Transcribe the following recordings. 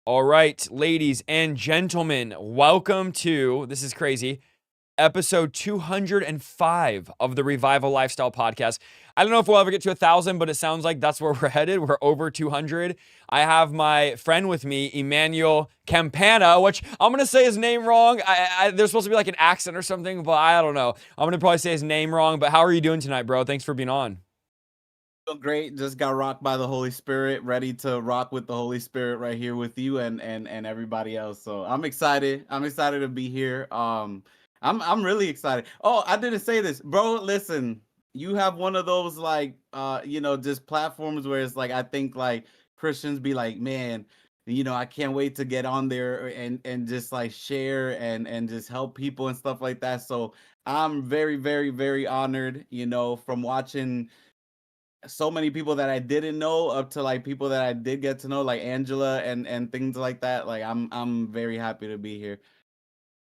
All right, ladies and gentlemen, welcome to, this is crazy, episode 205 of the Revival Lifestyle Podcast. I don't know if we'll ever get to 1,000, but it sounds like that's where we're headed. We're over 200. I have my friend with me, Emmanuel Campana, which I'm going to say his name wrong. There's supposed to be like an accent or something, but I don't know. I'm going to probably say his name wrong, but how are you doing tonight, bro? Thanks for being on. Feel great. Just got rocked by the Holy Spirit, ready to rock with the Holy Spirit right here with you and everybody else. So I'm excited. I'm excited to be here. I'm really excited. Oh, I didn't say this, bro. Listen, you have one of those just platforms where it's like I think like Christians be like, man, I can't wait to get on there and just like share and just help people and stuff like that. So I'm very, very, very honored, from watching so many people that I didn't know up to like people that I did get to know, like Angela and things like that. Like I'm very happy to be here.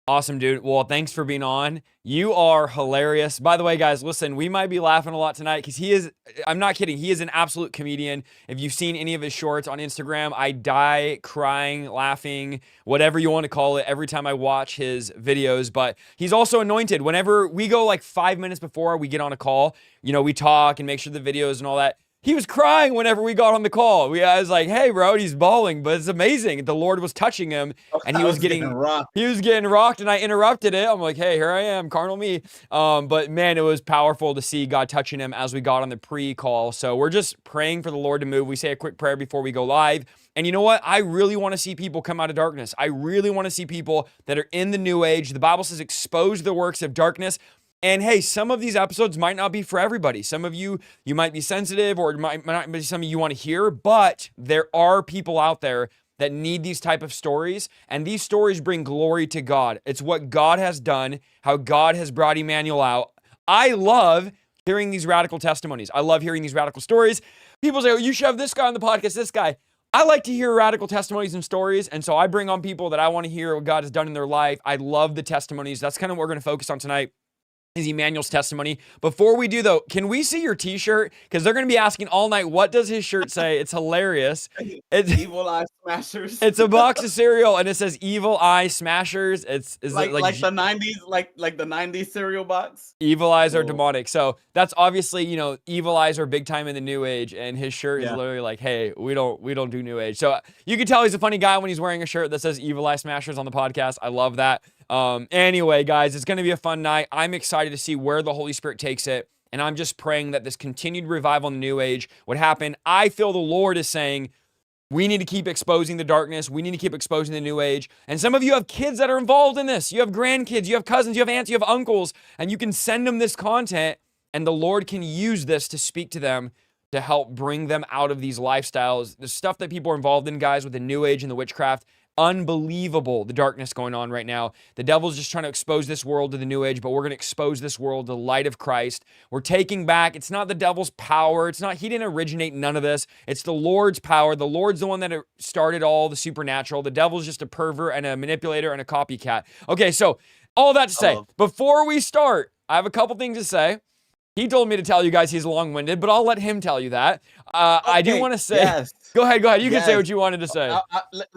Awesome, dude. Well, thanks for being on. You are hilarious. By the way, guys, listen, we might be laughing a lot tonight because I'm not kidding, he is an absolute comedian. If you've seen any of his shorts on Instagram, I die crying, laughing, whatever you want to call it, every time I watch his videos. But he's also anointed. Whenever we go like 5 minutes before we get on a call, we talk and make sure the videos and all that. He was crying whenever we got on the call. I was like, hey, bro, he's bawling, but it's amazing. The Lord was touching him, and he was getting rocked. He was getting rocked, and I interrupted it. I'm like, hey, here I am, carnal me. But man, it was powerful to see God touching him as we got on the pre-call. So we're just praying for the Lord to move. We say a quick prayer before we go live. And you know what? I really want to see people come out of darkness. I really want to see people that are in the new age. The Bible says expose the works of darkness. And hey, some of these episodes might not be for everybody. Some of you might be sensitive, or it might not be something you want to hear, but there are people out there that need these type of stories, and these stories bring glory to God. It's what God has done, how God has brought Emmanuel out. I love hearing these radical testimonies. I love hearing these radical stories. People say, oh, you should have this guy on the podcast, this guy. I like to hear radical testimonies and stories, and so I bring on people that I want to hear what God has done in their life. I love the testimonies. That's kind of what we're going to focus on tonight. Is Emmanuel's testimony. Before we do, though, can we see your t-shirt? Because they're going to be asking all night, what does his shirt say? It's hilarious. It's Evil Eye Smashers. It's a box of cereal, and it says Evil Eye Smashers. Is like it like the 90s, like the 90s cereal box. Evil eyes are demonic. So that's obviously, evil eyes are big time in the new age, and his shirt is literally like, hey, we don't do new age. So you can tell he's a funny guy when he's wearing a shirt that says Evil Eye Smashers on the podcast. I love that. Anyway, guys, it's going to be a fun night. I'm excited to see where the Holy Spirit takes it. And I'm just praying that this continued revival in the new age would happen. I feel the Lord is saying, we need to keep exposing the darkness. We need to keep exposing the new age. And some of you have kids that are involved in this. You have grandkids, you have cousins, you have aunts, you have uncles, and you can send them this content, and the Lord can use this to speak to them to help bring them out of these lifestyles. The stuff that people are involved in, guys, with the new age and the witchcraft, unbelievable, the darkness going on right now. The devil's just trying to expose this world to the new age, but we're going to expose this world to the light of Christ. We're taking back, it's not the devil's power. He didn't originate none of this. It's the Lord's power. The Lord's the one that started all the supernatural. The devil's just a pervert and a manipulator and a copycat. Okay, so all that to say, before we start, I have a couple things to say. He told me to tell you guys he's long-winded, but I'll let him tell you that. I do want to say, yes. Go ahead. You can say what you wanted to say.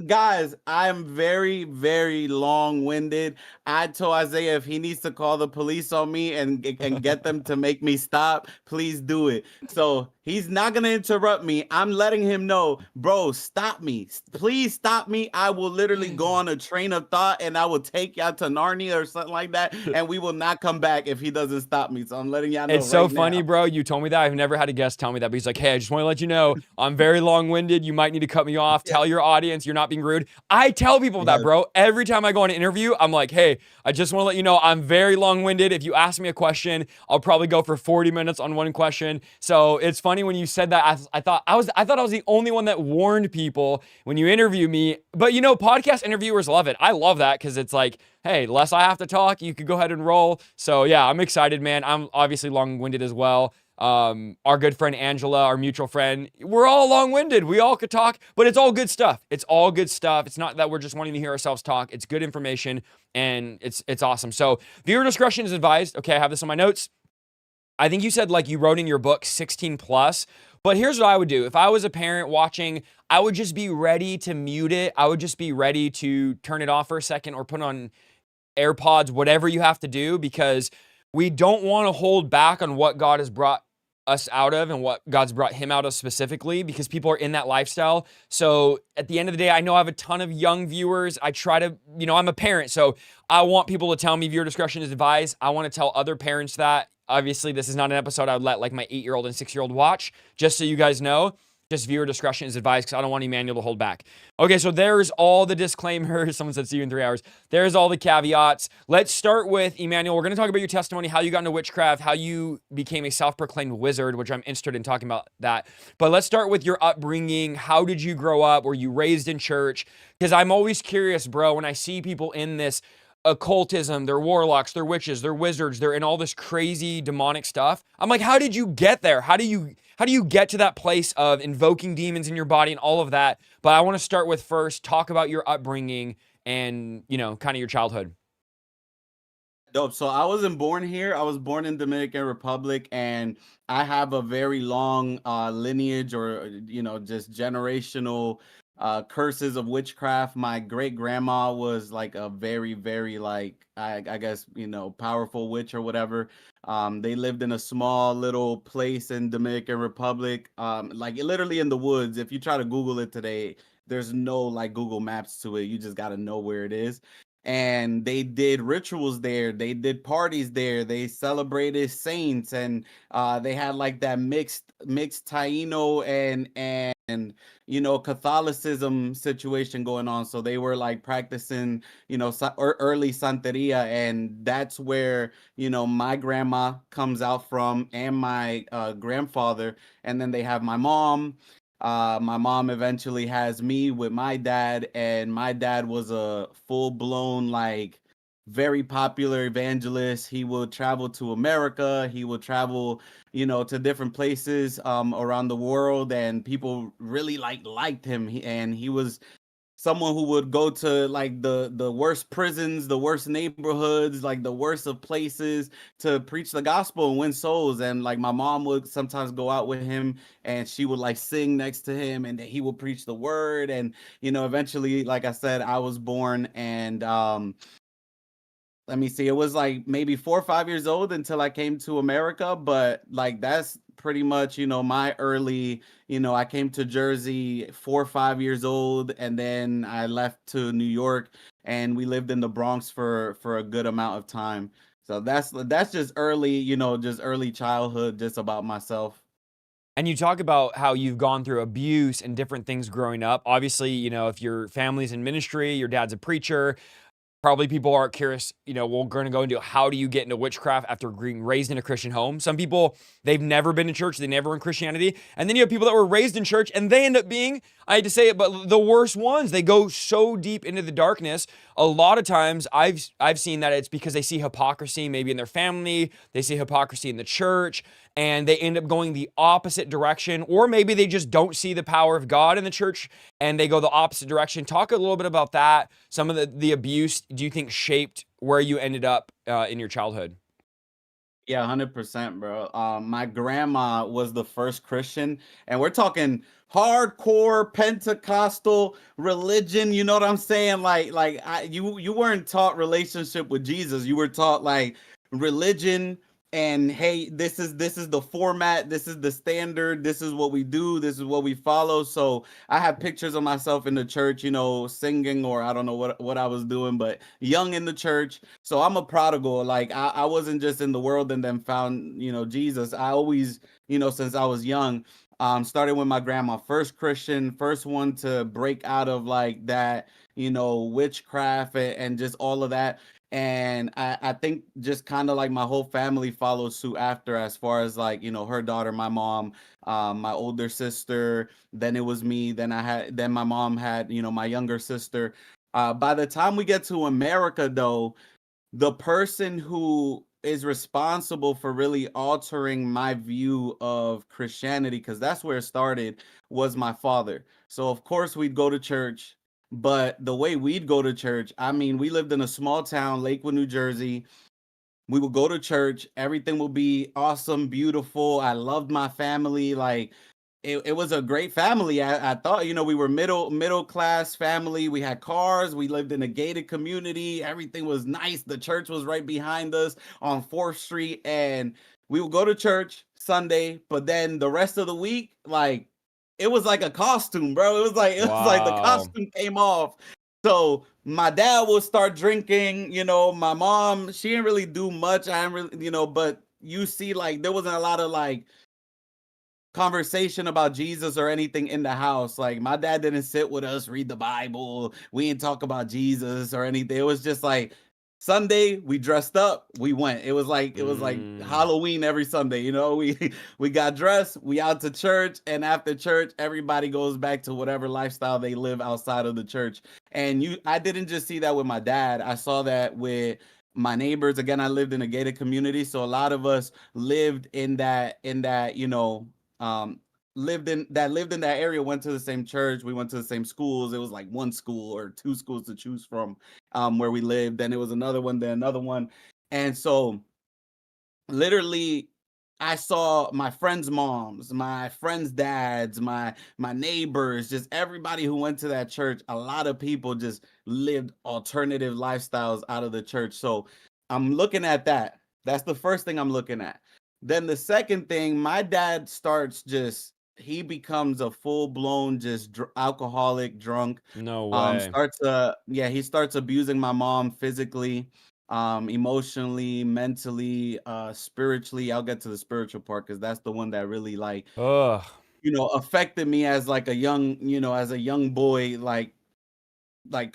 Guys, I am very, very long-winded. I told Isaiah if he needs to call the police on me and get them to make me stop, please do it. So he's not going to interrupt me. I'm letting him know, bro, stop me. Please stop me. I will literally go on a train of thought and I will take y'all to Narnia or something like that. And we will not come back if he doesn't stop me. So I'm letting y'all know. It's so funny, bro. You told me that. I've never had a guest tell me that, but he's like, hey, I just want to let you know, I'm very long-winded. You might need to cut me off. Tell your audience you're not being rude. I tell people that, bro. Every time I go on an interview, I'm like, hey, I just want to let you know I'm very long-winded. If you ask me a question, I'll probably go for 40 minutes on one question. So it's funny when you said that. I thought I was the only one that warned people when you interview me. But podcast interviewers love it. I love that because it's like, hey, less I have to talk, you could go ahead and roll. So yeah, I'm excited, man. I'm obviously long-winded as well. Our good friend Angela, our mutual friend, we're all long-winded. We all could talk, but it's all good stuff. It's all good stuff. It's not that we're just wanting to hear ourselves talk. It's good information, and it's awesome. So viewer discretion is advised. Okay, I have this on my notes. I think you said like you wrote in your book 16 plus, but here's what I would do. If I was a parent watching, I would just be ready to mute it. I would just be ready to turn it off for a second or put on AirPods, whatever you have to do, because we don't want to hold back on what God has brought us out of and what God's brought him out of specifically, because people are in that lifestyle. So at the end of the day, I know I have a ton of young viewers. I try to, I'm a parent, so I want people to tell me viewer discretion is advised. I want to tell other parents that. Obviously, this is not an episode I would let like my 8-year-old and 6-year-old watch, just so you guys know. Just viewer discretion is advised, because I don't want Emmanuel to hold back. Okay, so there's all the disclaimers. Someone said see you in 3 hours. There's all the caveats. Let's start with Emmanuel. We're going to talk about your testimony, how you got into witchcraft, how you became a self-proclaimed wizard, which I'm interested in talking about that. But let's start with your upbringing. How did you grow up? Were you raised in church? Because I'm always curious, bro, when I see people in this occultism, they're warlocks, they're witches, they're wizards, they're in all this crazy demonic stuff. I'm like, how did you get there? How do you get to that place of invoking demons in your body and all of that? But I want to start with first talk about your upbringing and, kind of your childhood. Dope. So I wasn't born here. I was born in Dominican Republic, and I have a very long lineage, or just generational curses of witchcraft. My great grandma was like a very, very like I guess powerful witch or whatever. They lived in a small little place in Dominican Republic, like literally in the woods. If you try to Google it today, there's no like Google Maps to it. You just got to know where it is. And they did rituals there, they did parties there, they celebrated saints, and they had like that mixed Taino and Catholicism situation going on. So they were like practicing early Santeria, and that's where my grandma comes out from, and my grandfather. And then they have my mom. My mom eventually has me with my dad, and my dad was a full-blown, like, very popular evangelist. He would travel to America. He would travel, to different places around the world, and people really liked him. And he was someone who would go to like the worst prisons, the worst neighborhoods, like the worst of places, to preach the gospel and win souls. And like my mom would sometimes go out with him, and she would like sing next to him, and he would preach the word. And eventually, like I said, I was born, and let me see, it was like maybe 4 or 5 years old until I came to America. But like that's pretty much my early, I came to Jersey 4 or 5 years old, and then I left to New York, and we lived in the Bronx for a good amount of time. So that's just early, just early childhood, just about myself. And you talk about how you've gone through abuse and different things growing up. Obviously, if your family's in ministry, your dad's a preacher, probably people are curious, we're going to go into how do you get into witchcraft after being raised in a Christian home. Some people, they've never been to church, they never in Christianity. And then you have people that were raised in church, and they end up being, I hate to say it, but the worst ones. They go so deep into the darkness. A lot of times I've seen that it's because they see hypocrisy maybe in their family, they see hypocrisy in the church, and they end up going the opposite direction. Or maybe they just don't see the power of God in the church, and they go the opposite direction. Talk a little bit about that. Some of the abuse, do you think, shaped where you ended up in your childhood? Yeah, 100%, bro. My grandma was the first Christian, and we're talking hardcore Pentecostal religion. You know what I'm saying? You weren't taught relationship with Jesus. You were taught like religion, and hey, this is the format, this is the standard, this is what we do, this is what we follow. So I have pictures of myself in the church, singing, or I don't know what I was doing, but young in the church. So I'm a prodigal. Like I wasn't just in the world and then found, Jesus. I always, since I was young, started with my grandma, first Christian, first one to break out of like that, witchcraft and just all of that. And I think just kind of like my whole family followed suit after, as far as like, her daughter, my mom, my older sister, then it was me, then my mom had, my younger sister. By the time we get to America, though, the person who is responsible for really altering my view of Christianity, because that's where it started, was my father. So of course we'd go to church, but the way we'd go to church, I mean, we lived in a small town, Lakewood, New Jersey. We would go to church. Everything will be awesome, beautiful. I loved my family. Like it was a great family. I thought, we were middle class family. We had cars. We lived in a gated community. Everything was nice. The church was right behind us on 4th Street. And we would go to church Sunday, but then the rest of the week, like it was like a costume, bro. It was like the Wow. costume came off. So my dad would start drinking, my mom, she didn't really do much. I didn't really, but you see, like, there wasn't a lot of like conversation about Jesus or anything in the house. Like my dad didn't sit with us, read the Bible. We didn't talk about Jesus or anything. It was just like Sunday, we dressed up, we went. It was like Halloween every Sunday, we got dressed, we out to church, and after church, everybody goes back to whatever lifestyle they live outside of the church. And I didn't just see that with my dad. I saw that with my neighbors. Again, I lived in a gated community, so a lot of us lived in that um lived in that area, went to the same church, we went to the same schools. It was like one school or two schools to choose from, where we lived. Then it was another one, then another one. And so literally I saw my friends' moms, my friends' dads, my neighbors, just everybody who went to that church. A lot of people just lived alternative lifestyles out of the church. So I'm looking at that. That's the first thing I'm looking at. Then the second thing, my dad starts just he becomes a full-blown just alcoholic, drunk. No way. He starts abusing my mom physically, emotionally, mentally, spiritually. I'll get to the spiritual part because that's the one that really like Ugh. affected me as like as a young boy. Like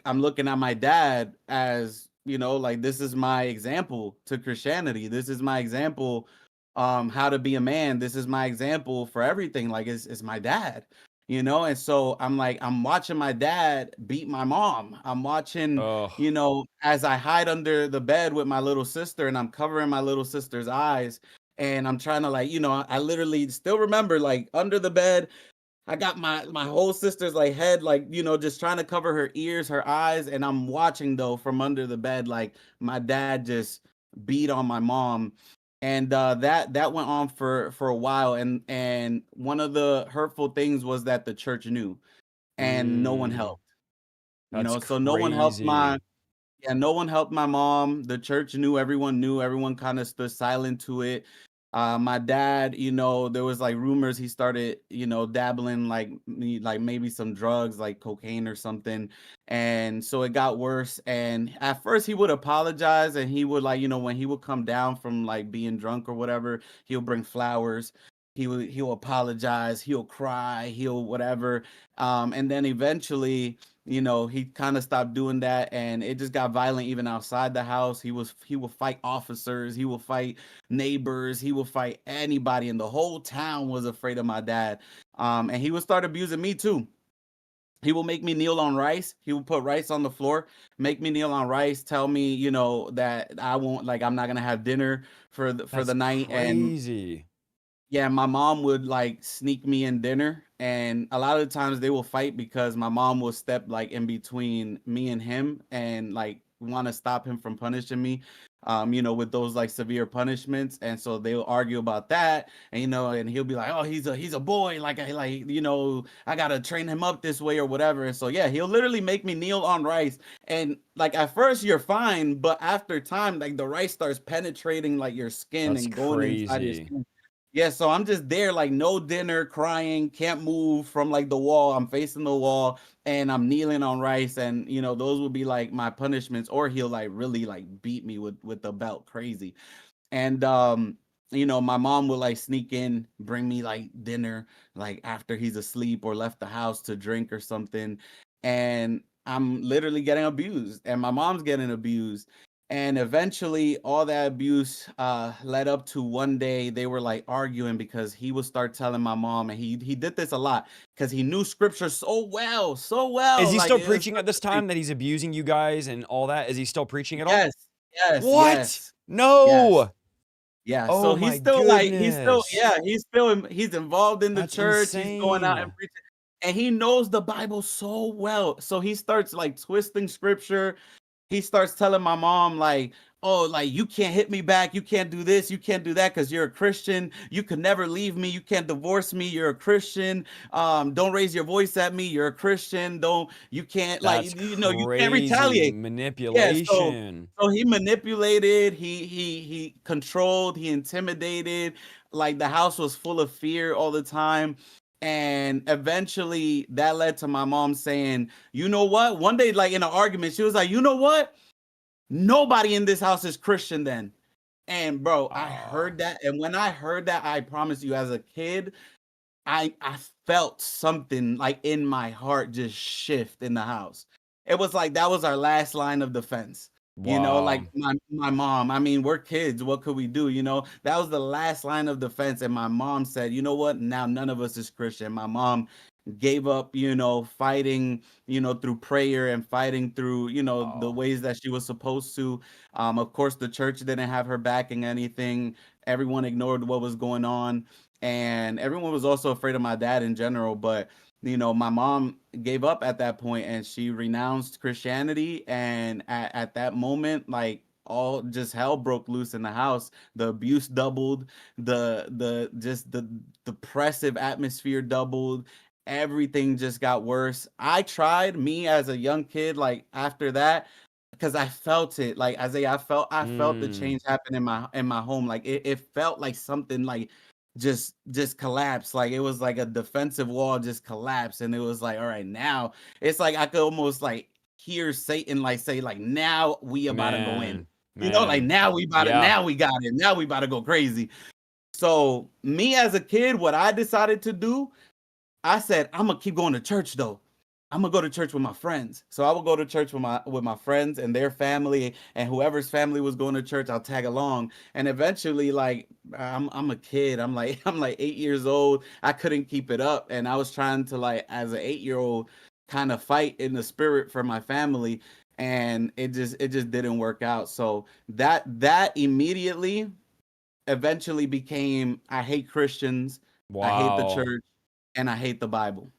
I'm looking at my dad as, like this is my example to Christianity. This is my example, how to be a man. This is my example for everything. Like it's my dad. And so I'm watching my dad beat my mom. I'm watching, Ugh. as I hide under the bed with my little sister, and I'm covering my little sister's eyes, and I'm trying to, like, I literally still remember, like, under the bed, I got my whole sister's like head, like, just trying to cover her ears, her eyes, and I'm watching though from under the bed, like my dad just beat on my mom. And that went on for a while, and one of the hurtful things was that the church knew, and no one Mm. helped. That's So no one helped my crazy. yeah, no one helped my mom. The church knew, everyone kind of stood silent to it. My dad, there was like rumors he started, dabbling like like maybe some drugs like cocaine or something. And so it got worse. And at first he would apologize, and he would, like, when he would come down from like being drunk or whatever, he'll bring flowers. He'll apologize, he'll cry, he'll whatever. And then eventually, he kind of stopped doing that, and it just got violent even outside the house. He will fight officers, he will fight neighbors, he will fight anybody, and the whole town was afraid of my dad. And he would start abusing me too. He will make me kneel on rice. He will put rice on the floor, make me kneel on rice, tell me, that I'm not gonna have dinner for That's the night. And crazy. yeah, my mom would like sneak me in dinner, and a lot of the times they will fight because my mom will step like in between me and him, and like want to stop him from punishing me, with those like severe punishments. And so they'll argue about that, and and he'll be like, "Oh, he's a boy, like I gotta train him up this way or whatever." And so yeah, he'll literally make me kneel on rice, and like at first you're fine, but after time, like the rice starts penetrating like your skin That's and going inside your crazy. skin. Yeah, so I'm just there, like no dinner, crying, can't move from like the wall. I'm facing the wall, and I'm kneeling on rice, and those would be like my punishments. Or he'll like really like beat me with the belt, crazy. And my mom would like sneak in, bring me like dinner, like after he's asleep or left the house to drink or something. And I'm literally getting abused, and my mom's getting abused. And eventually all that abuse led up to one day they were like arguing because he would start telling my mom, and he did this a lot because he knew scripture so Is well, he like still it was preaching such at this a thing. time that he's abusing you guys and all that? Is he still preaching at all? Yes, yes, What? yes, yes. No. Yeah, Oh so my goodness. he's involved in the That's church, he's going out and insane. preaching, and he knows the Bible so well. So he starts like twisting scripture. He starts telling my mom like, oh, like you can't hit me back, you can't do this, you can't do that because you're a Christian. You could never leave me, you can't divorce me, you're a Christian. Don't raise your voice at me, you're a Christian. Don't you can't like That's you can't crazy retaliate. Yeah, manipulation. so he manipulated, he controlled, he intimidated. Like the house was full of fear all the time. And eventually that led to my mom saying, you know what? One day, like in an argument, she was like, you know what? Nobody in this house is Christian then. And bro, I Oh, heard that. And when I heard that, I promise you, as a kid, I felt something like in my heart just shift in the house. It was like that was our last line of defense. Like wow. my mom, I mean, we're kids. What could we do? That was the last line of defense. And my mom said, you know what? Now none of us is Christian. My mom gave up, fighting, through prayer and fighting through, the Oh, ways that she was supposed to. Of course, the church didn't have her backing anything. Everyone ignored what was going on, and everyone was also afraid of my dad in general. But my mom gave up at that point, and she renounced Christianity. And at that moment, like all just hell broke loose in the house. The abuse doubled, the just the depressive atmosphere doubled. Everything just got worse. I tried, me as a young kid, like after that, because I felt it. Like Isaiah, I felt the mm, change happen in my home. Like it felt like something like just collapsed. Like it was like a defensive wall just collapsed. And it was like, all right, now it's like I could almost like hear Satan like say, like, now we about to go in. man, Like man. Yeah. now we got it. Now we about to go crazy. So me as a kid, what I decided to do, I said, I'm gonna keep going to church though. I'm gonna go to church with my friends. So I would go to church with my friends and their family, and whoever's family was going to church, I'll tag along. And eventually, like I'm a kid. I'm like I'm like 8 years old. I couldn't keep it up, and I was trying to, like, as an 8 year old, kind of fight in the spirit for my family, and it just didn't work out. So that immediately eventually became, I hate Christians, I hate the Wow. church, and I hate the Bible.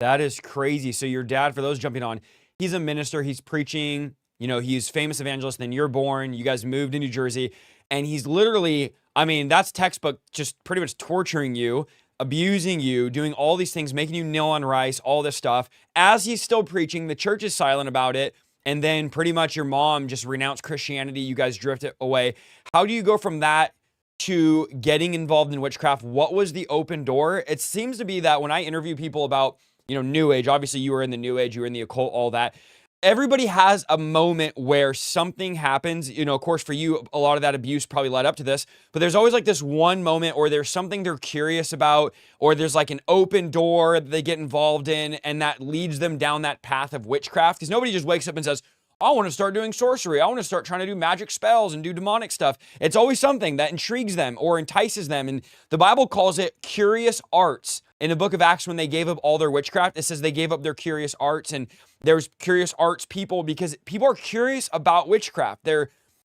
That is crazy. So your dad, for those jumping on, he's a minister. He's preaching. He's famous evangelist. Then you're born. You guys moved to New Jersey, and he's literally, I mean, that's textbook, just pretty much torturing you, abusing you, doing all these things, making you kneel on rice, all this stuff. As he's still preaching, the church is silent about it. And then pretty much your mom just renounced Christianity. You guys drifted away. How do you go from that to getting involved in witchcraft? What was the open door? It seems to be that when I interview people about New Age. Obviously, you were in the New Age, you were in the occult, all that. Everybody has a moment where something happens. Of course, for you, a lot of that abuse probably led up to this, but there's always like this one moment, or there's something they're curious about, or there's like an open door that they get involved in, and that leads them down that path of witchcraft. Because nobody just wakes up and says, I want to start doing sorcery. I want to start trying to do magic spells and do demonic stuff. It's always something that intrigues them or entices them. And the Bible calls it curious arts. In the book of Acts, when they gave up all their witchcraft, it says they gave up their curious arts. And there's curious arts people because people are curious about witchcraft. They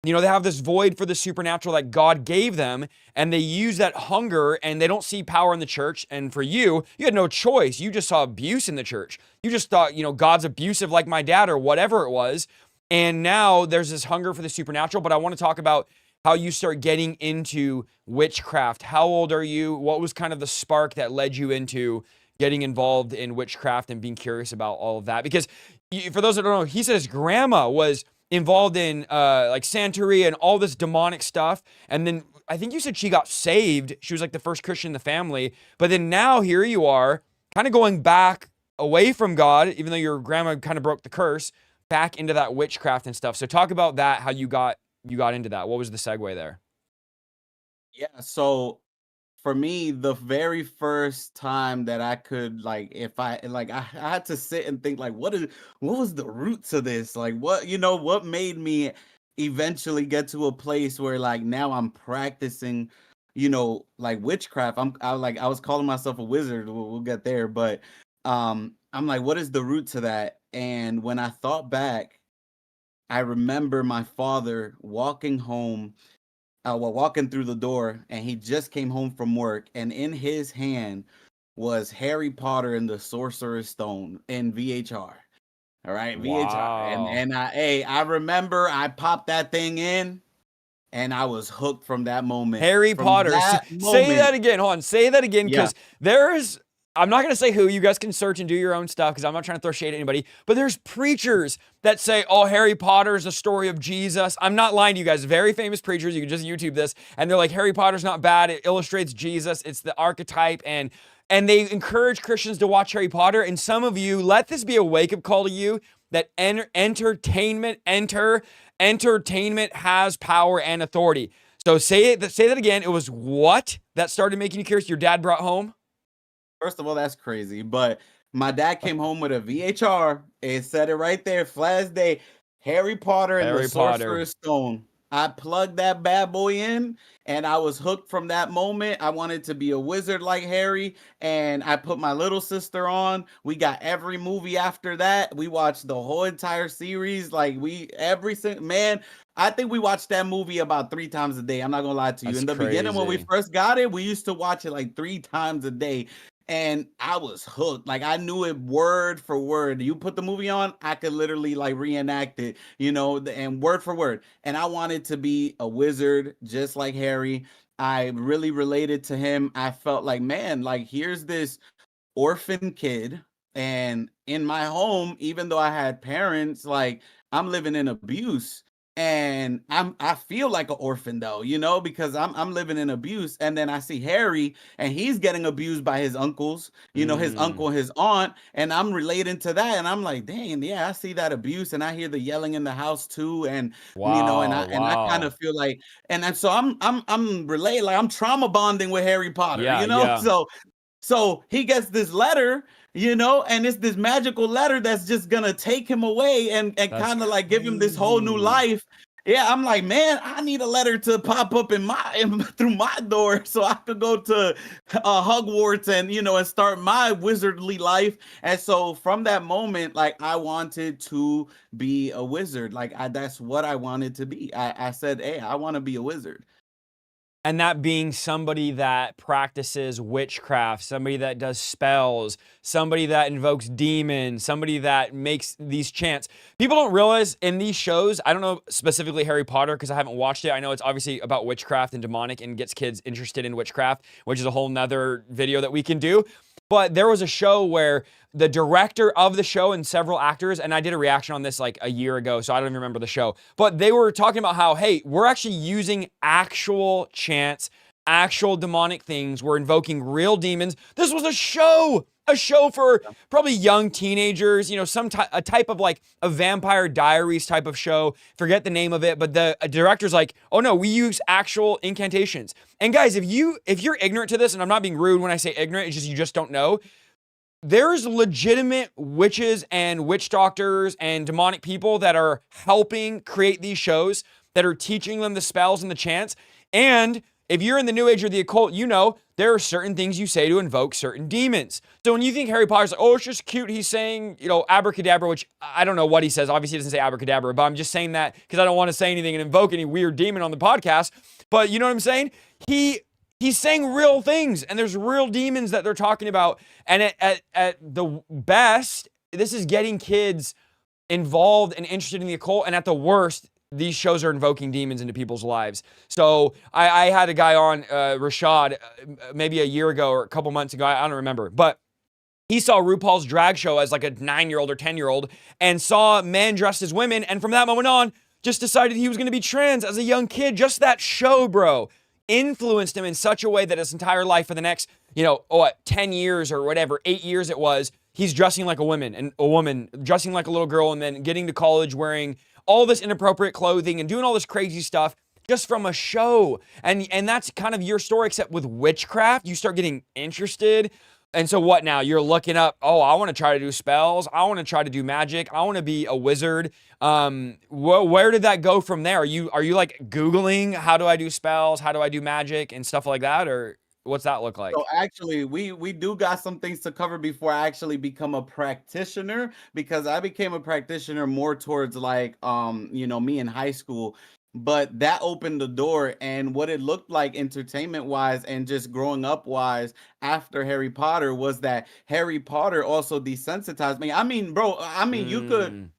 have this void for the supernatural that God gave them, and they use that hunger, and they don't see power in the church. And for you, you had no choice. You just saw abuse in the church. You just thought, God's abusive like my dad or whatever it was. And now there's this hunger for the supernatural. But I want to talk about how you start getting into witchcraft. How old are you? What was kind of the spark that led you into getting involved in witchcraft and being curious about all of that? Because for those that don't know, he said his grandma was involved in like Santeria and all this demonic stuff. And then I think you said she got saved. She was like the first Christian in the family. But then now here you are kind of going back away from God, even though your grandma kind of broke the curse, back into that witchcraft and stuff. So talk about that, how you got into that. What was the segue there? Yeah, so for me, the very first time that I could, like, if I like I had to sit and think, like, what was the root to this? Like, what made me eventually get to a place where, like, now I'm practicing, like, witchcraft. I was calling myself a wizard. We'll get there, but I'm like, what is the root to that? And when I thought back, I remember my father walking home, walking through the door, and he just came home from work, and in his hand was Harry Potter and the Sorcerer's Stone in VHR. All right, VHR, and Wow. I remember I popped that thing in, and I was hooked from that moment. Harry From Potter. that Say that moment, again. Hold on. Say that again, yeah. because there's. I'm not gonna say who. You guys can search and do your own stuff, because I'm not trying to throw shade at anybody. But there's preachers that say, "Oh, Harry Potter is a story of Jesus." I'm not lying to you guys. Very famous preachers. You can just YouTube this, and they're like, "Harry Potter's not bad. It illustrates Jesus. It's the archetype." And they encourage Christians to watch Harry Potter. And some of you, let this be a wake-up call to you that entertainment has power and authority. So say that again. It was what that started making you curious? Your dad brought home? First of all, that's crazy. But my dad came home with a VHR. It said it right there, Flash Day, Harry Potter and the Harry Potter. Sorcerer's Stone. I plugged that bad boy in, and I was hooked from that moment. I wanted to be a wizard like Harry, and I put my little sister on. We got every movie after that. We watched the whole entire series. Like man, I think we watched that movie about 3 times a day. I'm not gonna lie to you. That's In the beginning, when we crazy. first got it, we used to watch it like 3 times a day. And I was hooked. Like, I knew it word for word. You put the movie on, I could literally like reenact it, and word for word. And I wanted to be a wizard just like Harry. I really related to him. I felt like, man, like here's this orphan kid, and in my home, even though I had parents, like I'm living in abuse, and I feel like an orphan though, because I'm living in abuse. And then I see Harry, and he's getting abused by his uncles, his uncle, his aunt, and I'm relating to that, and I'm like, dang, yeah, I see that abuse, and I hear the yelling in the house too, and Wow. and I kind Wow. of feel like, and so I'm related, like I'm trauma bonding with Harry Potter, Yeah. Yeah. so he gets this letter, and it's this magical letter that's just gonna take him away and That's kind of like give him this whole new crazy. life. Yeah, I'm like, man, I need a letter to pop up through my door so I could go to Hogwarts and start my wizardly life. And so from that moment, like I wanted to be a wizard. Like that's what I wanted to be. I said, hey, I want to be a wizard. And that being somebody that practices witchcraft, somebody that does spells, somebody that invokes demons, somebody that makes these chants. People don't realize in these shows, I don't know specifically Harry Potter because I haven't watched it. I know it's obviously about witchcraft and demonic and gets kids interested in witchcraft, which is a whole nother video that we can do. But there was a show where the director of the show and several actors, and I did a reaction on this like a year ago, so I don't even remember the show, but they were talking about how, hey, we're actually using actual chants, actual demonic things. We're invoking real demons. This was a show for probably young teenagers, a type of like a Vampire Diaries type of show. Forget the name of it, but the director's like, oh no, we use actual incantations. And guys, if you're ignorant to this, and I'm not being rude when I say ignorant, it's just you just don't know. There's legitimate witches and witch doctors and demonic people that are helping create these shows, that are teaching them the spells and the chants. And if you're in the New Age or the occult, there are certain things you say to invoke certain demons. So when you think Harry Potter's like, oh, it's just cute, he's saying, abracadabra, which I don't know what he says. Obviously, he doesn't say abracadabra, but I'm just saying that because I don't want to say anything and invoke any weird demon on the podcast. But you know what I'm saying? He's saying real things, and there's real demons that they're talking about. And at the best, this is getting kids involved and interested in the occult. And at the worst, these shows are invoking demons into people's lives. So I had a guy on, Rashad, maybe a year ago or a couple months ago. I don't remember. But he saw RuPaul's drag show as like a 9-year-old or 10-year-old and saw men dressed as women. And from that moment on, just decided he was going to be trans as a young kid. Just that show, bro, influenced him in such a way that his entire life for the next, 10 years or whatever, 8 years it was, he's dressing like a woman and a woman dressing like a little girl, and then getting to college wearing all this inappropriate clothing and doing all this crazy stuff just from a show. And that's kind of your story, except with witchcraft. You start getting interested. And so what now? You're looking up, oh, I want to try to do spells. I want to try to do magic. I want to be a wizard. Where did that go from there? Are you like Googling, how do I do spells? How do I do magic and stuff like that? Or what's that look like? So actually, we do got some things to cover before I actually become a practitioner, because I became a practitioner more towards like me in high school. But that opened the door, and what it looked like entertainment wise and just growing up wise after Harry Potter was that Harry Potter also desensitized me. I mean, bro, you could Mm.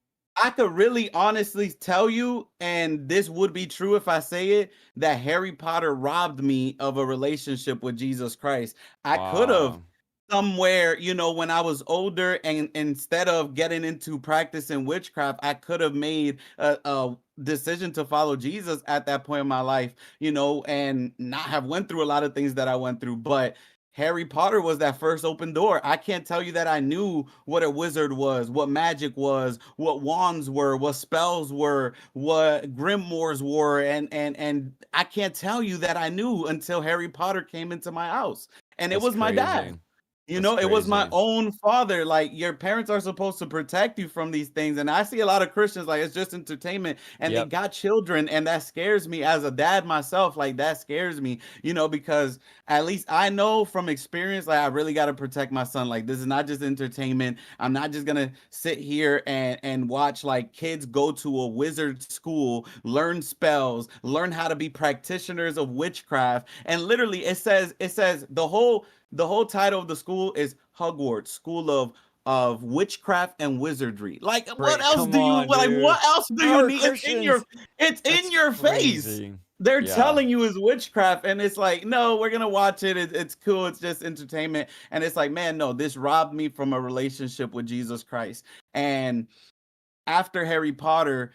I could really honestly tell you, and this would be true if I say it, that Harry Potter robbed me of a relationship with Jesus Christ. I could have Wow. somewhere, when I was older, and instead of getting into practicing witchcraft, I could have made a decision to follow Jesus at that point in my life, and not have went through a lot of things that I went through. But Harry Potter was that first open door. I can't tell you that I knew what a wizard was, what magic was, what wands were, what spells were, what grimoires were, and I can't tell you that I knew until Harry Potter came into my house. And it That's was my crazy. dad. That's It was my crazy. own father. Like, your parents are supposed to protect you from these things. And I see a lot of Christians like it's just entertainment, and they Yep. got children, and that scares me as a dad myself. Like, that scares me, because at least I know from experience, like, I really got to protect my son. Like, this is not just entertainment. I'm not just gonna sit here and watch like kids go to a wizard school, learn spells, learn how to be practitioners of witchcraft. And literally it says the whole title of the school is Hogwarts, School of Witchcraft and Wizardry. Like, what Great. else Come do you on, like? dude. What else do How you are need? Christians? It's That's in your face. crazy. They're Yeah. telling you it's witchcraft, and it's like, no, we're gonna watch it. It's cool. It's just entertainment. And it's like, man, no, this robbed me from a relationship with Jesus Christ. And after Harry Potter,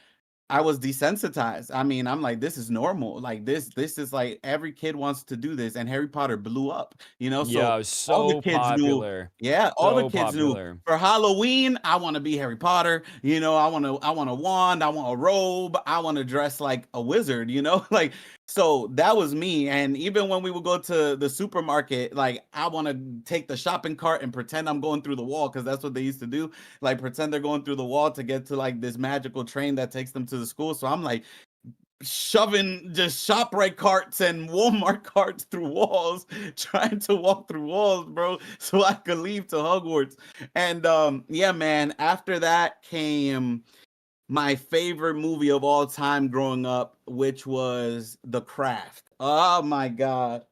I was desensitized. I mean, I'm like, this is normal. Like, this is like every kid wants to do this, and Harry Potter blew up. Yeah, So it was all the so kids knew. popular. Yeah, all the So kids knew. popular. For Halloween, I want to be Harry Potter. I want a wand. I want a robe. I want to dress like a wizard. Like, so that was me. And even when we would go to the supermarket, like, I want to take the shopping cart and pretend I'm going through the wall, because that's what they used to do, like pretend they're going through the wall to get to like this magical train that takes them to the school. So I'm like shoving just ShopRite carts and Walmart carts through walls, trying to walk through walls, bro, so I could leave to Hogwarts. And yeah, man, after that came my favorite movie of all time growing up, which was The Craft. Oh my god.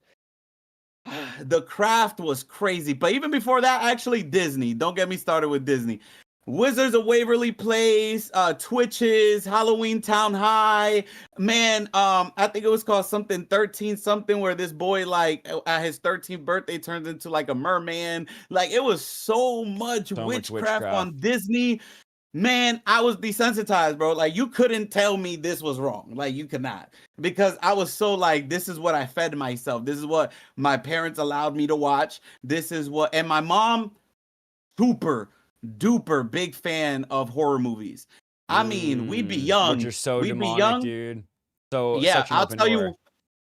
The Craft was crazy. But even before that, actually, Disney. Don't get me started with Disney. Wizards of Waverly Place, Twitches, Halloween Town High. Man, I think it was called something 13 something, where this boy, like, at his 13th birthday turns into like a merman. Like, it was so much So much witchcraft witchcraft. on Disney. Man, I was desensitized, bro. Like, you couldn't tell me this was wrong. Like, you could not. Because I was so like, this is what I fed myself. This is what my parents allowed me to watch. This is what, and my mom, super duper big fan of horror movies. I mean, we'd be Which young. are so We'd be demonic, young. dude. So Yeah, such an open door.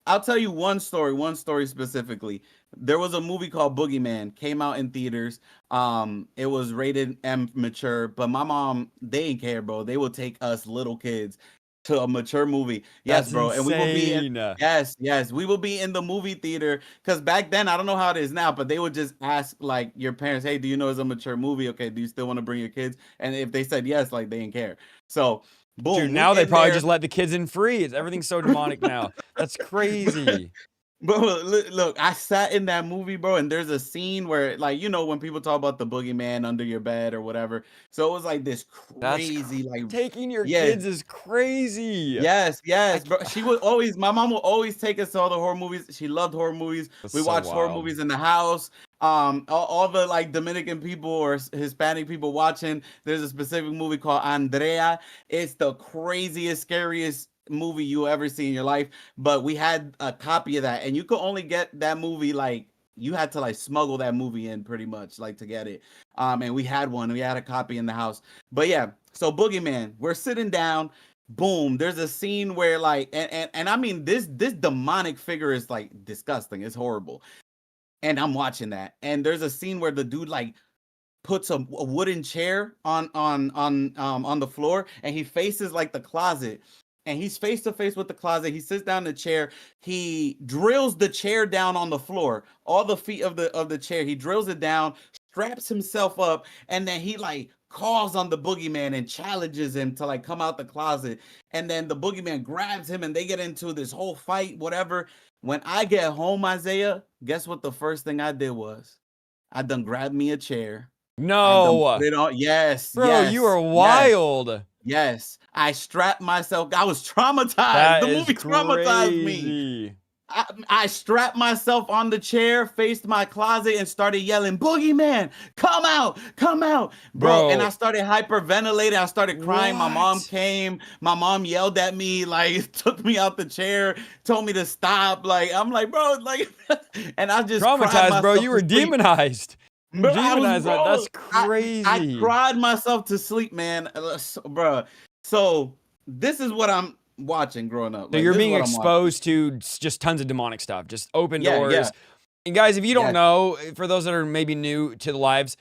I'll tell you one story specifically. There was a movie called Boogeyman, came out in theaters. It was rated M mature, but my mom, they didn't care, bro. They would take us little kids to a mature movie. Yes, That's bro. And we will be in, insane. yes, we will be in the movie theater. Because back then, I don't know how it is now, but they would just ask like your parents, hey, do you know it's a mature movie? Okay, do you still want to bring your kids? And if they said yes, like, they didn't care. So Dude, boom, we now they in probably there. just let the kids in free. Everything's so demonic now. That's crazy. Bro, look, I sat in that movie, bro, and there's a scene where, like, when people talk about the boogeyman under your bed or whatever. So it was like this crazy, like, Taking your yeah, kids is crazy. yes, I yes, bro. can't, My mom would always take us to all the horror movies. She loved horror movies. that's We so watched horror wild. movies in the house. All the like Dominican people or Hispanic people watching. There's a specific movie called Andrea. It's the craziest, scariest movie you ever see in your life. But we had a copy of that, and you could only get that movie, like, you had to like smuggle that movie in pretty much, like, to get it. And we had one. We had a copy in the house. But yeah, so Boogeyman, we're sitting down. Boom, there's a scene where, like, and I mean, this demonic figure is like disgusting. It's horrible. And I'm watching that, and there's a scene where the dude, like, puts a wooden chair on the floor, and he faces like the closet, and he's face to face with the closet. He sits down in the chair. He drills the chair down on the floor, all the feet of the chair. He drills it down, straps himself up, and then he, like, calls on the boogeyman and challenges him to, like, come out the closet. And then the boogeyman grabs him, and they get into this whole fight, whatever. When I get home, Isaiah, guess what the first thing I did was? I done grabbed me a chair. I done put No, it on. Yes, bro, you yes, are yes. wild. Yes, I strapped myself. I was traumatized. That The is movie traumatized me. crazy. I strapped myself on the chair, faced my closet, and started yelling, "Boogeyman, come out, come out, bro!" And I Bro, started hyperventilating. I started crying. My mom what? came. My mom yelled at me, like took me out the chair, told me to stop. Like I'm like, bro, like, and I just cried Traumatized, bro. myself You to were sleep. demonized. You Bro, I was, demonized that. bro. That's I crazy. cried myself to sleep, man, bro. So this is what I'm watching growing up. So Like you're this is being what I'm watching. exposed to just tons of demonic stuff, just open Yeah, yeah, doors. And guys, if you don't yes. know, for those that are maybe new to the lives,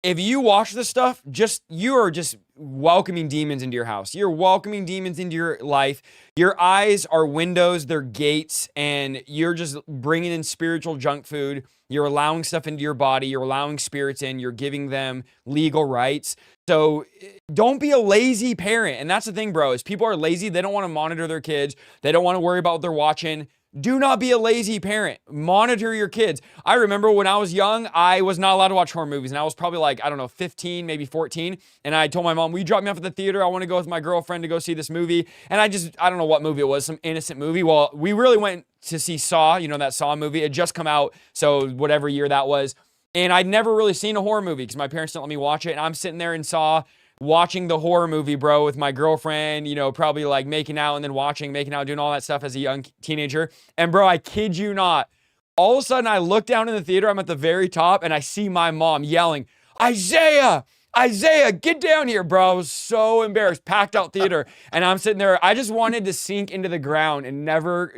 if you watch this stuff, you are just welcoming demons into your house. You're welcoming demons into your life. Your eyes are windows, they're gates, and you're just bringing in spiritual junk food. You're allowing stuff into your body. You're allowing spirits in. You're giving them legal rights. So don't be a lazy parent. And that's the thing, bro, is people are lazy. They don't want to monitor their kids. They don't want to worry about what they're watching. Do not be a lazy parent. Monitor your kids. I remember when I was young, I was not allowed to watch horror movies. And I was probably like, I don't know, 15, maybe 14. And I told my mom, will you drop me off at the theater? I want to go with my girlfriend to go see this movie. And I don't know what movie it was, some innocent movie. Well, we really went to see Saw, that Saw movie. It had just come out. So whatever year that was. And I'd never really seen a horror movie because my parents didn't let me watch it. And I'm sitting there and Saw watching the horror movie, bro, with my girlfriend, probably like making out and then making out, doing all that stuff as a young teenager. And bro, I kid you not, all of a sudden I look down in the theater, I'm at the very top, and I see my mom yelling, Isaiah, Isaiah, get down here, bro. I was so embarrassed, packed out theater. And I'm sitting there, I just wanted to sink into the ground and never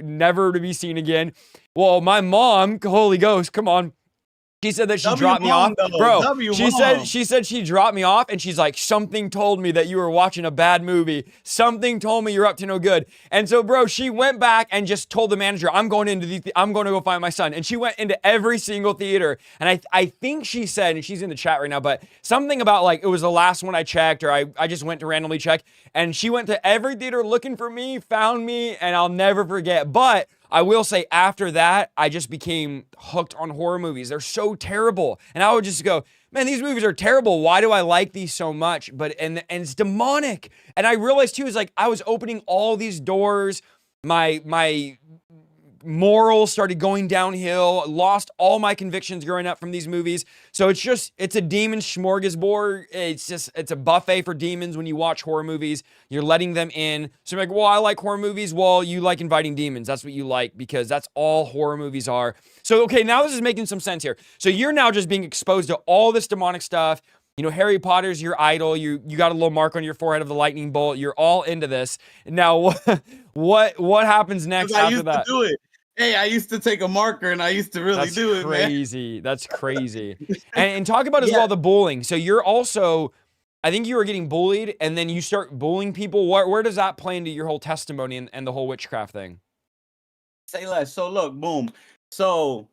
to be seen again. Well, my mom, Holy Ghost, come on. She said that she W dropped me off. mom though. Bro, W she said mom. she said she dropped me off and she's like, something told me that you were watching a bad movie. Something told me you're up to no good. And so, bro, she went back and just told the manager, I'm going to go find my son. And she went into every single theater. And I think she said, and she's in the chat right now, but something about like it was the last one I checked, or I just went to randomly check. And she went to every theater looking for me, found me, and I'll never forget. But I will say after that, I just became hooked on horror movies. They're so terrible. And I would just go, man, these movies are terrible. Why do I like these so much? And it's demonic. And I realized too, is like I was opening all these doors. My morals started going downhill, lost all my convictions growing up from these movies. So it's a demon smorgasbord. It's a buffet for demons when you watch horror movies. You're letting them in. So you're like, well, I like horror movies. Well, you like inviting demons. That's what you like because that's all horror movies are. So, okay, now this is making some sense here. So you're now just being exposed to all this demonic stuff. Harry Potter's your idol. You got a little mark on your forehead of the lightning bolt. You're all into this. Now, what happens next I after used to that? do it. Hey, I used to take a marker and I used to really That's do it, man. crazy. That's crazy. And talk about as Yeah. well the bullying. So you're also, I think you were getting bullied and then you start bullying people. Where does that play into your whole testimony and the whole witchcraft thing? Say less. So look, boom. So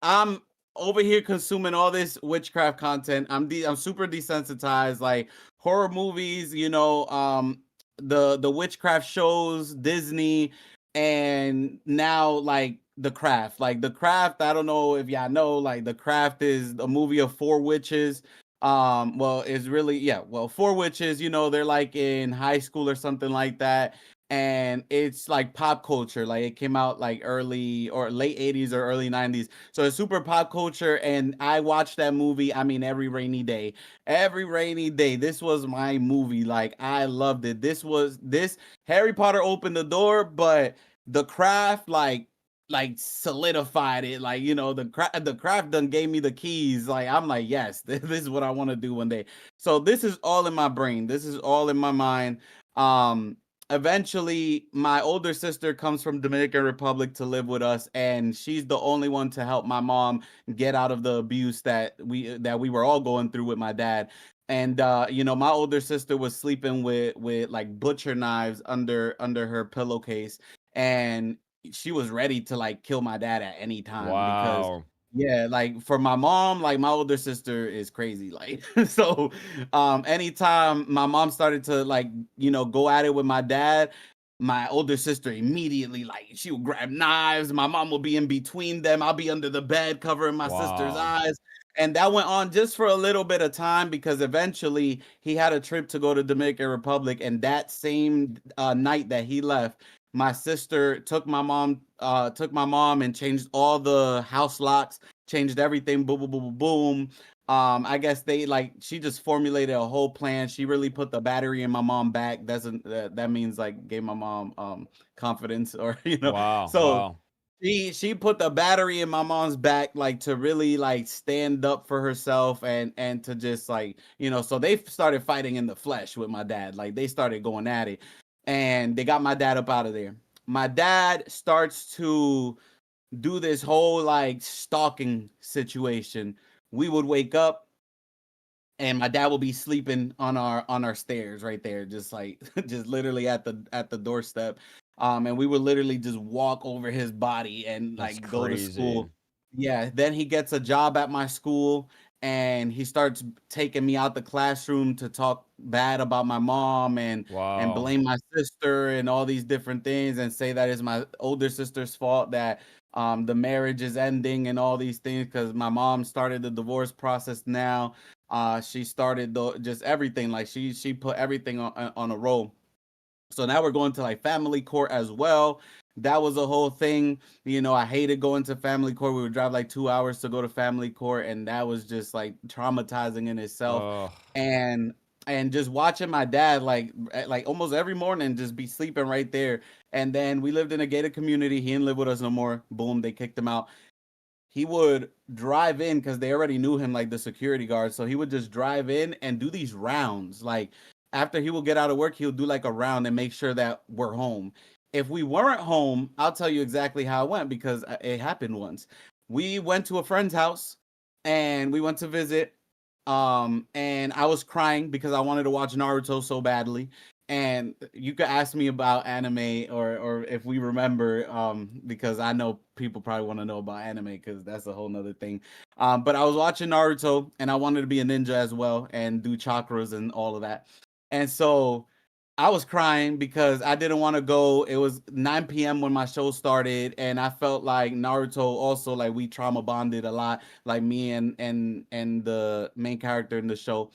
I'm over here consuming all this witchcraft content. I'm super desensitized, like horror movies, the witchcraft shows, Disney, and now like The Craft. Like The Craft, I don't know if y'all know, like The Craft is a movie of four witches. Well, it's really, yeah, well, four witches, they're like in high school or something like that, and it's like pop culture. Like it came out like early or late 80s or early 90s, so it's super pop culture. And I watched that movie, I mean, every rainy day. This was my movie. Like I loved it. This Harry Potter opened the door, but The Craft like solidified it. Like, the craft done gave me the keys. Like I'm like, yes, this is what I want to do one day. So this is all in my brain, this is all in my mind. um Eventually my older sister comes from Dominican Republic to live with us, and she's the only one to help my mom get out of the abuse that we were all going through with my dad. And my older sister was sleeping with like butcher knives under her pillowcase, and she was ready to like kill my dad at any time because, Wow. yeah, like for my mom, like my older sister is crazy. Like so anytime my mom started to like, go at it with my dad, my older sister immediately, like, she would grab knives. My mom will be in between them. I'll be under the bed covering my sister's Wow. eyes. And that went on just for a little bit of time because eventually he had a trip to go to Dominican Republic. And that same night that he left, my sister took my mom and changed all the house locks, changed everything. Boom, boom, boom, boom, boom. I guess she just formulated a whole plan. She really put the battery in my mom back. That means like gave my mom confidence or Wow. so Wow. she put the battery in my mom's back, like to really like stand up for herself and to just like, so they started fighting in the flesh with my dad. Like they started going at it and they got my dad up out of there. My dad starts to do this whole like stalking situation. We would wake up and my dad will be sleeping on our stairs right there, just like just literally at the doorstep. And we would literally just walk over his body and That's like go to crazy. school. Yeah, then he gets a job at my school and he starts taking me out the classroom to talk bad about my mom and Wow. blame my sister and all these different things and say that it's my older sister's fault that the marriage is ending and all these things because my mom started the divorce process now. She started just everything, like she put everything on a roll. So now we're going to like family court as well. That was a whole thing. I hated going to family court. We would drive like 2 hours to go to family court, and that was just like traumatizing in itself. Oh, And just watching my dad like almost every morning just be sleeping right there. And then we lived in a gated community. He didn't live with us no more. Boom, they kicked him out. He would drive in because they already knew him, like the security guard. So he would just drive in and do these rounds. Like after he will get out of work, he'll do like a round and make sure that we're home. If we weren't home, I'll tell you exactly how it went because it happened once. We went to a friend's house and we went to visit. And I was crying because I wanted to watch Naruto so badly. And you could ask me about anime or if we remember, because I know people probably want to know about anime because that's a whole nother thing. But I was watching Naruto and I wanted to be a ninja as well and do chakras and all of that. And so I was crying because I didn't want to go. It was 9 p.m. when my show started, and I felt like Naruto also like we trauma bonded a lot, like me and the main character in the show.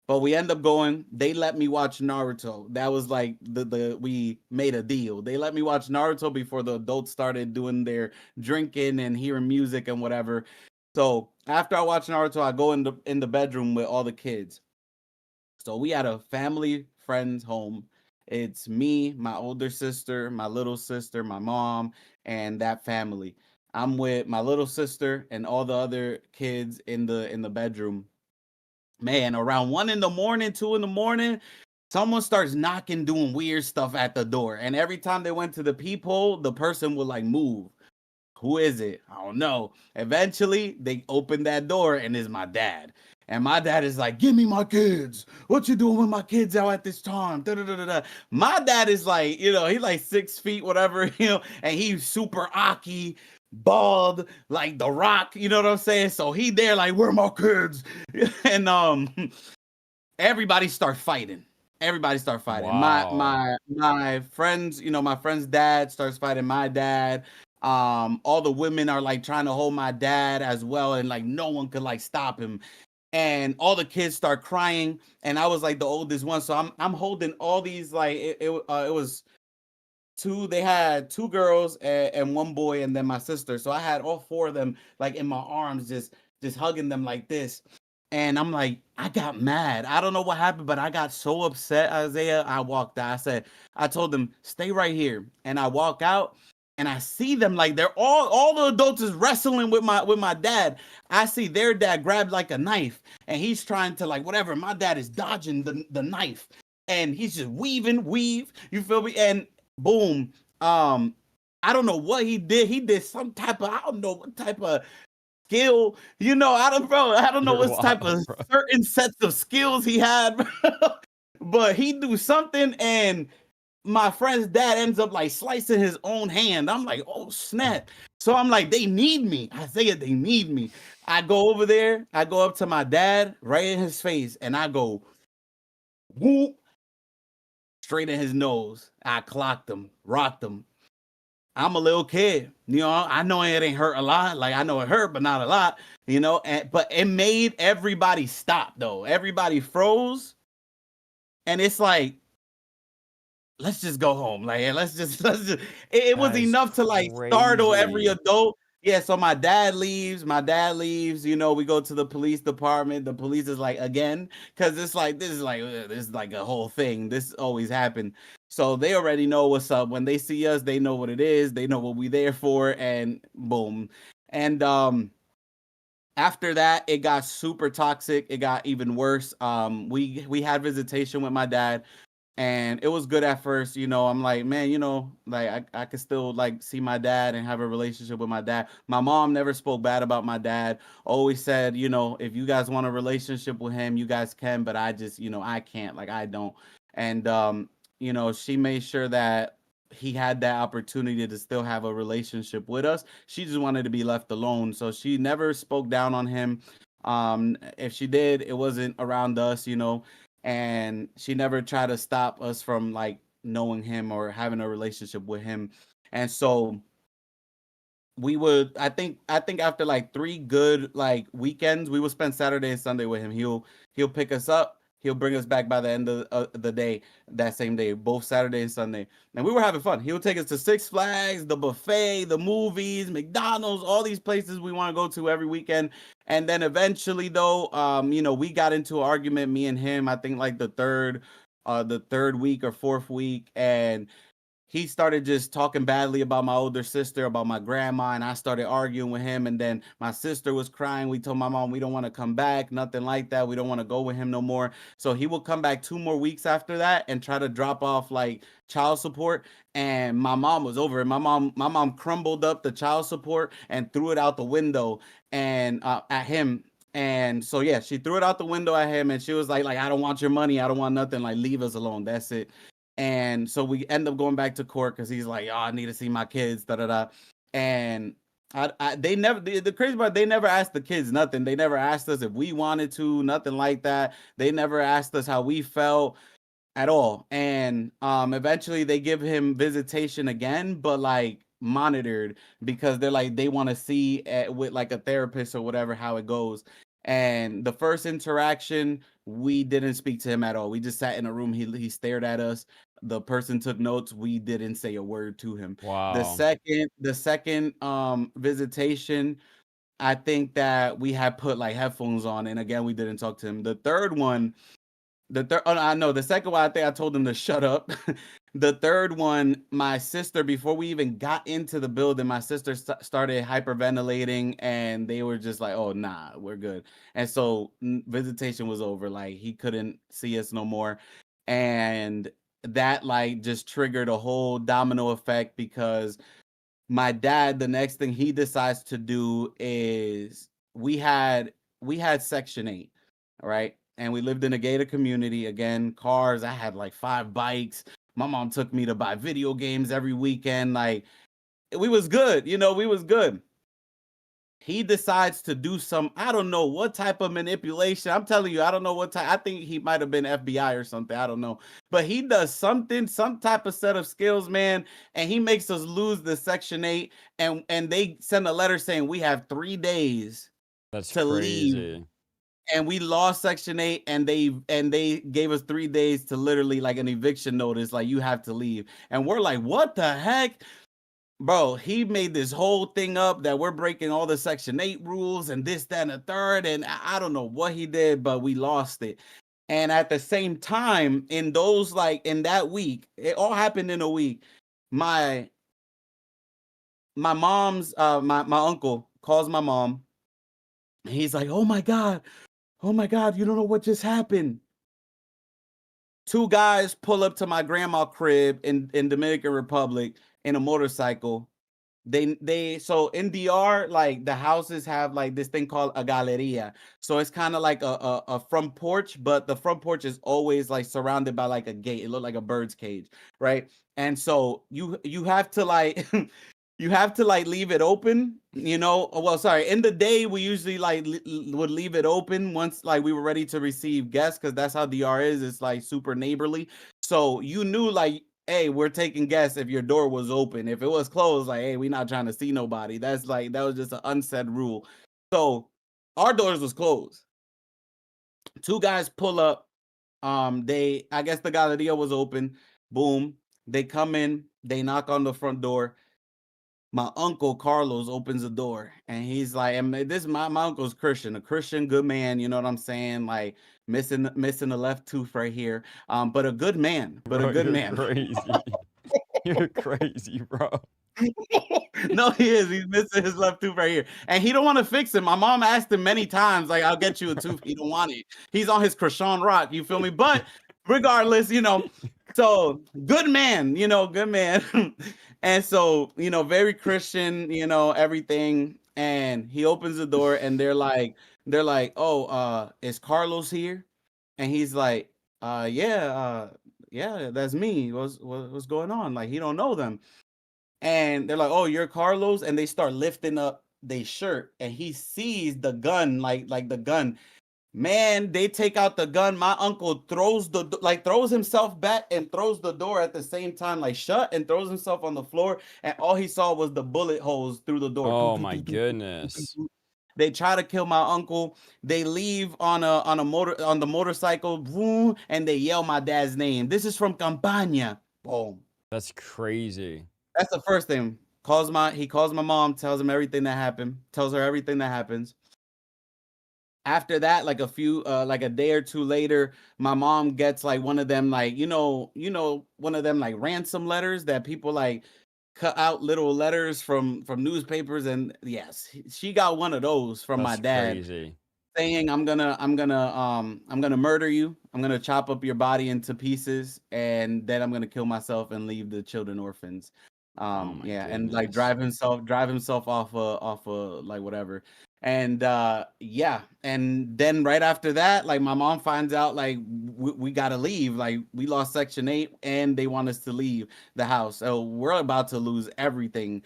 But we end up going. They let me watch Naruto. That was like the we made a deal. They let me watch Naruto before the adults started doing their drinking and hearing music and whatever. So after I watch Naruto, I go in the bedroom with all the kids. So we had a family friend's home. It's me, my older sister, my little sister, my mom, and that family. I'm with my little sister and all the other kids in the bedroom. Man, around 1 in the morning, 2 in the morning, someone starts knocking, doing weird stuff at the door. And every time they went to the peephole, the person would like move. Who is it? I don't know. Eventually, they open that door and it's my dad. And my dad is like, "Give me my kids. What you doing with my kids out at this time?" Da, da, da, da, da. My dad is like, he's like 6 feet, whatever, and he's super aki, bald, like The Rock, you know what I'm saying? So he there like, "Where are my kids?" And everybody start fighting. Everybody start fighting. My wow. my my friends, my friend's dad starts fighting my dad. All the women are like trying to hold my dad as well, and like no one could like stop him. And all the kids start crying, and I was like the oldest one, so I'm holding all these like it was two. They had two girls and one boy, and then my sister. So I had all four of them like in my arms, just hugging them like this. And I'm like, I got mad. I don't know what happened, but I got so upset, Isaiah. I walked out. I told them, stay right here. And I walk out and I see them like they're all the adults is wrestling with my dad. I see their dad grab like a knife and he's trying to like whatever. My dad is dodging the knife and he's just weave. You feel me? And boom. I don't know what he did. He did some type of, I don't know what type of skill. I don't know what type Wow, of bro. certain sets of skills he had, but he do something and my friend's dad ends up like slicing his own hand. I'm like, oh snap. So I'm like, they need me. I say it, they need me. I go over there, I go up to my dad right in his face, and I go whoop straight in his nose. I clocked him, rocked him. I'm a little kid, I know it ain't hurt a lot. Like, I know it hurt, but not a lot, but it made everybody stop though. Everybody froze. And it's like, let's just go home. Like, let's just, it was That is enough to like startle every crazy. adult. Yeah. So my dad leaves, we go to the police department. The police is like, again, because this is like a whole thing. This always happened. So they already know what's up. When they see us, they know what it is. They know what we there for, and boom. And after that, it got super toxic. It got even worse. We had visitation with my dad, and it was good at first. I'm like, man, like I could still like see my dad and have a relationship with my dad. My mom never spoke bad about my dad. Always said, if you guys want a relationship with him, you guys can, but I just, I can't. Like, I don't. And she made sure that he had that opportunity to still have a relationship with us. She just wanted to be left alone, so she never spoke down on him. If she did, it wasn't around us, and she never tried to stop us from like knowing him or having a relationship with him. And so we would, I think after like 3 good like weekends, we would spend Saturday and Sunday with him. He'll pick us up, he'll bring us back by the end of the day, that same day, both Saturday and Sunday. And we were having fun. He would take us to Six Flags, the buffet, the movies, McDonald's, all these places we want to go to every weekend. And then eventually though, we got into an argument, me and him, I think like the third week or fourth week. And he started just talking badly about my older sister, about my grandma, and I started arguing with him. And then my sister was crying. We told my mom we don't want to come back, nothing like that. We don't want to go with him no more. So he will come back 2 more weeks after that and try to drop off like child support. And my mom was over it. My mom crumbled up the child support and threw it out the window and at him. And so yeah, she threw it out the window at him, and she was like, I don't want your money. I don't want nothing. Like, leave us alone. That's it. And so we end up going back to court because he's like, oh, I need to see my kids, da da da. And they never, the crazy part, they never asked the kids nothing. They never asked us if we wanted to, nothing like that. They never asked us how we felt at all. And eventually they give him visitation again, but like monitored, because they're like, they want to see with like a therapist or whatever how it goes. And the first interaction, we didn't speak to him at all. We just sat in a room. He stared at us. The person took notes. We didn't say a word to him. The Wow. second visitation, I think that we had put like headphones on, and again we didn't talk to him. The third one, I know the second one, I think I told him to shut up. The third one, my sister, before we even got into the building, my sister started hyperventilating, and they were just like, oh nah, we're good. And so visitation was over. Like, he couldn't see us no more. And that like just triggered a whole domino effect, because my dad, the next thing he decides to do is, we had Section 8, all right? And we lived in a gated community. Again, cars. I had like 5 bikes. My mom took me to buy video games every weekend. Like, we was good, we was good. He decides to do some, I don't know what type of manipulation. I'm telling you, I don't know what type. I think he might have been FBI or something. I don't know. But he does something, some type of set of skills, man, and he makes us lose the Section 8. And they send a letter saying we have 3 days That's to leave. crazy. And we lost Section 8, and they gave us 3 days to literally like an eviction notice, like, you have to leave. And we're like, what the heck? Bro, he made this whole thing up that we're breaking all the Section 8 rules and this, that, and the third. And I don't know what he did, but we lost it. And at the same time, in that week, it all happened in a week. My mom's my uncle calls my mom. And he's like, oh my God, you don't know what just happened. 2 guys pull up to my grandma crib in Dominican Republic in a motorcycle. So in DR, like, the houses have like this thing called a galeria. So it's kind of like a front porch, but the front porch is always like surrounded by like a gate. It looked like a bird's cage, right? And so you have to like you have to like leave it open, well, sorry, in the day we usually like would leave it open once like we were ready to receive guests, because that's how DR is. It's like super neighborly. So you knew like hey, we're taking guests if your door was open. If it was closed, like, hey, we're not trying to see nobody. That's like, that was just an unsaid rule. So our doors was closed. Two guys pull up. I guess the galeria was open. Boom. They come in, they knock on the front door. My uncle Carlos opens the door and he's like, and this my uncle's Christian, a Christian good man, you know what I'm saying? Like missing the left tooth right here. But a good man, but a Bro, good you're man. crazy. You're crazy, bro. No, he is. He's missing his left tooth right here. And he don't want to fix it. My mom asked him many times, like, I'll get you a tooth. He don't want it. He's on his Krishan rock, you feel me? But regardless, so good man, good man. And so, very Christian, everything. And he opens the door and they're like, oh, is Carlos here? And he's like, yeah, that's me. What's going on? Like, he don't know them. And they're like, "Oh, you're Carlos," and they start lifting up their shirt, and he sees the gun, like the gun. Man, they take out the gun. My uncle throws himself back and throws the door at the same time, like shut, and throws himself on the floor. And all he saw was the bullet holes through the door. Oh my goodness. They try to kill my uncle. They leave on the motorcycle, boom, and they yell my dad's name. This is from Campana. Boom. That's crazy. That's the first thing. He calls my mom, tells him everything that happened, tells her everything that happens. After that, like a day or two later, my mom gets like one of them, like, one of them like ransom letters that people like cut out little letters from newspapers. And yes, she got one of those from my That's dad crazy. saying, I'm gonna murder you. I'm gonna chop up your body into pieces, and then I'm gonna kill myself and leave the children orphans. Oh my Yeah, and like goodness. drive himself off like whatever. And yeah, and then right after that, like my mom finds out like we gotta leave. Like we lost Section 8 and they want us to leave the house. So we're about to lose everything.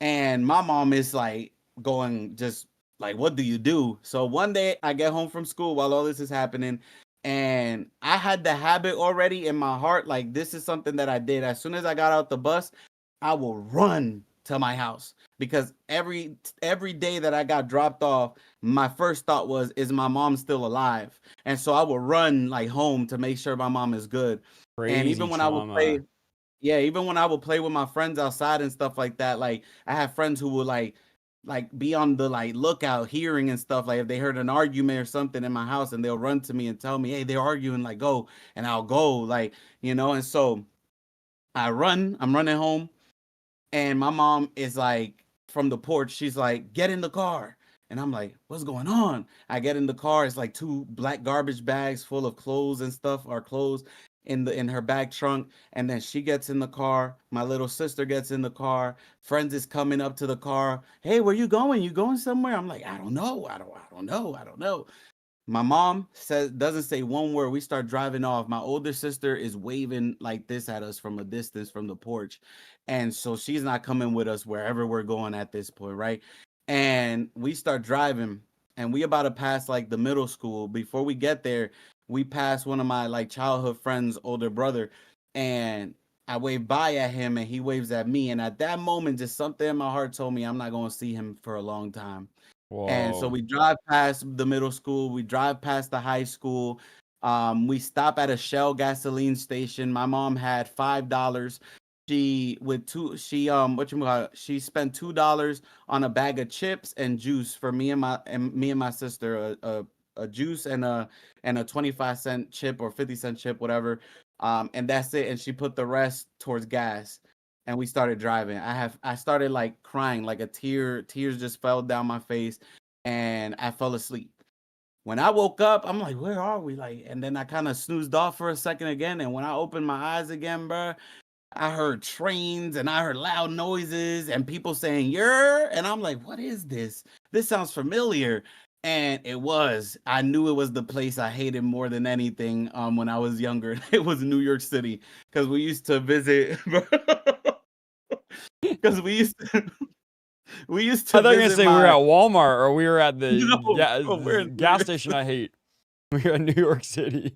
And my mom is like going just like, what do you do? So one day I get home from school while all this is happening, and I had the habit already in my heart, like this is something that I did. As soon as I got out the bus, I will run to my house because every day that I got dropped off, my first thought was, is my mom still alive? And so I will run like home to make sure my mom is good. And Crazy even when I would play, trauma. yeah, even when I would play with my friends outside and stuff like that, like I have friends who would like be on the like lookout, hearing and stuff. Like if they heard an argument or something in my house, and they'll run to me and tell me, "Hey, they're arguing." Like go, and I'll go, like And so I'm running home, and my mom is like from the porch. She's like, "Get in the car." And I'm like, "What's going on?" I get in the car. It's like two black garbage bags full of clothes and stuff, our clothes in her bag trunk. And then she gets in the car. My little sister gets in the car. Friends is coming up to the car. "Hey, where you going? You going somewhere?" I'm like, "I don't know. I don't know." My mom doesn't say one word. We start driving off. My older sister is waving like this at us from a distance from the porch. And so she's not coming with us wherever we're going at this point, right? And we start driving, and we about to pass like the middle school. Before we get there, we pass one of my like childhood friends' older brother, and I wave by at him and he waves at me. And at that moment, just something in my heart told me I'm not going to see him for a long time. And so Whoa. we drive past the middle school, we drive past the high school. We stop at a Shell gasoline station. My mom had $5. She spent $2 on a bag of chips and juice for me and my sister, a juice and a 25-cent chip or 50-cent chip, whatever. And that's it. And she put the rest towards gas, and we started driving. I started like crying, like tears just fell down my face, and I fell asleep. When I woke up, I'm like, where are we? Like, and then I kind of snoozed off for a second again. And when I opened my eyes again, bro, I heard trains and I heard loud noises and people saying, "You're," and I'm like, what is this? This sounds familiar. And I knew it was the place I hated more than anything when I was younger. It was New York City, because we used to visit, because we used I to thought you were gonna visit say we were my at Walmart or we were at the no, bro, we're in New gas York station City. I hate. We were in New York City.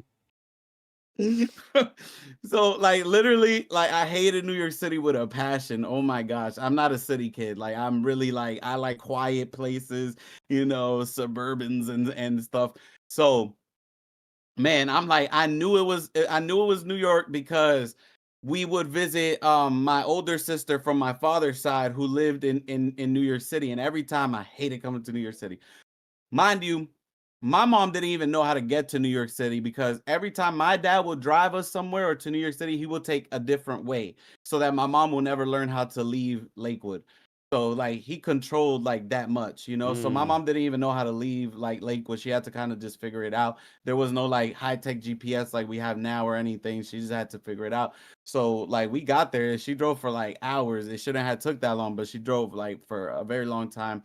So like literally, like I hated New York City with a passion. Oh my gosh. I'm not a city kid. Like I'm really like I like quiet places, suburbans and stuff. So man, I'm like I knew it was New York because we would visit my older sister from my father's side who lived in New York City, and every time I hated coming to New York City. Mind you, my mom didn't even know how to get to New York City because every time my dad would drive us somewhere or to New York City, he would take a different way so that my mom will never learn how to leave Lakewood. So like he controlled like that much. So my Mm, mom didn't even know how to leave like Lakewood. She had to kind of just figure it out. There was no like high-tech GPS like we have now or anything. She just had to figure it out. So like we got there. She drove for like hours. It shouldn't have took that long, but she drove like for a very long time.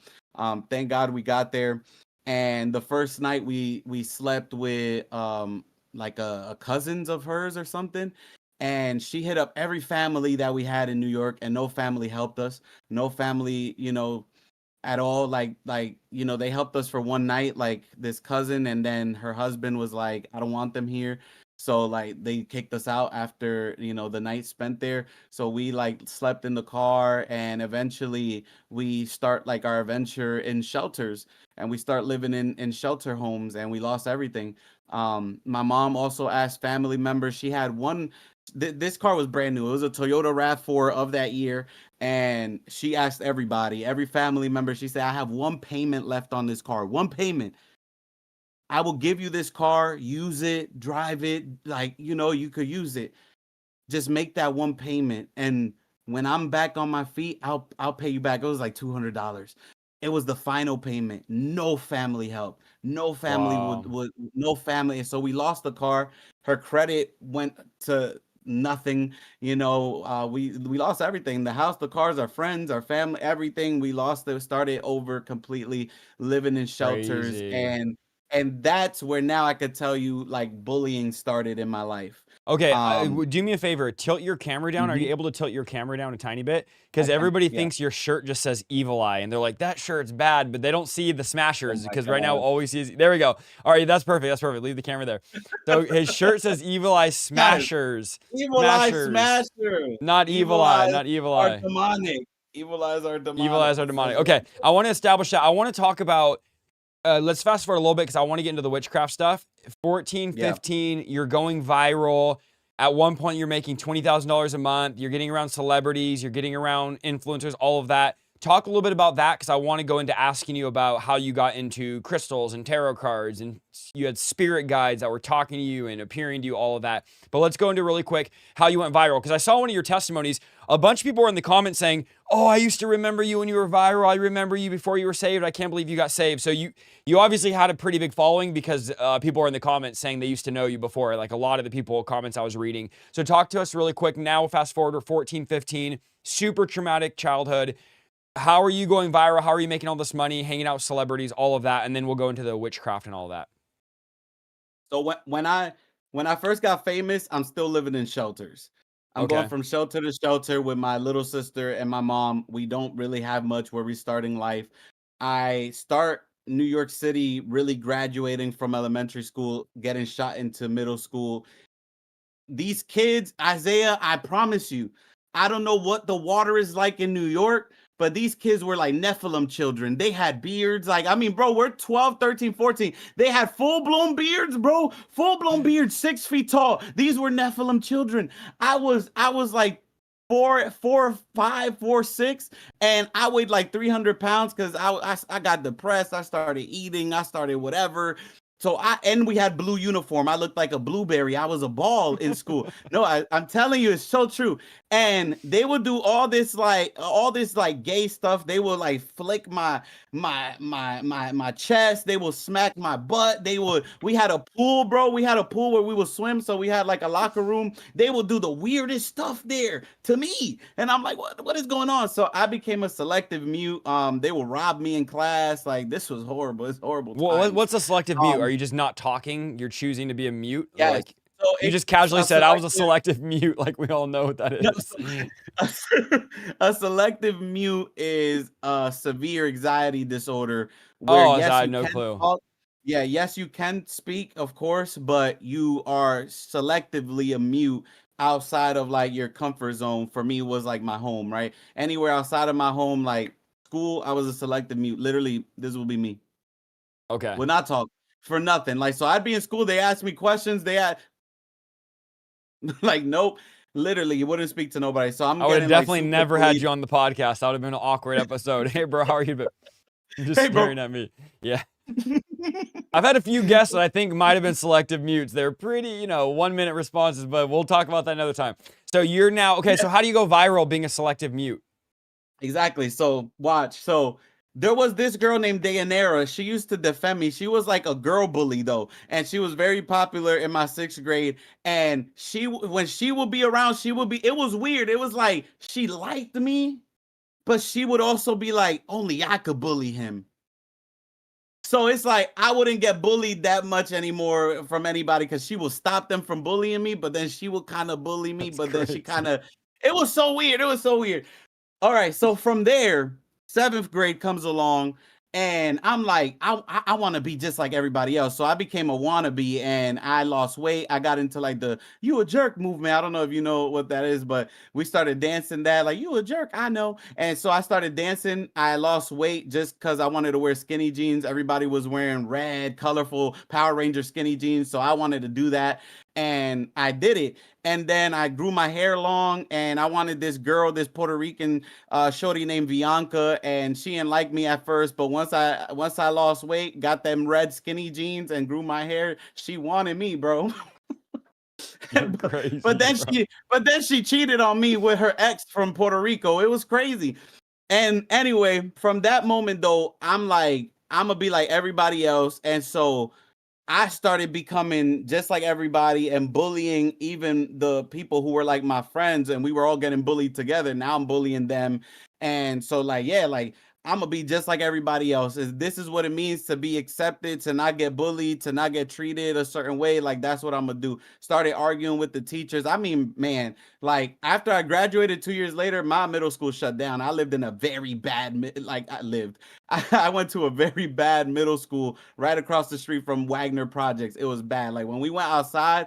Thank God we got there. And the first night we slept with like a cousins of hers or something, and she hit up every family that we had in New York, and no family helped us. No family, at all. Like they helped us for one night, like this cousin, and then her husband was like, I don't want them here. So like they kicked us out after the night spent there. So we like slept in the car, and eventually we start like our adventure in shelters, and we start living in shelter homes, and we lost everything. My mom also asked family members. She had one. This car was brand new. It was a Toyota RAV4 of that year, and she asked everybody, every family member. She said, I have one payment left on this car. One payment. I will give you this car, use it, drive it, like you could use it. Just make that one payment, and when I'm back on my feet, I'll pay you back. It was like $200. It was the final payment. No family help. No family wow. no family. And so we lost the car. Her credit went to nothing. We lost everything. The house, the cars, our friends, our family, everything. We lost it. Started over completely, living in shelters, Crazy. and that's where now I could tell you like bullying started in my life. Okay, Um, do me a favor. Tilt your camera down. Are you mhm. able to tilt your camera down a tiny bit? I Because can, everybody yeah. thinks your shirt just says Evil Eye, and they're like, that shirt's bad, but they don't see the Oh smashers. my Because right now, god. all we see is there we go. All right, that's perfect. That's perfect. Leave the camera there. So his shirt says Evil Eye Yes, Smashers. evil eye Smashers. smasher. Not Evil Evil Eye. eyes Not Evil are Eye. demonic. Evil eyes are Evil demonic, Eyes are says demonic. the Okay, I want to establish that. I want to talk about let's fast forward a little bit because I want to get into the witchcraft stuff. 14, yeah. 15, you're going viral. At one point, you're making $20,000 a month. You're getting around celebrities. You're getting around influencers, all of that. Talk a little bit about that because I want to go into asking you about how you got into crystals and tarot cards and you had spirit guides that were talking to you and appearing to you, all of that. But let's go into really quick how you went viral because I saw one of your testimonies. A bunch of people were in the comments saying, "Oh, I used to remember you when you were viral. I remember you before you were saved. I can't believe you got saved." So you obviously had a pretty big following because people were in the comments saying they used to know you before. Like a lot of the people comments I was reading. So talk to us really quick now. Fast forward to 14, 15, super traumatic childhood. How are you going viral? How are you making all this money, hanging out with celebrities, all of that, and then we'll go into the witchcraft and all of that. So when I first got famous, I'm still living in shelters. I'm going Okay. from shelter to shelter with my little sister and my mom. We don't really have much where we're starting life. I start New York City really graduating from elementary school, getting shot into middle school. These kids, Isaiah, I promise you, I don't know what the water is like in New York, but these kids were like Nephilim children. They had beards. Like, I mean, bro, we're 12, 13, 14. They had full-blown beards, bro. Full-blown beards, 6 feet tall. These were Nephilim children. I was like 4, 5, 4, 6, and I weighed like 300 pounds because I got depressed. I started eating. I started whatever. So we had blue uniform. I looked like a blueberry. I was a ball in school. No, I'm telling you, it's so true. And they would do all this like gay stuff. They would like flick my chest. They will smack my butt. We had a pool, bro. We had a pool where we would swim. So we had like a locker room. They will do the weirdest stuff there to me. And I'm like, what is going on? So I became a selective mute. They will rob me in class. Like this was horrible. It's horrible times. What's a selective mute? Are Um, you just not talking? You're choosing to be a mute? yes. Like So you just it's casually a said I was a selective. selective mute. Like we all know what that No, is. a selective mute is a severe anxiety disorder where Oh, yes, I had you no can clue. talk. Yeah, yes, you can speak, of course, but you are selectively a mute outside of like your comfort zone. For me, was like my home, right? Anywhere outside of my home, like school, I was a selective mute. Literally, this will be me. Okay. Would not talk for nothing. Like, so I'd be in school, they ask me questions, they had like, nope, literally, you wouldn't speak to nobody. So I'm I would have getting like definitely super never had bullied. you on the podcast. That would have been an awkward episode. Hey, bro, how are you? But you're just Hey, bro. staring at me. Yeah. I've had a few guests that I think might have been selective mutes. They're pretty, 1 minute responses, but we'll talk about that another time. So you're now, okay, so how do you go viral being a selective mute? Exactly. So watch. So there was this girl named Dayanara. She used to defend me. She was like a girl bully though, and she was very popular in my 6th grade. And when she would be around, she would be. It was weird. It was like she liked me, but she would also be like, only I could bully him. So it's like I wouldn't get bullied that much anymore from anybody because she will stop them from bullying me, but then she will kind of bully me, That's but then she kind crazy. of. It was so weird. It was so weird. All right, so from there, 7th grade comes along, and I'm like, I want to be just like everybody else. So I became a wannabe, and I lost weight. I got into like the "you a jerk" movement. I don't know if you know what that is, but we started dancing that like "you a jerk." I know, and so I started dancing. I lost weight just because I wanted to wear skinny jeans. Everybody was wearing red, colorful Power Ranger skinny jeans, so I wanted to do that, and I did it. And then I grew my hair long, and I wanted this girl, this Puerto Rican shorty named Bianca, and she didn't like me at first, but once I lost weight, got them red skinny jeans, and grew my hair, she wanted me, bro. You're but, crazy, but then bro. she cheated on me with her ex from Puerto Rico. It was crazy. And anyway, from that moment though, I'm like, I'm gonna be like everybody else, and so I started becoming just like everybody and bullying even the people who were like my friends, and we were all getting bullied together. Now I'm bullying them. And so like, yeah, like I'm gonna be just like everybody else. This is what it means to be accepted, to not get bullied, to not get treated a certain way. Like that's what I'm gonna do. Started arguing with the teachers. I mean, man, like after I graduated 2 years later, my middle school shut down. I lived in a very bad, like I lived. I went to a very bad middle school right across the street from Wagner Projects. It was bad. Like when we went outside,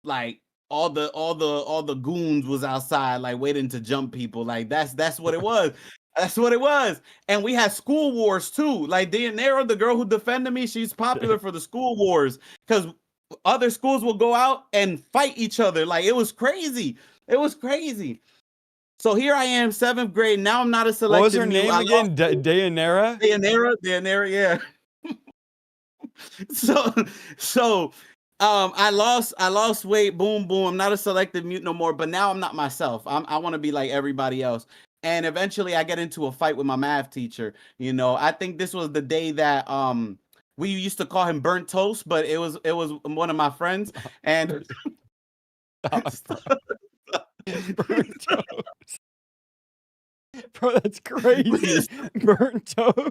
like all the goons was outside, like waiting to jump people. Like that's what it was. That's what it was. And we had school wars too. Like Dayanara, the girl who defended me, she's popular for the school wars because other schools will go out and fight each other. Like it was crazy. It was crazy. So here I am, 7th grade. Now I'm not a What was selective her mute. name I lost again? Dayanara? Dayanara, yeah. so so I lost weight, boom boom. I'm not a selective mute no more, but now I'm not myself. I want to be like everybody else. And eventually I get into a fight with my math teacher. I think this was the day that we used to call him burnt toast, but it was one of my friends. And Stop, bro. Burnt toast. Bro, that's crazy. Burnt toast.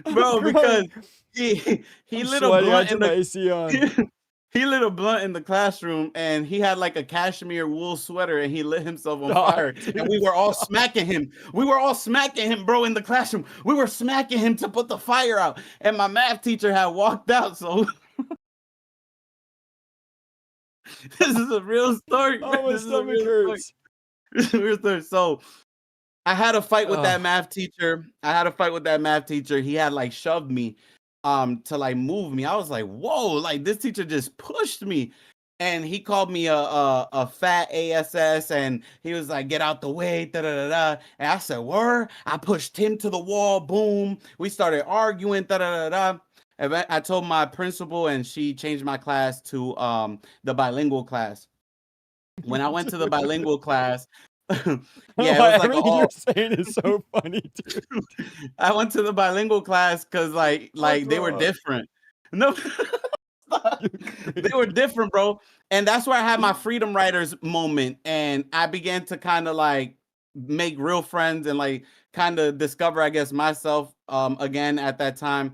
I'm bro, because crying. he I'm lit a sweating. I blunt in turned my the AC on. he lit a blunt in the classroom, and he had like a cashmere wool sweater, and he lit himself on Stop, fire, and dude. we were all Stop. smacking him. We were all smacking him, bro, in the classroom. We were smacking him to put the fire out, and my math teacher had walked out. So this is a real story, man. Oh, my This is a stomach real story. hurts. This is a real story. So I had a fight with that Oh, math teacher. He had like shoved me to like move me. I was like, whoa, like this teacher just pushed me. And he called me a fat ass, and he was like, get out the way, da da da da. And I said, word. I pushed him to the wall, boom. We started arguing, da da da da. And I told my principal, and she changed my class to the bilingual class. When I went to the dude. bilingual class, yeah, it Why was like everything you're all saying is so funny, dude. I went to the bilingual class because like I'll they were throw up. different. No, You're they were crazy. different, bro. And that's where I had my freedom writers moment, and I began to kind of like make real friends and like kind of discover, I guess, myself again at that time.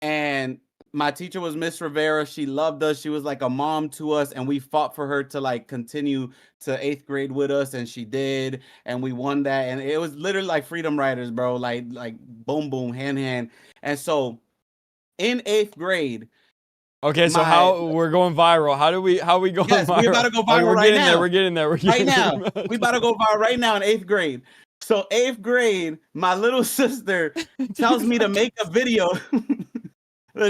And my teacher was Miss Rivera. She loved us. She was like a mom to us, and we fought for her to like continue to 8th grade with us, and she did, and we won that. And it was literally like Freedom Riders, bro. Like boom, boom, hand, hand. And so in 8th grade, Okay, so my how we're going viral? How are we going yes, we about viral? to go Okay, viral we're right getting there. now. We're getting there. We're Right getting now, there. we about to go viral right now in 8th grade. So 8th grade, my little sister tells me to make a video.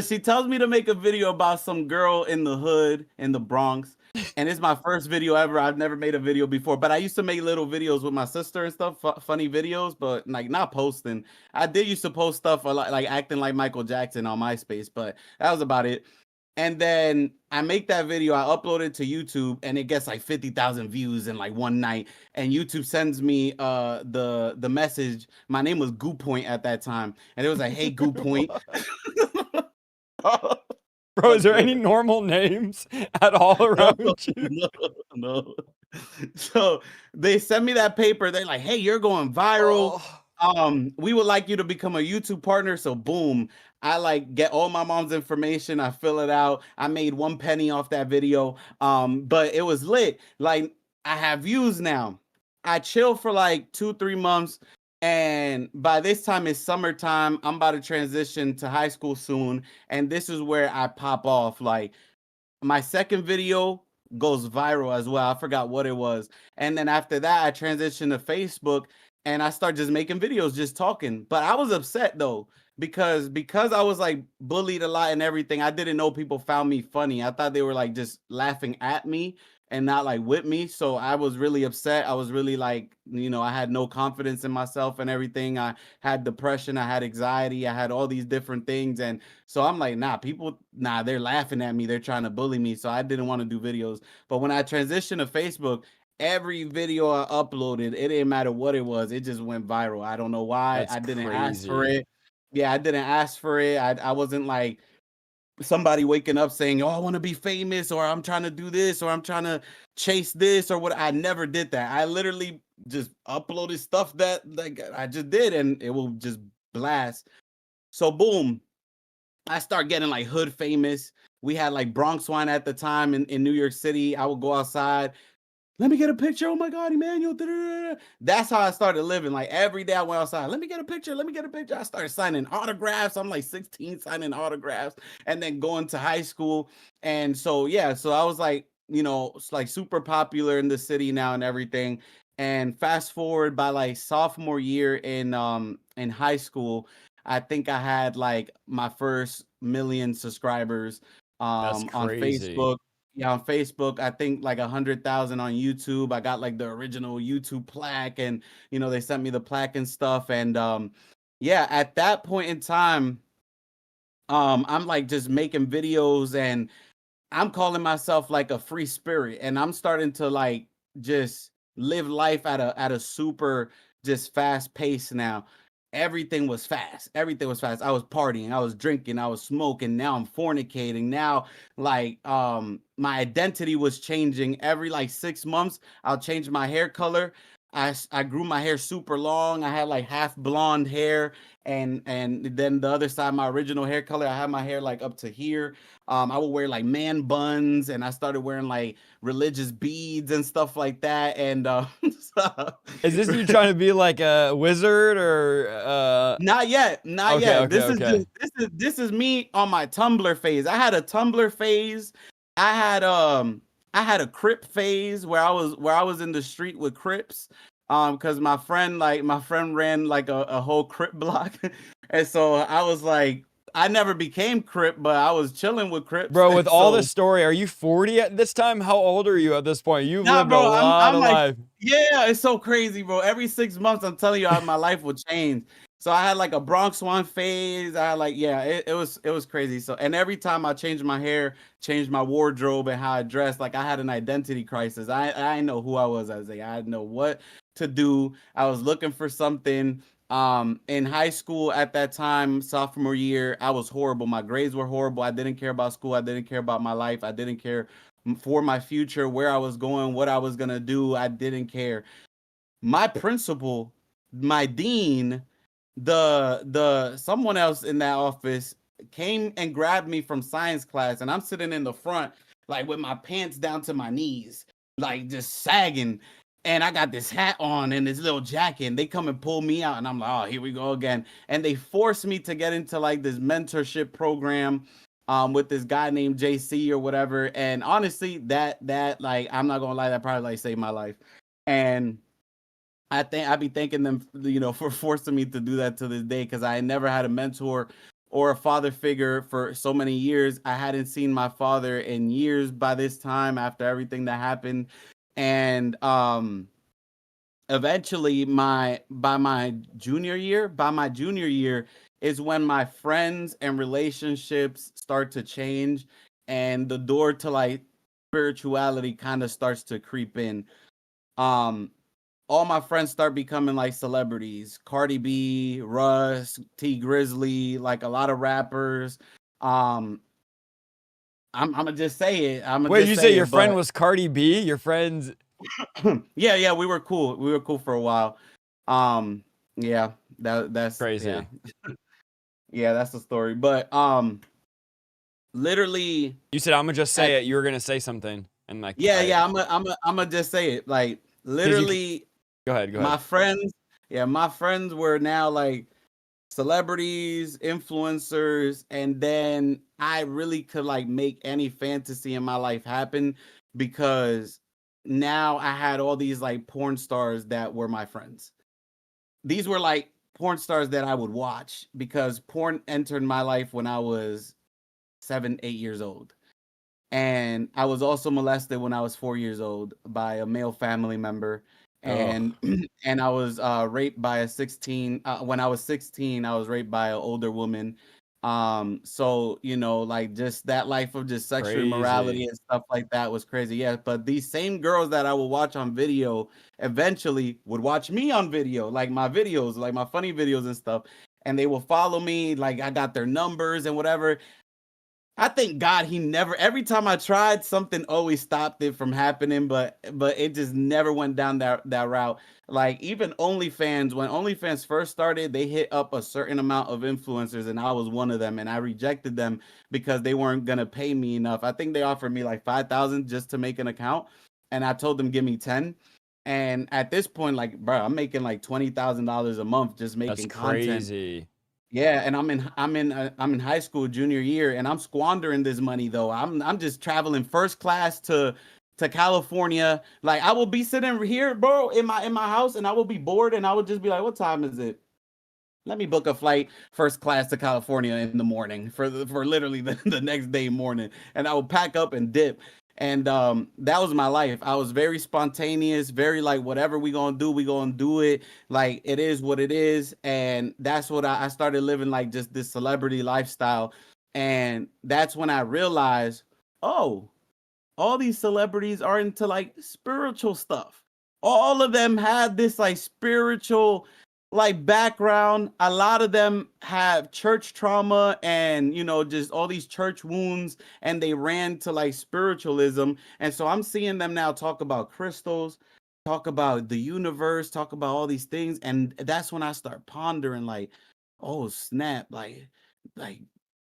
She tells me to make a video about some girl in the hood in the Bronx. And it's my first video ever. I've never made a video before, but I used to make little videos with my sister and stuff, funny videos, but like not posting. I did used to post stuff a lot, like acting like Michael Jackson on MySpace, but that was about it. And then I make that video, I upload it to YouTube, and it gets like 50,000 views in like one night. And YouTube sends me the message. My name was Goo Point at that time, and it was like, "Hey, Goo Point." Bro, is there any normal names at all No, around you? no, no. So they sent me that paper. They're like, "Hey, you're going viral. Oh, We would like you to become a YouTube partner." So boom, I like get all my mom's information. I fill it out. I made 1 penny off that video. But it was lit. Like I have views now. I chill for like 2-3 months. And by this time it's summertime. I'm about to transition to high school soon. And this is where I pop off. Like my second video goes viral as well. I forgot what it was. And then after that, I transitioned to Facebook and I start just making videos, just talking. But I was upset though, because I was like bullied a lot and everything. I didn't know people found me funny. I thought they were like just laughing at me and not like with me. So I was really upset. I was really like, I had no confidence in myself and everything. I had depression, I had anxiety, I had all these different things. And so I'm like, they're laughing at me. They're trying to bully me. So I didn't want to do videos. But when I transitioned to Facebook, every video I uploaded, it didn't matter what it was. It just went viral. I don't know why. that's I didn't ask for crazy. it. Yeah, I didn't ask for it. I wasn't like somebody waking up saying, "Oh, I want to be famous," or "I'm trying to do this," or "I'm trying to chase this," or what. I never did that. I literally just uploaded stuff that like I just did, and it will just blast. So boom, I start getting like hood famous. We had like Bronx wine at the time in New York City. I would go outside. Let me get a picture. Oh my God, Emmanuel. That's how I started living. Like every day I went outside. Let me get a picture. Let me get a picture. I started signing autographs. I'm like 16 signing autographs and then going to high school. And so, yeah, so I was like, it's like super popular in the city now and everything. And fast forward by like sophomore year in high school, I think I had like my first million subscribers That's on crazy. Facebook. Yeah, on Facebook, I think like 100,000 on YouTube. I got like the original YouTube plaque, and they sent me the plaque and stuff. And yeah, at that point in time, I'm like just making videos, and I'm calling myself like a free spirit, and I'm starting to like just live life at a super just fast pace now. Everything was fast. Everything was fast. I was partying, I was drinking, I was smoking. Now I'm fornicating. Now, like, my identity was changing every like 6 months. I'll change my hair color. I grew my hair super long. I had like half blonde hair, and then the other side, my original hair color, I had my hair like up to here. I would wear like man buns, and I started wearing like religious beads and stuff like that. And Is this you trying to be like a wizard or not yet, not okay, yet. okay, This is okay. just this is me on my Tumblr phase. I had a Tumblr phase. I had I had a Crip phase where I was in the street with Crips. Because my friend ran like a whole Crip block. And so I was like, I never became Crip, but I was chilling with Crips. Bro, with And all so this story, are you 40 at this time? How old are you at this point? You've nah, lived a bro, I'm lot I'm of like, life. yeah, it's so crazy, bro. Every 6 months, I'm telling you, my life will change. So I had like a Bronx one phase. I had like, yeah, it was crazy. So and every time I changed my hair, changed my wardrobe and how I dressed, like I had an identity crisis. I didn't know who I was as a I didn't know what to do. I was looking for something. In high school at that time, sophomore year, I was horrible. My grades were horrible. I didn't care about school. I didn't care about my life. I didn't care for my future, where I was going, what I was gonna do. I didn't care. My principal, my dean, the someone else in that office, came and grabbed me from science class, and I'm sitting in the front, like with my pants down to my knees, like just sagging. And I got this hat on and this little jacket, and they come and pull me out, and I'm like, oh, here we go again. And they forced me to get into like this mentorship program with this guy named JC or whatever. And honestly, that like, I'm not gonna lie, that probably like saved my life. And I think I'd be thanking them, for forcing me to do that to this day, because I never had a mentor or a father figure for so many years. I hadn't seen my father in years by this time after everything that happened. And eventually by my junior year is when my friends and relationships start to change, and the door to like spirituality kind of starts to creep in. All my friends start becoming like celebrities. Cardi B, Russ, T Grizzly, like a lot of rappers. I'm gonna just say it. Wait, you say your friend but was Cardi B? Your friends? yeah, we were cool. We were cool for a while. Yeah, that's Crazy. yeah, that's the story. But literally, You said I'm gonna just say it. You were gonna say something, and like, yeah, I'm gonna just say it. Like literally, go ahead. my friends were now like celebrities, influencers, and then I really could like make any fantasy in my life happen, because now I had all these like porn stars that were my friends. These were like porn stars that I would watch, because porn entered my life when I was 7, 8 years old. And I was also molested when I was 4 years old by a male family member. Oh, And and I was raped by a 16 when I was 16. I was raped by an older woman. So like just that life of just sexual immorality crazy. and stuff like that was crazy. Yeah, but these same girls that I would watch on video eventually would watch me on video, like my videos, like my funny videos and stuff, and they will follow me. Like I got their numbers and whatever. I thank God he never. Every time I tried, something always stopped it from happening, but it just never went down that route. Like even OnlyFans, when OnlyFans first started, they hit up a certain amount of influencers, and I was one of them, and I rejected them because they weren't gonna pay me enough. I think they offered me like 5,000 just to make an account, and I told them give me 10. And at this point, like, bro, I'm making like $20,000 a month just That's making content. crazy. Yeah, and I'm in high school junior year, and I'm squandering this money though. I'm just traveling first class to California. Like I will be sitting here, bro, in my house, and I will be bored, and I would just be like, "What time is it? Let me book a flight first class to California in the morning for literally the next day morning." And I would pack up and dip. And that was my life. I was very spontaneous, very like whatever we gonna do, we gonna do it. Like it is what it is. And that's what I started living, like just this celebrity lifestyle. And that's when I realized, oh, all these celebrities are into like spiritual stuff. All of them had this like spiritual like background. A lot of them have church trauma and just all these church wounds, and they ran to like spiritualism. And so I'm seeing them now talk about crystals, talk about the universe, talk about all these things. And that's when I start pondering like, oh snap, like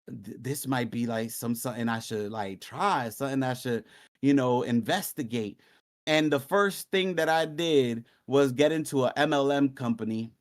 this might be like something I should like try, something I should, investigate. And the first thing that I did was get into a MLM company.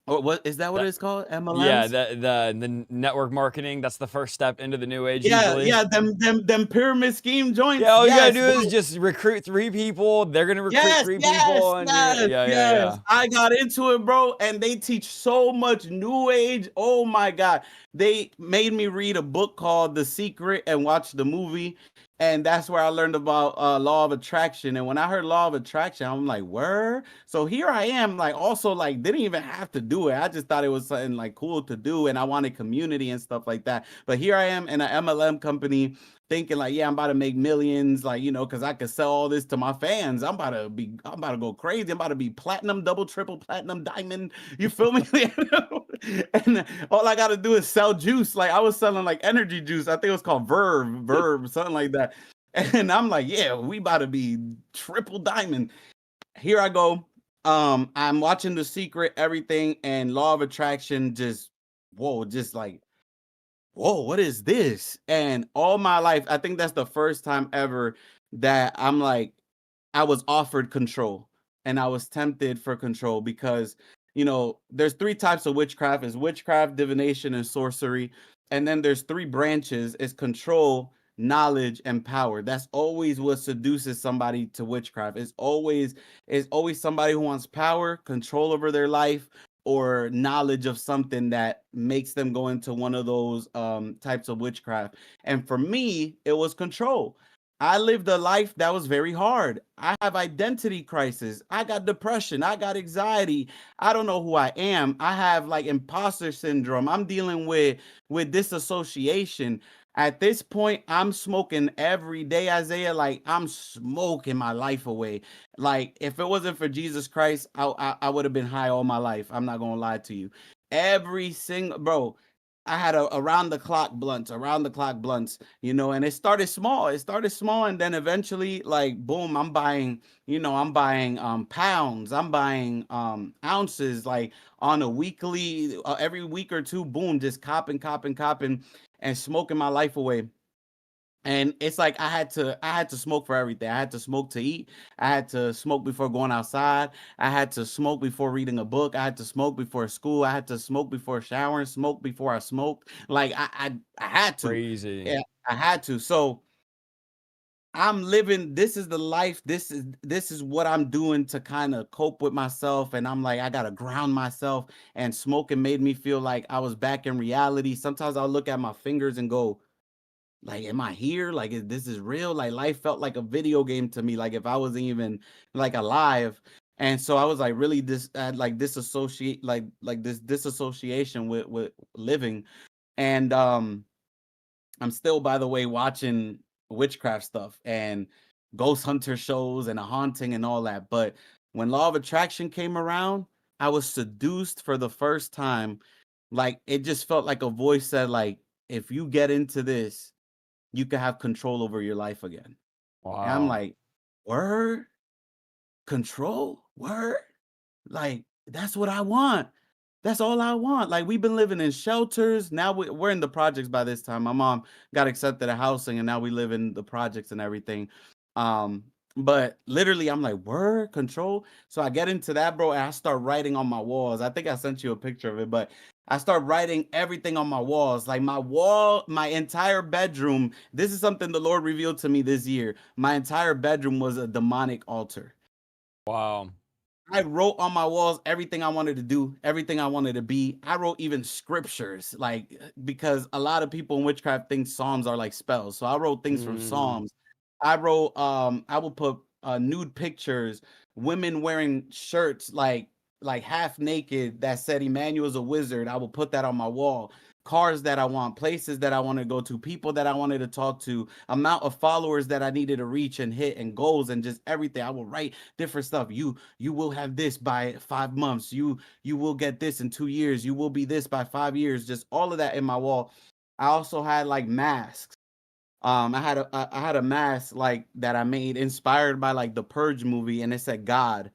Or what is that what That it's called? yeah, MLMs? the network marketing. That's the first step into the new age Yeah, usually. yeah, them pyramid scheme Yeah, joints. all you gotta Yes, do is bro. just recruit 3 people. They're gonna recruit Yes, three yes, people, and yes, yeah. yes. I got into it, bro, and they teach so much new age. Oh my God. They made me read a book called The Secret and watch the movie. And that's where I learned about law of attraction. And when I heard law of attraction, I'm like, where? So here I am, like also like didn't even have to do it. I just thought it was something like cool to do, and I wanted community and stuff like that. But here I am in an MLM company thinking like, yeah, I'm about to make millions, like, because I could sell all this to my fans. I'm about to go crazy. I'm about to be platinum, double, triple platinum, diamond. You feel me? And all I got to do is sell juice. Like I was selling like energy juice. I think it was called Verb, something like that. And I'm like, yeah, we about to be triple diamond. Here I go. I'm watching The Secret, everything, and Law of Attraction just, whoa, just like whoa, what is this? And all my life, I think that's the first time ever that I'm like, I was offered control and I was tempted for control because, there's three types of witchcraft: is witchcraft, divination, and sorcery. And then there's three branches: is control, knowledge, and power. That's always what seduces somebody to witchcraft. It's always somebody who wants power, control over their life, or knowledge of something that makes them go into one of those types of witchcraft. And for me, it was control. I lived a life that was very hard. I have identity crisis. I got depression. I got anxiety. I don't know who I am. I have like imposter syndrome. I'm dealing with disassociation. At this point, I'm smoking every day, Isaiah. Like, I'm smoking my life away. Like, if it wasn't for Jesus Christ, I would have been high all my life. I'm not gonna lie to you. Every single bro, I had a around the clock blunts, and it started small. And then eventually, like, boom, I'm buying pounds, I'm buying ounces, like on a weekly, every week or two, boom, just copping, and smoking my life away. And it's like I had to smoke for everything. I had to smoke to eat. I had to smoke before going outside. I had to smoke before reading a book. I had to smoke before school. I had to smoke before showering, smoke before I smoked. Like I had to. Crazy. Yeah, I had to. So I'm living, this is the life. This is what I'm doing to kind of cope with myself. And I'm like, I gotta ground myself. And smoking made me feel like I was back in reality. Sometimes I'll look at my fingers and go, like, am I here? Like, this is real? Like, life felt like a video game to me, like if I wasn't even like alive. And so I was like really like disassociate, like this disassociation with living. And I'm still, by the way, watching witchcraft stuff and ghost hunter shows and a haunting and all that. But when Law of Attraction came around, I was seduced for the first time. Like, it just felt like a voice said, like, if you get into this, you can have control over your life again. And I'm Wow. like, word, control, word. Like, that's what I want. That's all I want. Like, we've been living in shelters. Now we're in the projects by this time. My mom got accepted at housing, and now we live in the projects and everything. Um, but literally, I'm like, word, control. So I get into that, bro, and I start writing on my walls. I think I sent you a picture of it, but I start writing everything on my walls. Like, my entire bedroom. This is something the Lord revealed to me this year. My entire bedroom was a demonic altar. Wow. I wrote on my walls everything I wanted to do, everything I wanted to be. I wrote even scriptures, like, because a lot of people in witchcraft think Psalms are like spells. So I wrote things from Mm. Psalms. I wrote, I will put nude pictures, women wearing shirts like half naked that said Emmanuel's a wizard. I will put that on my wall. Cars that I want, places that I want to go to, people that I wanted to talk to, amount of followers that I needed to reach and hit, and goals, and just everything. I will write different stuff. You will have this by 5 months. You will get this in 2 years. You will be this by 5 years. Just all of that in my wall. I also had like masks. I had a mask like that I made inspired by like the Purge movie, and it said God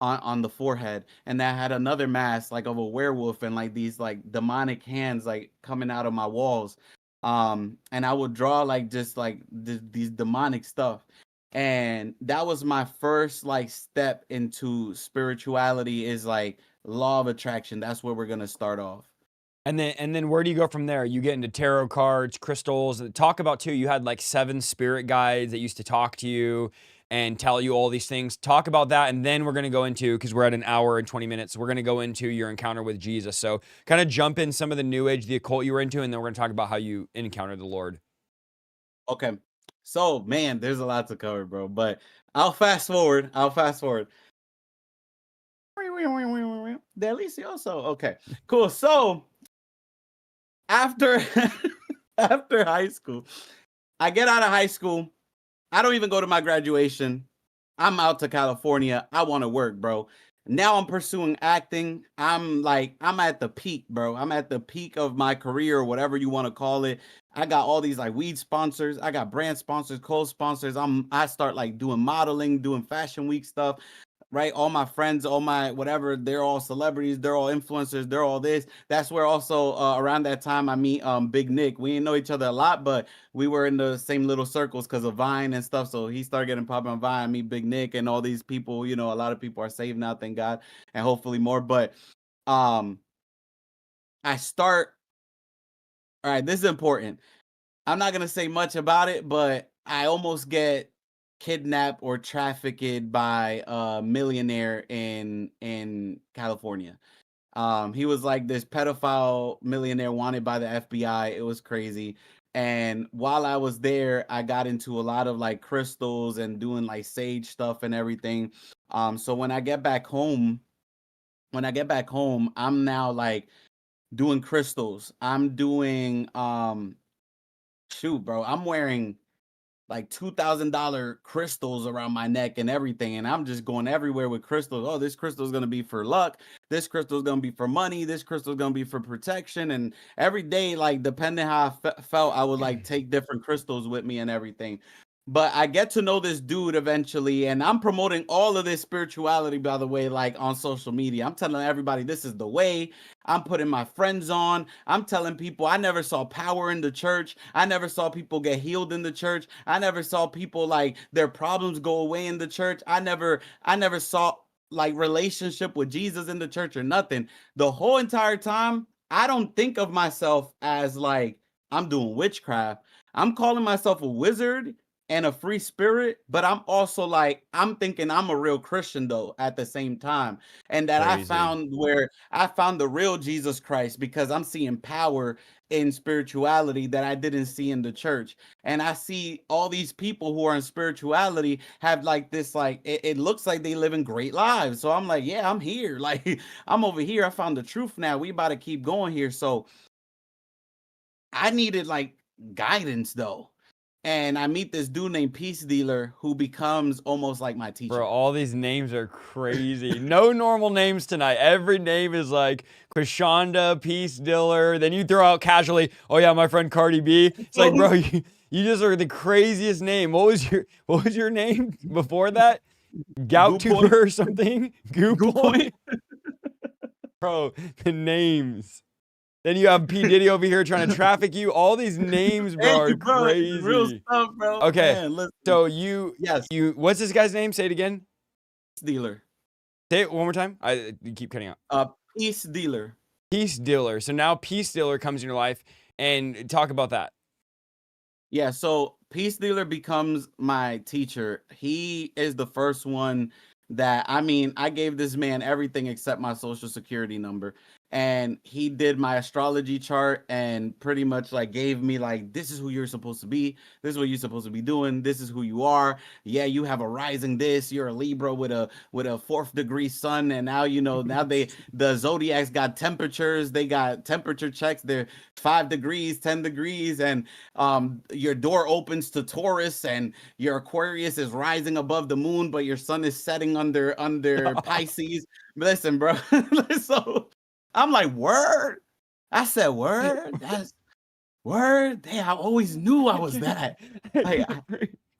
on the forehead. And I had another mask like of a werewolf and like these like demonic hands like coming out of my walls. And I would draw like just like these demonic stuff. And that was my first like step into spirituality, is like law of attraction. That's where we're gonna start off. And then where do you go from there? You get into tarot cards, crystals. Talk about too. You had like 7 spirit guides that used to talk to you and tell you all these things. Talk about that, and then we're gonna go into, because we're at an hour and 20 minutes. We're gonna go into your encounter with Jesus. So kind of jump in some of the New Age, the occult you were into, and then we're gonna talk about how you encountered the Lord. Okay. So man, there's a lot to cover, bro. But I'll fast forward. Delicioso. Okay, cool. So after after high school, I get out of high school. I don't even go to my graduation. I'm out to California. I want to work, bro. Now I'm pursuing acting. I'm at the peak, bro. I'm at the peak of my career, or whatever you want to call it. I got all these like weed sponsors. I got brand sponsors, co sponsors. I start like doing modeling, doing fashion week stuff. right? All my friends, all my whatever, they're all celebrities, they're all influencers, they're all this. That's where also around that time I meet Big Nick. We didn't know each other a lot, but we were in the same little circles because of Vine and stuff. So he started getting popular on Vine. I meet Big Nick and all these people. You know, a lot of people are saved now, thank God, and hopefully more. But I start. All right, this is important. I'm not gonna say much about it, but I almost get kidnapped or trafficked by a millionaire in California. He was like this pedophile millionaire wanted by the FBI. It was crazy. And while I was there, I got into a lot of like crystals and doing like sage stuff and everything. So when I get back home, I'm now like doing crystals. I'm doing shoot, bro, I'm wearing like $2,000 crystals around my neck and everything, and I'm just going everywhere with crystals. Oh, this crystal is gonna be for luck. This crystal is gonna be for money. This crystal is gonna be for protection. And every day, like depending how I felt, I would like take different crystals with me and everything. But I get to know this dude eventually, and I'm promoting all of this spirituality, by the way, like on social media. I'm telling everybody this is the way. I'm putting my friends on. I'm telling people I never saw power in the church. I never saw people get healed in the church. I never saw people like their problems go away in the church. I never saw like relationship with Jesus in the church or nothing. The whole entire time, I don't think of myself as like I'm doing witchcraft. I'm calling myself a wizard and a free spirit, but I'm also like, I'm thinking I'm a real Christian though at the same time. And that I found where I found the real Jesus Christ because I'm seeing power in spirituality that I didn't see in the church. And I see all these people who are in spirituality have like this, like, it looks like they live in great lives. So I'm like, yeah, I'm here. Like, I'm over here. I found the truth now. We about to keep going here. So I needed like guidance though. And I meet this dude named Peace Dealer who becomes almost like my teacher. Bro, all these names are crazy. No normal names tonight. Every name is like Krishanda, Peace Dealer. Then you throw out casually, oh yeah, my friend Cardi B. It's like, bro, you just are the craziest name. What was your name before that? Gout tuber or something? Goop point? Bro, the names. Then you have P. Diddy over here trying to traffic you. All these names, bro, are crazy. Real stuff, bro. Okay, Man, so you, what's this guy's name? Say it again. Peace Dealer. Say it one more time. You keep cutting out. Peace Dealer. Peace Dealer. So now Peace Dealer comes in your life, and talk about that. Yeah, so Peace Dealer becomes my teacher. He is the first one that, I mean, I gave this man everything except my social security number. And he did my astrology chart and pretty much like gave me like, this is who you're supposed to be. This is what you're supposed to be doing. This is who you are. Yeah, you have a rising this. You're a Libra with a 4th degree sun. And now, you know, now the zodiacs got temperatures. They got temperature checks. They're 5 degrees, 10 degrees. And your door opens to Taurus and your Aquarius is rising above the moon, but your sun is setting under Pisces. Listen, bro. So I'm like, word. I said, word. That's word. Damn, I always knew I was that. Like,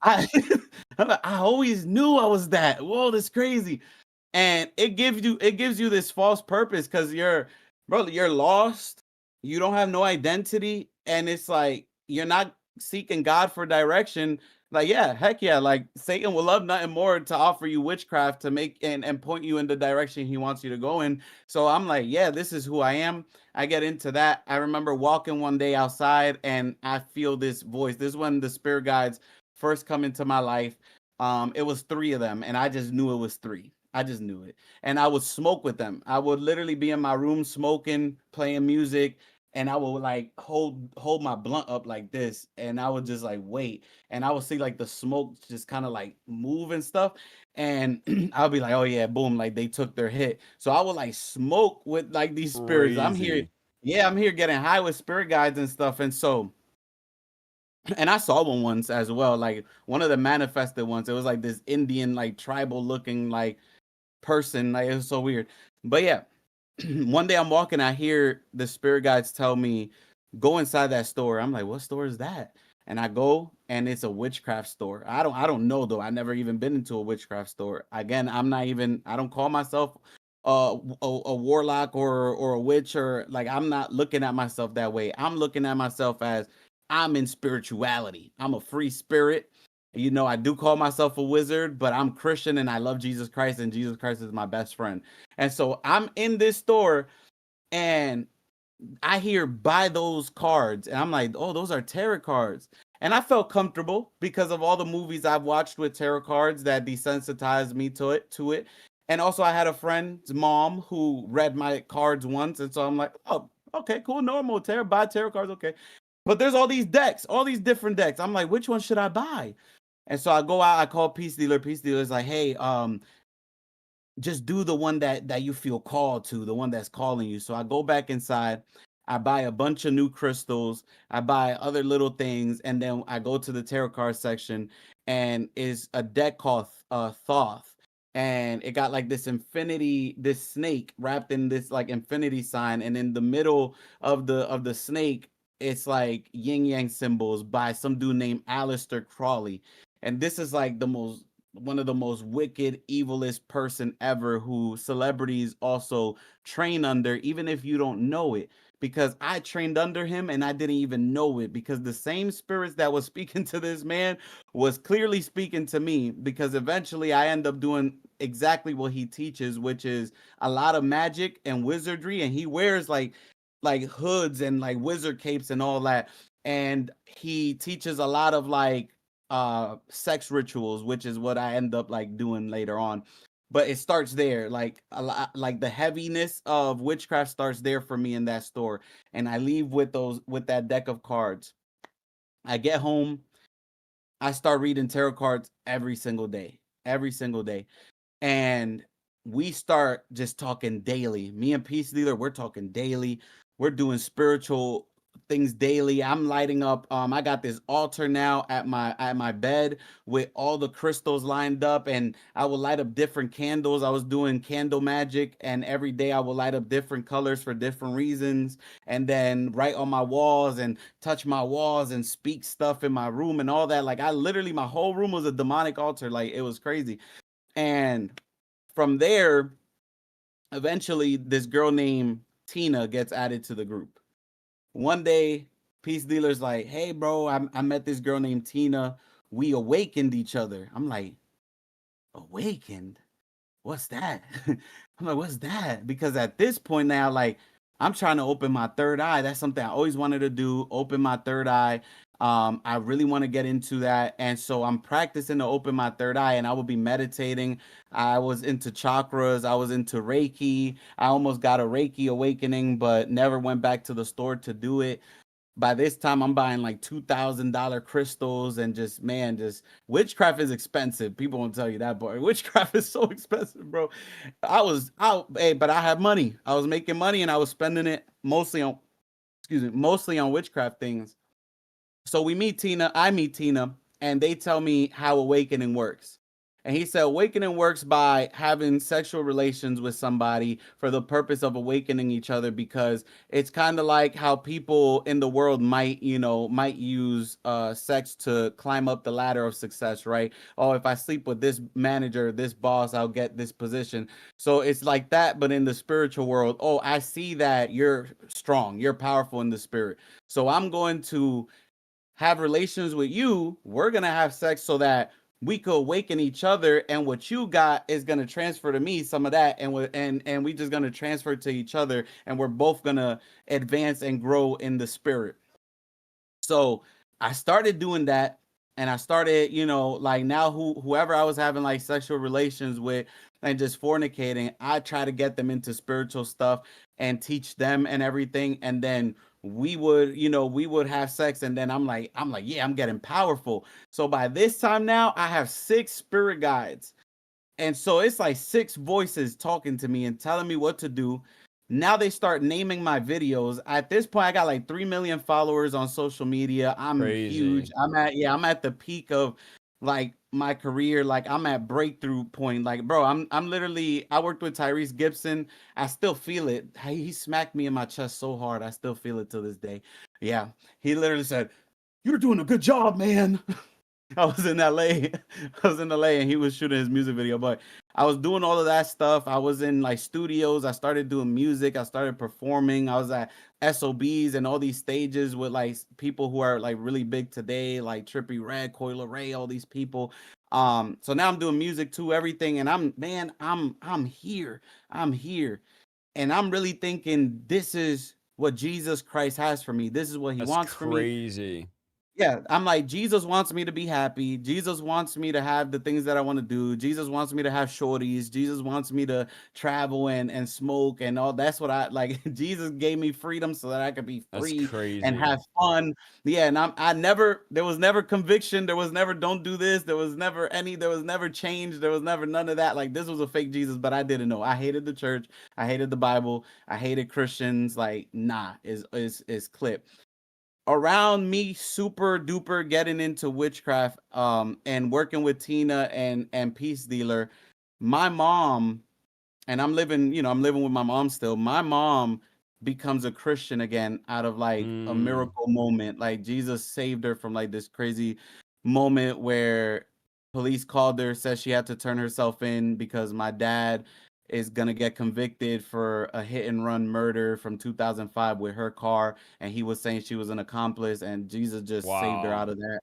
I always knew I was that. Whoa, that's crazy. And it gives you this false purpose because you're lost. You don't have no identity, and it's like you're not seeking God for direction. Like, yeah, heck yeah, like Satan will love nothing more to offer you witchcraft to make and point you in the direction he wants you to go in. So I'm like, yeah, this is who I am. I get into that. I remember walking one day outside and I feel this voice. This is when the spirit guides first come into my life. It was 3 of them, and I just knew it was 3. I just knew it. And I would smoke with them. I would literally be in my room smoking, playing music, and I would like hold my blunt up like this, and I would just like wait, and I would see like the smoke just kind of like move and stuff, and I'll be like, oh yeah, boom, like they took their hit. So I would like smoke with like these spirits. I'm here getting high with spirit guides and stuff. And so, and I saw one once as well, like one of the manifested ones. It was like this Indian, like tribal looking like person. Like it was so weird. But yeah, one day I'm walking, I hear the spirit guides tell me, go inside that store. I'm like, what store is that? and I go and it's a witchcraft store. I don't know though. I never even been into a witchcraft store. Again, I don't call myself a warlock or a witch, or like, I'm not looking at myself that way. I'm looking at myself as I'm in spirituality. I'm a free spirit. You know, I do call myself a wizard, but I'm Christian and I love Jesus Christ, and Jesus Christ is my best friend. And so I'm in this store and I hear buy those cards, and I'm like, oh, those are tarot cards. And I felt comfortable because of all the movies I've watched with tarot cards that desensitized me to it. And also I had a friend's mom who read my cards once, and so I'm like, oh, okay, cool, normal tarot, buy tarot cards, okay. But there's all these decks, all these different decks. I'm like, which one should I buy? And so I go out, I call Peace Dealer. Peace Dealer is like, hey, just do the one that you feel called to, the one that's calling you. So I go back inside, I buy a bunch of new crystals, I buy other little things, and then I go to the tarot card section, and is a deck called Thoth. And it got like this snake wrapped in this like infinity sign, and in the middle of the snake, it's like yin yang symbols by some dude named Aleister Crowley. And this is like one of the most wicked, evilest person ever, who celebrities also train under, even if you don't know it. Because I trained under him and I didn't even know it, because the same spirits that was speaking to this man was clearly speaking to me, because eventually I end up doing exactly what he teaches, which is a lot of magic and wizardry, and he wears like hoods and like wizard capes and all that. And he teaches a lot of like sex rituals, which is what I end up like doing later on. But it starts there, like a lot, like the heaviness of witchcraft starts there for me in that store. And I leave with that deck of cards. I get home, I start reading tarot cards every single day. And we start just talking daily. Me and Peace Dealer, we're talking daily. We're doing spiritual things daily. I'm lighting up. I got this altar now at my bed with all the crystals lined up, and I will light up different candles. I was doing candle magic, and every day I will light up different colors for different reasons, and then write on my walls and touch my walls and speak stuff in my room and all that. Like, I literally, my whole room was a demonic altar. Like, it was crazy. And from there, eventually this girl named Tina gets added to the group. One day, Peace Dealer's like, hey, bro, I met this girl named Tina. We awakened each other. I'm like, awakened? What's that? I'm like, what's that? Because at this point now, like, I'm trying to open my third eye. That's something I always wanted to do, open my third eye. I really want to get into that. And so I'm practicing to open my third eye, and I will be meditating. I was into chakras. I was into Reiki. I almost got a Reiki awakening, but never went back to the store to do it. By this time, I'm buying like $2,000 crystals, and just, man, just witchcraft is expensive. People won't tell you that, but witchcraft is so expensive, bro. I was out, hey, but I had money. I was making money, and I was spending it mostly on witchcraft things. So I meet Tina, and they tell me how awakening works. And he said awakening works by having sexual relations with somebody for the purpose of awakening each other, because it's kind of like how people in the world might use sex to climb up the ladder of success, right? Oh, if I sleep with this manager, this boss, I'll get this position. So it's like that, but in the spiritual world. Oh, I see that you're strong, you're powerful in the spirit. So I'm going to have relations with you. We're gonna have sex so that we could awaken each other, and what you got is gonna transfer to me some of that, and we just gonna transfer to each other, and we're both gonna advance and grow in the spirit. So I started doing that, and I started, like, now whoever I was having like sexual relations with and just fornicating, I try to get them into spiritual stuff and teach them and everything. And then we would have sex, and then I'm like, yeah, I'm getting powerful. So by this time now, I have 6 spirit guides. And so it's like 6 voices talking to me and telling me what to do. Now they start naming my videos. At this point, I got like 3 million followers on social media. I'm huge. Crazy. I'm at the peak of like my career. Like, I'm at breakthrough point. Like, bro, I'm literally, I worked with Tyrese Gibson. I still feel it. He smacked me in my chest so hard. I still feel it to this day. Yeah. He literally said, "You're doing a good job, man." I was in LA. I was in LA and he was shooting his music video. But I was doing all of that stuff. I was in like studios. I started doing music. I started performing. I was at SOBs and all these stages with like people who are like really big today, like Trippie Redd, Coil Ray, all these people. So now I'm doing music too, everything. And I'm here. I'm here. And I'm really thinking this is what Jesus Christ has for me. This is what he That's wants for me. crazy. Yeah, I'm like, Jesus wants me to be happy. Jesus wants me to have the things that I want to do. Jesus wants me to have shorties. Jesus wants me to travel and smoke and all. That's what I like. Jesus gave me freedom so that I could be That's free and crazy. have fun. Yeah, and I never, there was never conviction. There was never don't do this. There was never change. There was never none of that. Like this was a fake Jesus, but I didn't know. I hated the church. I hated the Bible. I hated Christians. Like, nah, is clip around me super duper getting into witchcraft and working with Tina and Peace Dealer. My mom, and I'm living with my mom still. My mom becomes a Christian again out of like a miracle moment. Like Jesus saved her from like this crazy moment where police called her, said she had to turn herself in because my dad is gonna get convicted for a hit and run murder from 2005 with her car, and he was saying she was an accomplice, and Jesus just saved her Wow. out of that.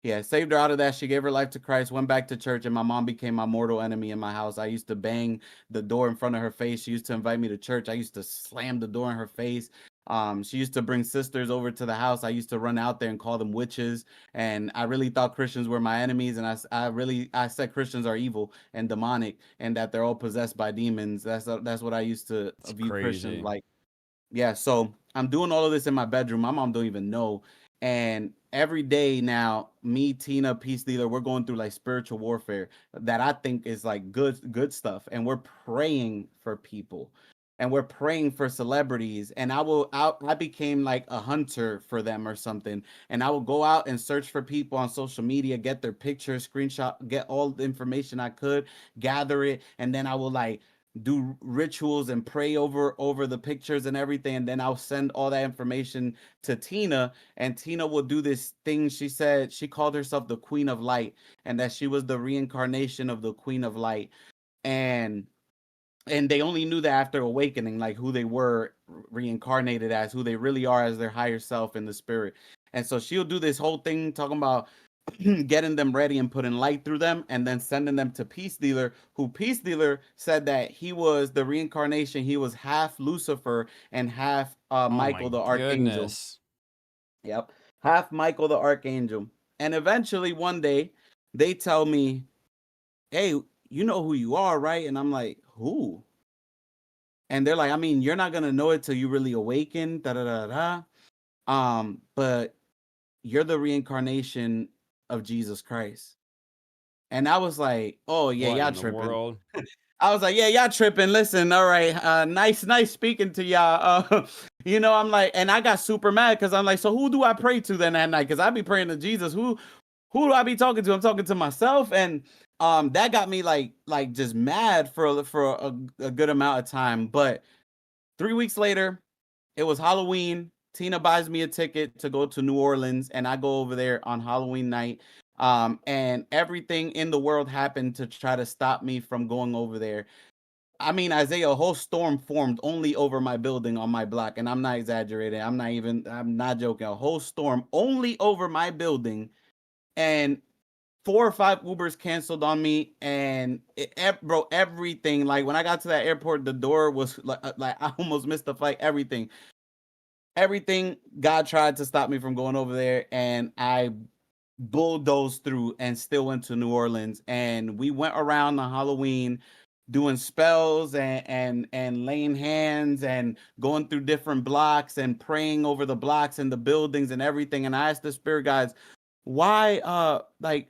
Yeah, saved her out of that. She gave her life to Christ, went back to church, and my mom became my mortal enemy in my house. I used to bang the door in front of her face. She used to invite me to church. I used to slam the door in her face. She used to bring sisters over to the house. I used to run out there and call them witches. And I really thought Christians were my enemies. And I said Christians are evil and demonic and that they're all possessed by demons. That's what I used to It's view Christians crazy. like. Yeah, so I'm doing all of this in my bedroom. My mom don't even know. And every day now, me, Tina, Peace Dealer, we're going through like spiritual warfare that I think is like good stuff. And we're praying for people. And we're praying for celebrities. And I became like a hunter for them or something. And I will go out and search for people on social media, get their pictures, screenshot, get all the information I could, gather it, and then I will like do rituals and pray over the pictures and everything, and then I'll send all that information to Tina, and Tina will do this thing. She said she called herself the Queen of Light, and that she was the reincarnation of the Queen of Light. And they only knew that after awakening, like who they were reincarnated as, who they really are as their higher self in the spirit. And so she'll do this whole thing talking about getting them ready and putting light through them and then sending them to Peace Dealer, who Peace Dealer said that he was the reincarnation. He was half Lucifer and half Oh my Michael the Archangel. goodness. Yep. Half Michael the Archangel. And eventually one day they tell me, "Hey, you know who you are, right?" And I'm like, "Who?" And they're like, "I mean, you're not gonna know it till you really awaken, da da da da. But you're the reincarnation of Jesus Christ." And I was like, "Oh yeah, What y'all in the tripping." world? I was like, "Yeah, y'all tripping. Listen, all right, nice speaking to y'all." I'm like, and I got super mad because I'm like, so who do I pray to then at night? Because I be praying to Jesus. Who do I be talking to? I'm talking to myself, and that got me like just mad for a good amount of time. But 3 weeks later, it was Halloween. Tina buys me a ticket to go to New Orleans, and I go over there on Halloween night. And everything in the world happened to try to stop me from going over there. I mean, Isaiah, a whole storm formed only over my building on my block, and I'm not exaggerating. I'm not joking. A whole storm only over my building, and 4 or 5 Ubers canceled on me, and bro, everything. Like when I got to that airport, the door was like I almost missed the flight. Everything. God tried to stop me from going over there, and I bulldozed through and still went to New Orleans. And we went around on Halloween doing spells and laying hands and going through different blocks and praying over the blocks and the buildings and everything. And I asked the spirit guides, why like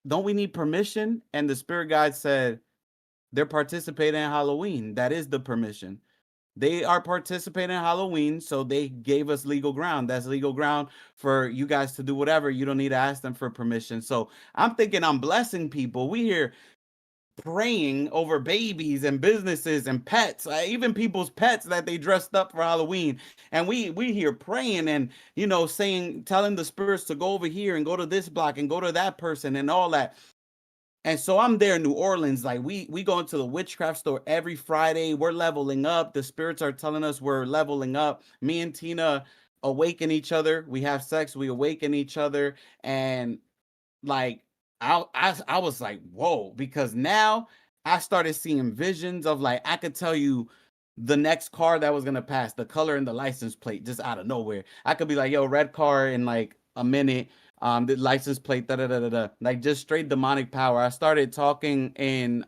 don't we need permission? And the spirit guide said they're participating in Halloween. That is the permission. They are participating in Halloween, so they gave us legal ground. That's legal ground for you guys to do whatever. You don't need to ask them for permission. So I'm thinking I'm blessing people. We here praying over babies and businesses and pets, even people's pets that they dressed up for Halloween. And we here praying and, you know, saying, telling the spirits to go over here and go to this block and go to that person and all that. And so I'm there in New Orleans. Like we go into the witchcraft store every Friday. We're leveling up. The spirits are telling us we're leveling up. Me and Tina awaken each other. We have sex. We awaken each other. And like I was like, whoa, because now I started seeing visions of, like, I could tell you the next car that was gonna pass, the color and the license plate, just out of nowhere. I could be like, yo, red car in like a minute. The license plate, da da da da da, like just straight demonic power. I started talking in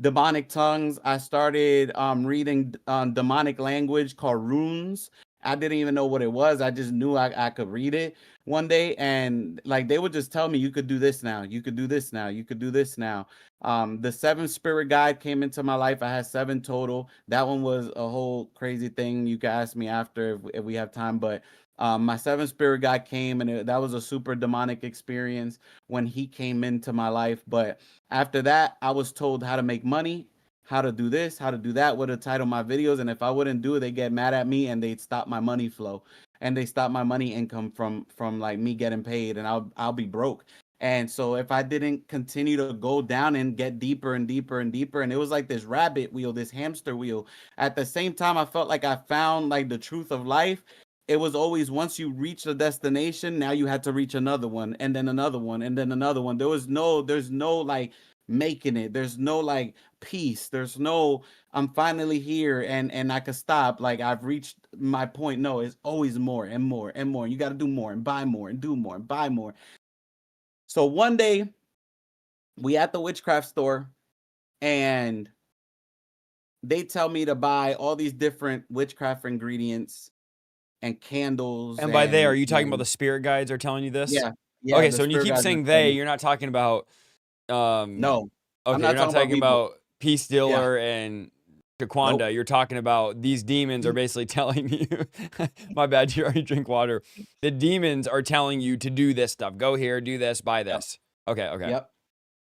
demonic tongues. I started reading demonic language called runes. I didn't even know what it was. I just knew I could read it one day, and like they would just tell me, you could do this now, you could do this now, you could do this now. The seventh spirit guide came into my life. I had 7 total. That one was a whole crazy thing. You can ask me after if we have time, but my 7th spirit guide came, and that was a super demonic experience when he came into my life. But after that, I was told how to make money, how to do this, how to do that, what to title my videos, and if I wouldn't do it, they get mad at me and they'd stop my money flow, and they stop my money income from like me getting paid, and I'll be broke. And so if I didn't continue to go down and get deeper and deeper and deeper, and it was like this rabbit wheel, this hamster wheel. At the same time, I felt like I found like the truth of life. It was always, once you reach the destination, now you had to reach another one, and then another one, and then another one. There's no like making it. There's no like peace. There's no, I'm finally here and I could stop. Like I've reached my point. No, it's always more and more and more. You got to do more and buy more and do more and buy more. So one day we at the witchcraft store, and they tell me to buy all these different witchcraft ingredients and candles. And by they, are you talking about the spirit guides are telling you this? Yeah. Yeah. Okay, The so when you spirit keep guides are saying telling they, me. you're not talking about No, I'm okay, not you're not talking about talking people. about Peace Yeah. Dealer and Shaquanda. Nope. You're talking about these demons are basically telling you, my bad, you already drink water. The demons are telling you to do this stuff. Go here, do this, buy Yep. this. Okay, okay. Yep.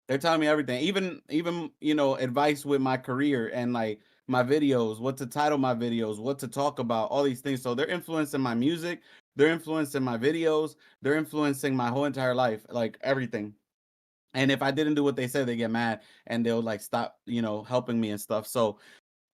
They're telling me everything, even you know, advice with my career and like my videos, what to title my videos, what to talk about, all these things. So they're influencing my music, they're influencing my videos, they're influencing my whole entire life, like everything. And if I didn't do what they said, they get mad and they'll like stop, you know, helping me and stuff. So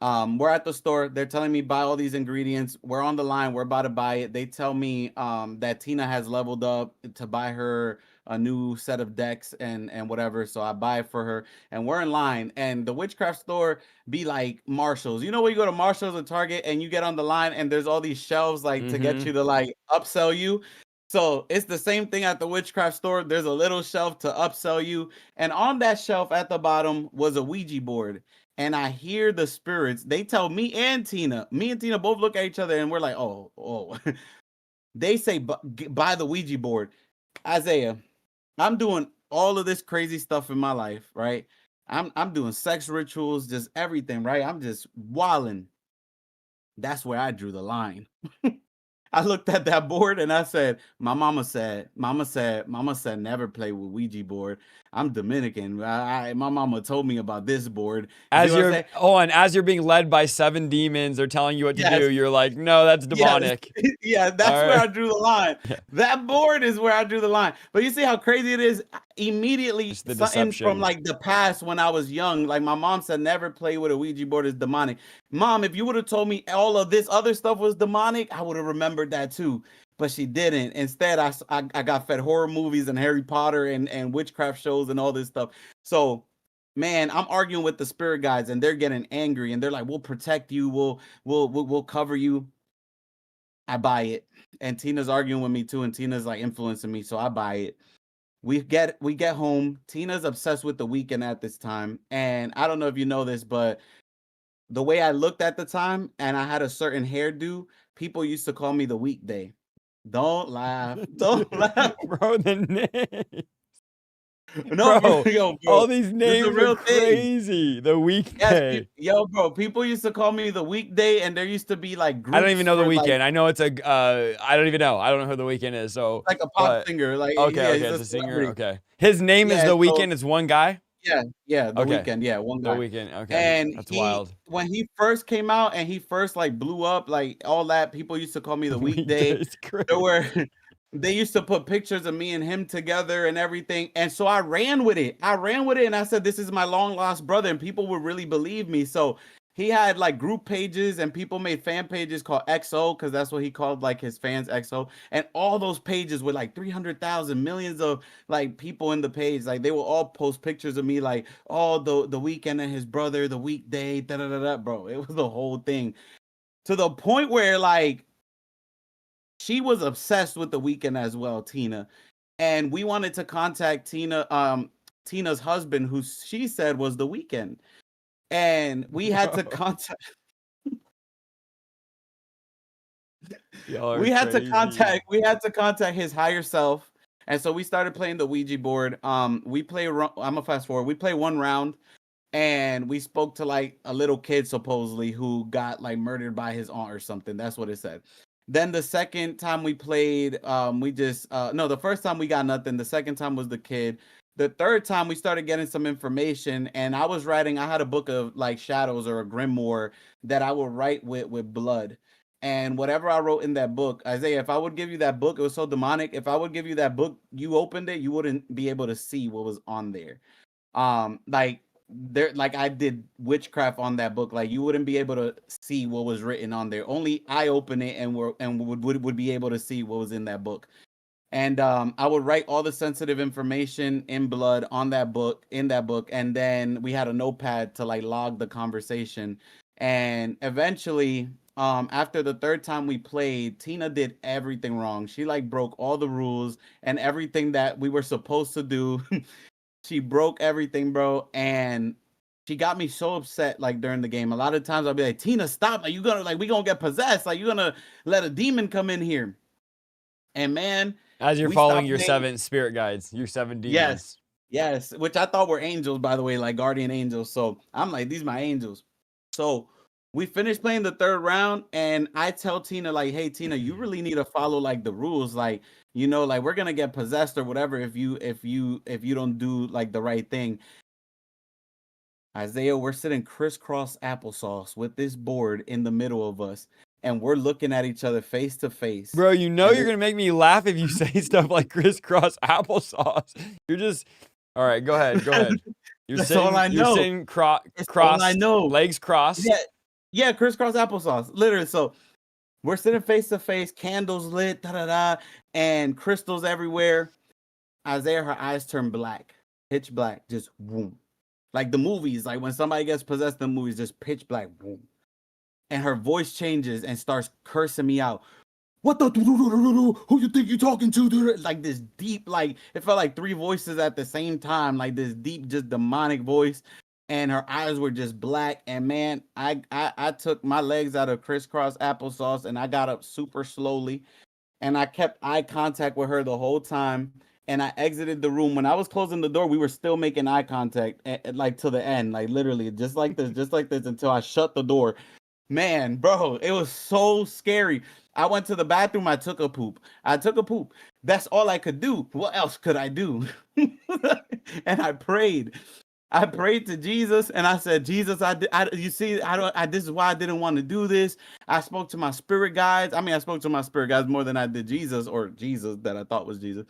we're at the store. They're telling me buy all these ingredients. We're on the line. We're about to buy it. They tell me that Tina has leveled up to buy her a new set of decks and whatever. So I buy it for her, and we're in line. And the witchcraft store be like Marshalls. You know when you go to Marshalls or Target and you get on the line and there's all these shelves like to get you to like upsell you. So it's the same thing at the witchcraft store. There's a little shelf to upsell you, and on that shelf at the bottom was a Ouija board. And I hear the spirits. They tell me and Tina. Me and Tina both look at each other, and we're like, "Oh, oh." They say, "Buy the Ouija board." Isaiah, I'm doing all of this crazy stuff in my life, right? I'm doing sex rituals, just everything, right? I'm just wilding. That's where I drew the line. I looked at that board and I said, Mama said, never play with Ouija board. I'm Dominican. My mama told me about this board. You see As what I'm you're saying? as you're being led by 7 demons, they're telling you what to Yes. do. You're like, no, that's Yes. demonic. Yeah, All that's where I right. drew the line. Yeah. That board is where I drew the line. But you see how crazy it is? Immediately, Just the something from deception. like the past when I was young, like my mom said, never play with a Ouija board, is demonic. Mom, if you would have told me all of this other stuff was demonic, I would have remembered that too. But she didn't. Instead, I got fed horror movies and Harry Potter and witchcraft shows and all this stuff. So, man, I'm arguing with the spirit guides and they're getting angry and they're like, "We'll protect you. We'll cover you." I buy it. And Tina's arguing with me too, and Tina's like influencing me, so I buy it. We get home. Tina's obsessed with the weekend at this time. And I don't know if you know this, but the way I looked at the time and I had a certain hairdo, people used to call me the weekday. Don't laugh. Don't laugh. Bro, the name. No, Bro, yo, bro. all these This is a names are real thing. crazy. The Yes, weekday. yo, bro. People used to call me the weekday, and there used to be like I don't even groups know the for like weekend. I know it's a I don't even know. I don't know who the weekend is. So, like a pop but singer. Like, okay, yeah, okay, he's a it's a singer. celebrity. Okay. His name is Yeah, The so Weekend. It's one guy. Yeah, the Okay. weekend, yeah, one The guy. weekend. Okay. And That's he wild. when he first came out and he first like blew up, like all that, people used to call me the weekday. Weekdays. Great. There were they used to put pictures of me and him together and everything. And so I ran with it. And I said, this is my long lost brother, and people would really believe me. So he had like group pages and people made fan pages called XO, because that's what he called like his fans, XO. And all those pages with like 300,000 millions of like people in the page, like they will all post pictures of me, like, oh, the weekend and his brother, the weekday, da da da da, bro. It was the whole thing, to the point where like she was obsessed with the weekend as well, Tina. And we wanted to contact Tina's husband, who she said was the weekend. And we had to contact Y'all are crazy. we had to contact his higher self. And so we started playing the Ouija board. I'm a fast forward. We play one round, and we spoke to like a little kid supposedly who got like murdered by his aunt or something. That's what it said. Then the second time we played, we just no, the first time we got nothing. The second time was the kid. The third time we started getting some information, and I had a book of like shadows or a grimoire that I would write with blood. And whatever I wrote in that book, Isaiah, if I would give you that book, it was so demonic. If I would give you that book, you opened it, you wouldn't be able to see what was on there. Like there, like I did witchcraft on that book. Like you wouldn't be able to see what was written on there. Only I open it and would be able to see what was in that book. And I would write all the sensitive information in blood on that book, and then we had a notepad to like log the conversation. And eventually, after the third time we played, Tina did everything wrong. She like broke all the rules and everything that we were supposed to do. She broke everything, bro, and she got me so upset like during the game. A lot of times I'll be like, Tina, stop. Like, we gonna get possessed. Like, you're gonna let a demon come in here. And man, As you're we following stopped your playing. 7 spirit guides, your 7 Yes. demons. Yes. Which I thought were angels, by the way, like guardian angels. So I'm like, these my angels. So we finished playing the third round, and I tell Tina, like, hey Tina, you really need to follow like the rules. Like, like we're gonna get possessed or whatever if you don't do like the right thing. Isaiah, we're sitting crisscross applesauce with this board in the middle of us, and we're looking at each other face to face. Bro, you know And you're gonna make me laugh if you say stuff like crisscross applesauce. You're just all right. Go ahead. Go ahead. You're that's all sitting. I You're know. sitting It's all I crossed, know. legs crossed. Yeah, yeah, crisscross applesauce, literally. So we're sitting face to face, candles lit, da da da, and crystals everywhere. Isaiah, her eyes turn black, pitch black, just boom, like the movies, like when somebody gets possessed in the movies, just pitch black, boom, and her voice changes and starts cursing me out. What the who you think you talking to? Like this deep, like it felt like three voices at the same time, like this deep, just demonic voice. And her eyes were just black. And man, I took my legs out of crisscross applesauce and I got up super slowly, and I kept eye contact with her the whole time. And I exited the room. When I was closing the door, we were still making eye contact, like to the end, like literally just like this until I shut the door. Man, bro, it was so scary. I went to the bathroom. I took a poop. That's all I could do. What else could I do? And I prayed. I prayed to Jesus, and I said, Jesus, you see, this is why I didn't want to do this. I spoke to my spirit guides. I mean, I spoke to my spirit guides more than I did Jesus, or Jesus that I thought was Jesus.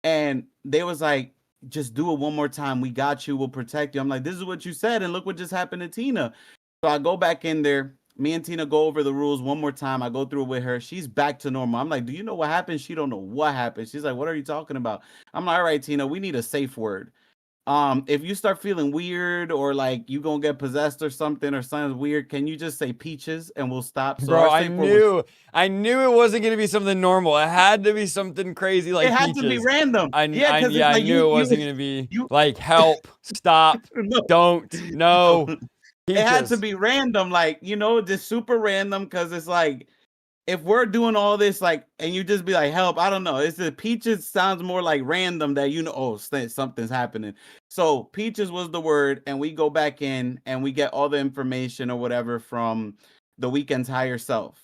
And they was like, just do it one more time. We got you. We'll protect you. I'm like, this is what you said, and look what just happened to Tina. So I go back in there. Me and Tina go over the rules one more time. I go through it with her. She's back to normal. I'm like, do you know what happened? She don't know what happened. She's like, what are you talking about? I'm like, all right, Tina, we need a safe word. If you start feeling weird or like you gonna get possessed or something's weird, can you just say peaches and we'll stop? So Bro, our safe word was, I knew it wasn't gonna be something normal. It had to be something crazy it like had to be peaches. random. Yeah, because it's I like knew it wasn't gonna be you like help, stop, no, don't, no. no, It had to peaches. be random, like, just super random, because it's like, if we're doing all this, like, and you just be like, help, I don't know. It's the peaches sounds more like random, that, oh, something's happening. So peaches was the word, and we go back in and we get all the information or whatever from the weekend's higher self.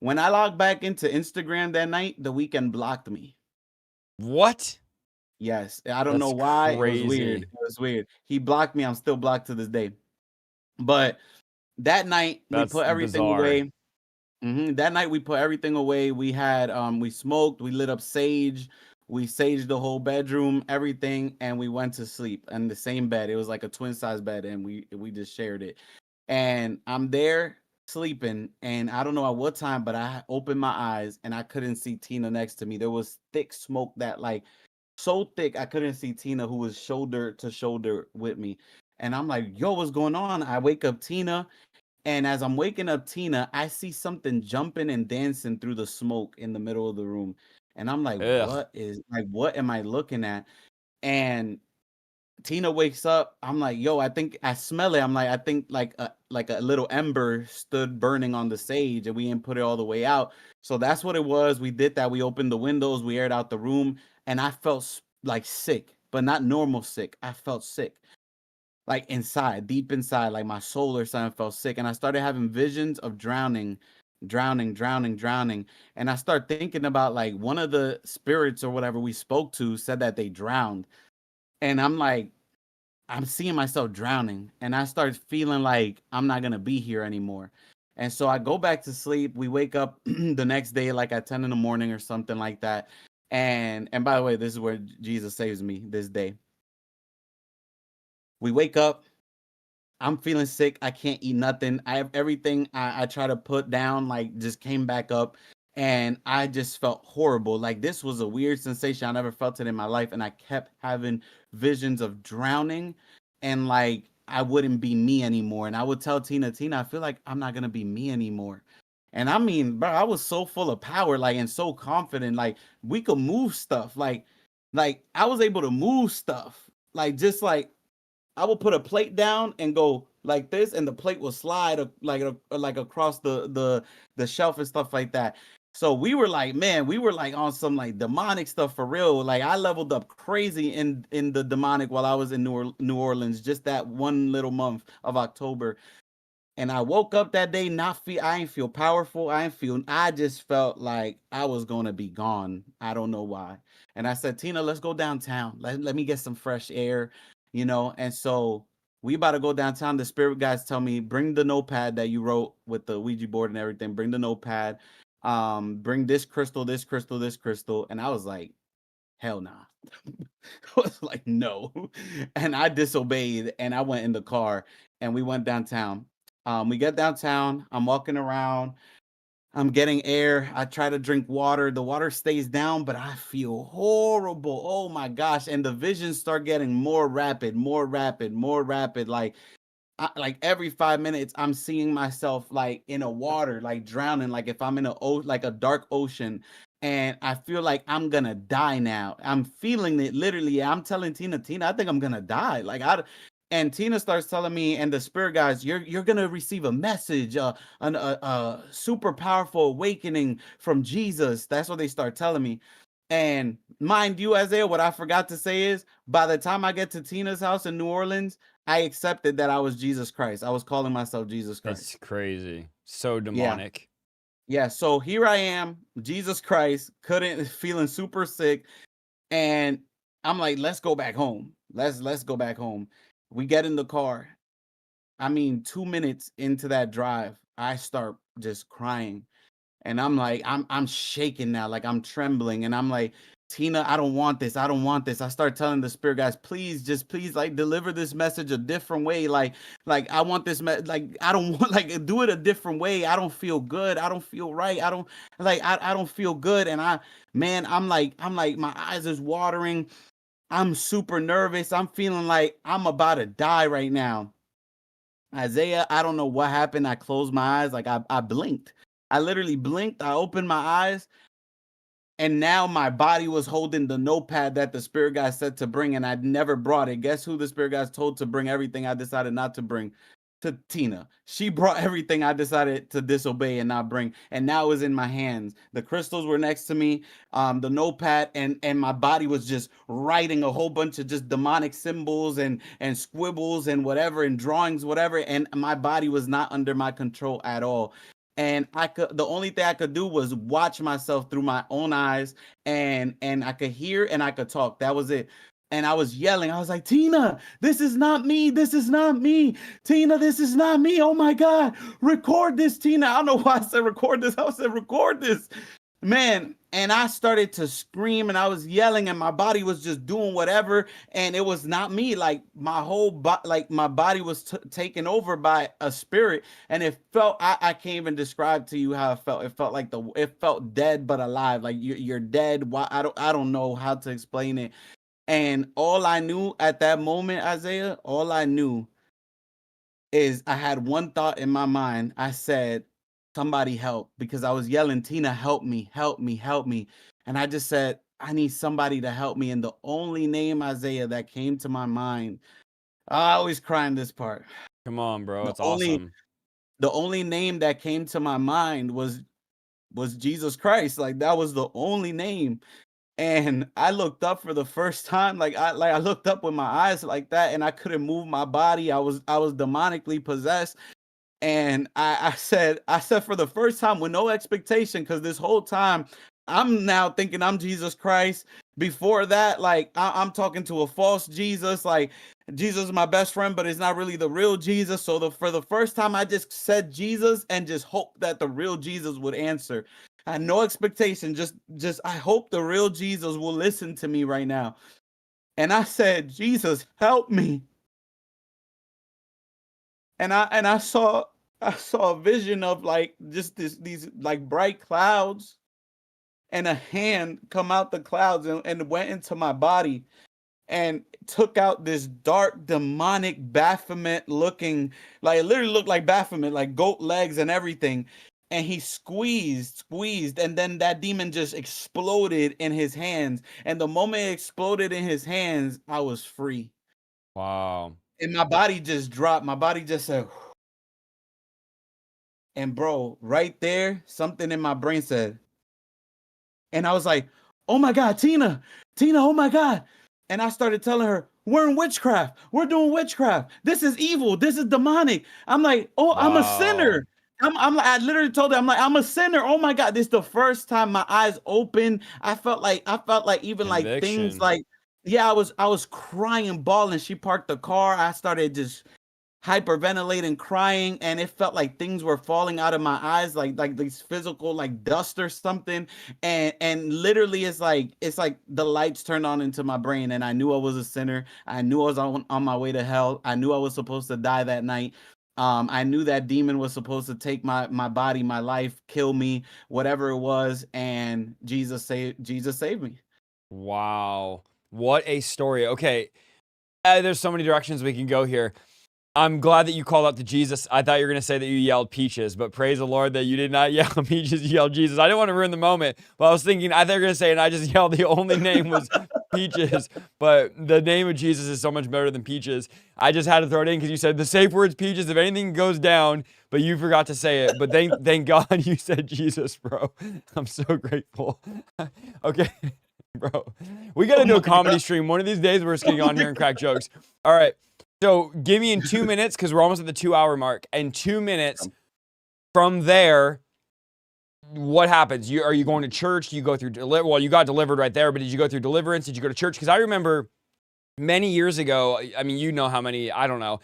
When I logged back into Instagram that night, the weekend blocked me. What? Yes, I don't know That's why. It was weird. crazy. It was weird. He blocked me. I'm still blocked to this day. But that night we That's put everything bizarre. away. That night we put everything away. We had we smoked, we lit up sage, we saged the whole bedroom, everything, and we went to sleep in the same bed. It was like a twin size bed, and we just shared it. And I'm there sleeping, and I don't know at what time, but I opened my eyes and I couldn't see Tina next to me. There was thick smoke that like so thick I couldn't see Tina, who was shoulder to shoulder with me. And I'm like, yo, what's going on? I wake up Tina, and as I'm waking up Tina, I see something jumping and dancing through the smoke in the middle of the room. And I'm like, Ugh. what am I looking at? And Tina wakes up. I'm like, yo, I think I smell it. I'm like, I think like a little ember stood burning on the sage and we didn't put it all the way out. So that's what it was. We did that. We opened the windows, we aired out the room, and I felt like sick, but not normal sick. I felt sick. Like inside, deep inside, like my soul or something felt sick. And I started having visions of drowning, drowning. And I start thinking about like one of the spirits or whatever we spoke to said that they drowned. And I'm like, I'm seeing myself drowning, and I start feeling like I'm not gonna be here anymore. And so I go back to sleep. We wake up the next day, like at 10 in the morning or something like that. And by the way, this is where Jesus saves me this day. We wake up. I'm feeling sick. I can't eat nothing. I have everything I try to put down, like just came back up. And I just felt horrible. Like this was a weird sensation. I never felt it in my life. And I kept having visions of drowning and like I wouldn't be me anymore. And I would tell Tina, I feel like I'm not gonna be me anymore. And I mean, bro, I was so full of power, like and so confident. Like we could move stuff. Like I was able to move stuff. Like just like I will put a plate down and go like this, and the plate will slide like across the shelf and stuff like that. So we were like, man, we were like on some like demonic stuff for real. Like I leveled up crazy in the demonic while I was in New Orleans, just that one little month of October. And I woke up that day I ain't feel powerful. I just felt like I was gonna be gone. I don't know why. And I said, Tina, let's go downtown. Let me get some fresh air, you know. And so we about to go downtown. The spirit guys tell me, bring the notepad that you wrote with the Ouija board and everything. Bring the notepad. Bring this crystal, this crystal, this crystal. And I was like, hell nah. I was like, no. And I disobeyed and I went in the car and we went downtown. We get downtown. I'm walking around. I'm getting air. I try to drink water. The water stays down, but I feel horrible. Oh my gosh. And the visions start getting more rapid, more rapid, more rapid. Like every 5 minutes, I'm seeing myself like in a water, like drowning, like if I'm in like a dark ocean. And I feel like I'm gonna die now. I'm feeling it literally. I'm telling Tina, I think I'm gonna die. And Tina starts telling me, and the spirit guys, you're gonna receive a message, a super powerful awakening from Jesus. That's what they start telling me. And mind you, Isaiah, what I forgot to say is, by the time I get to Tina's house in New Orleans, I accepted that I was Jesus Christ. I was calling myself Jesus Christ. That's crazy. So Yeah. demonic. Yeah. So here I am, Jesus Christ, couldn't feeling super sick. And I'm like, let's go back home. Let's go back home. We get in the car. I mean, 2 minutes into that drive, I start just crying. And I'm like, I'm shaking now, like I'm trembling. And I'm like, Tina, I don't want this. I don't want this. I start telling the spirit guys, please, just please, like deliver this message a different way. Like I want this, like I don't want, like do it a different way. I don't feel good. I don't feel right. I don't like, I don't feel good. And man, I'm like, my eyes is watering. I'm super nervous. I'm feeling like I'm about to die right now. Isaiah, I don't know what happened. I closed my eyes, like I blinked. I literally blinked. I opened my eyes, and now my body was holding the notepad that the spirit guy said to bring, and I'd never brought it. Guess who the spirit guys told to bring everything I decided not to bring? To Tina. She brought everything I decided to disobey and not bring, and now it was in my hands. The crystals were next to me, the notepad, and my body was just writing a whole bunch of just demonic symbols and squibbles and whatever and drawings, whatever, and my body was not under my control at all. and the only thing I could do was watch myself through my own eyes, and I could hear and I could talk. That was it. And I was yelling. I was like, Tina, this is not me. This is not me. Tina, this is not me. Oh my God. Record this, Tina. I don't know why I said record this. I said record this. Man, and I started to scream and I was yelling and my body was just doing whatever, and it was not me. Like my whole like my body was taken over by a spirit, and it felt, I can't even describe to you how it felt. It felt like it felt dead but alive. Like you're dead. Why? I don't know how to explain it. And all I knew at that moment, Isaiah, all I knew is I had one thought in my mind. I said, somebody help, because I was yelling, Tina, help me, help me, help me. And I just said, I need somebody to help me. And the only name, Isaiah, that came to my mind, I always cry in this part. Come on, bro. The It's only awesome. the only name that came to my mind was Jesus Christ. Like that was the only name. And I looked up for the first time, I looked up with my eyes like that, and I couldn't move my body. I was demonically possessed. And I said for the first time with no expectation, because this whole time I'm now thinking I'm Jesus Christ. Before that, like I'm talking to a false Jesus, like Jesus is my best friend, but it's not really the real Jesus. So for the first time, I just said Jesus and just hoped that the real Jesus would answer. I had no expectation, just I hope the real Jesus will listen to me right now. And I said, Jesus, help me. And I saw a vision of like just these like bright clouds, and a hand come out the clouds and went into my body and took out this dark demonic Baphomet looking, like it literally looked like Baphomet, like goat legs and everything. And he squeezed, and then that demon just exploded in his hands. And the moment it exploded in his hands, I was free. Wow. And my body just dropped. My body just said, and bro, right there, something in my brain said, and I was like, oh my God, Tina, oh my God. And I started telling her, we're in witchcraft. We're doing witchcraft. This is evil. This is demonic. I'm like, oh, I'm a Wow. sinner. I literally told her, I'm like, I'm a sinner. Oh my God. This is the first time my eyes opened. I felt like even like things Conviction. like, yeah, I was crying, bawling. She parked the car. I started just hyperventilating, crying, and it felt like things were falling out of my eyes, like these physical like dust or something. And literally it's like the lights turned on into my brain, and I knew I was a sinner. I knew I was on my way to hell. I knew I was supposed to die that night. I knew that demon was supposed to take my body, my life, kill me, whatever it was. And Jesus saved me. Wow. What a story. Okay. There's so many directions we can go here. I'm glad that you called out to Jesus. I thought you were going to say that you yelled peaches, but praise the Lord that you did not yell peaches, you yelled Jesus. I didn't want to ruin the moment, but I was thinking, I thought you were going to say, and I just yelled the only name was peaches, but the name of Jesus is so much better than peaches. I just had to throw it in because you said the safe word's peaches if anything goes down, but you forgot to say it. But thank God you said Jesus, bro. I'm so grateful. Okay, bro. We got to Oh do my a comedy God. stream. One of these days, we're just going Oh to get on my here and crack jokes. All right. So give me in 2 minutes, because we're almost at the 2 hour mark. And 2 minutes from there, what happens? Are you going to church? Do you go through well, you got delivered right there, but did you go through deliverance? Did you go to church? Because I remember many years ago, I mean, you know how many, I don't know,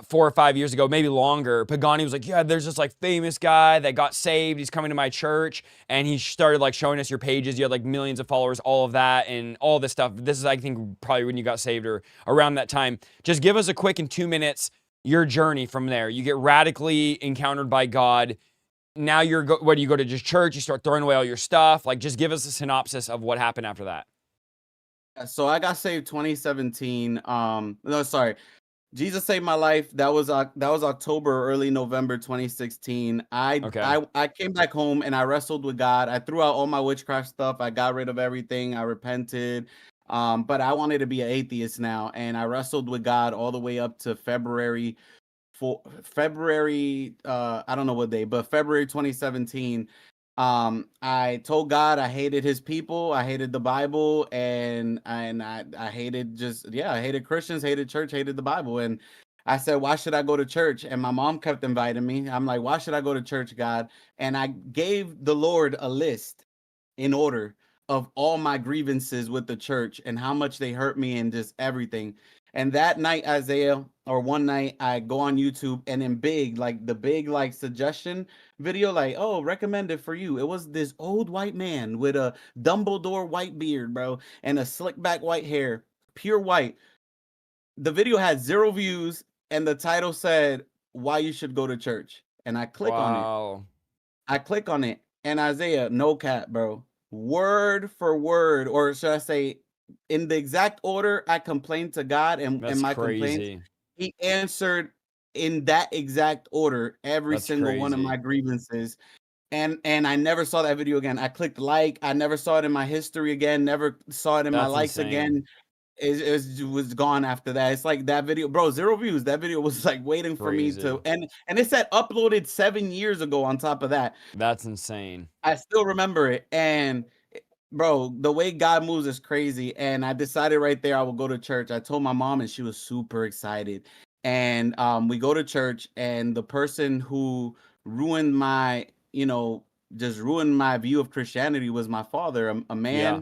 4 or 5 years ago, maybe longer, Pagani was like, yeah, there's this like famous guy that got saved. He's coming to my church. And he started like showing us your pages. You had like millions of followers, all of that, and all this stuff. This is, I think, probably when you got saved or around that time. Just give us a quick in 2 minutes, your journey from there. You get radically encountered by God. Now what do you go to just church? You start throwing away all your stuff. Like, just give us a synopsis of what happened after that. So I got saved 2017. No, sorry. Jesus saved my life. That was October, early November 2016. Okay. I came back home and I wrestled with God. I threw out all my witchcraft stuff. I got rid of everything. I repented. But I wanted to be an atheist now, and I wrestled with God all the way up to February, I don't know what day, but February 2017. I told God I hated his people, I hated the Bible, and I hated I hated Christians, hated church, hated the Bible. And I said, why should I go to church? And my mom kept inviting me. I'm like, why should I go to church, God? And I gave the Lord a list in order of all my grievances with the church and how much they hurt me and just everything. And that night, Isaiah, or one night, I go on YouTube and in big, like the big, like suggestion video, like, oh, recommended for you. It was this old white man with a Dumbledore white beard, bro, and a slick back white hair, pure white. The video had 0 views, and the title said, why you should go to church. And I click on it. Wow. I click on it, and Isaiah, no cap, bro. Word for word, or should I say, in the exact order I complained to God and That's my complaints, crazy. he answered in that exact order every That's single one of my crazy. grievances. And I never saw that video again. I clicked like, I never saw it in my history again, never saw it in my That's likes insane. again. It was gone after that. It's like that video, bro, 0 views. That video was like waiting for me Crazy. to, and it said uploaded 7 years ago on top of that. That's insane. I still remember it. And bro, the way God moves is crazy. And I decided right there I would go to church. I told my mom and she was super excited. And we go to church, and the person who ruined my, just ruined my view of Christianity was my father, a Yeah.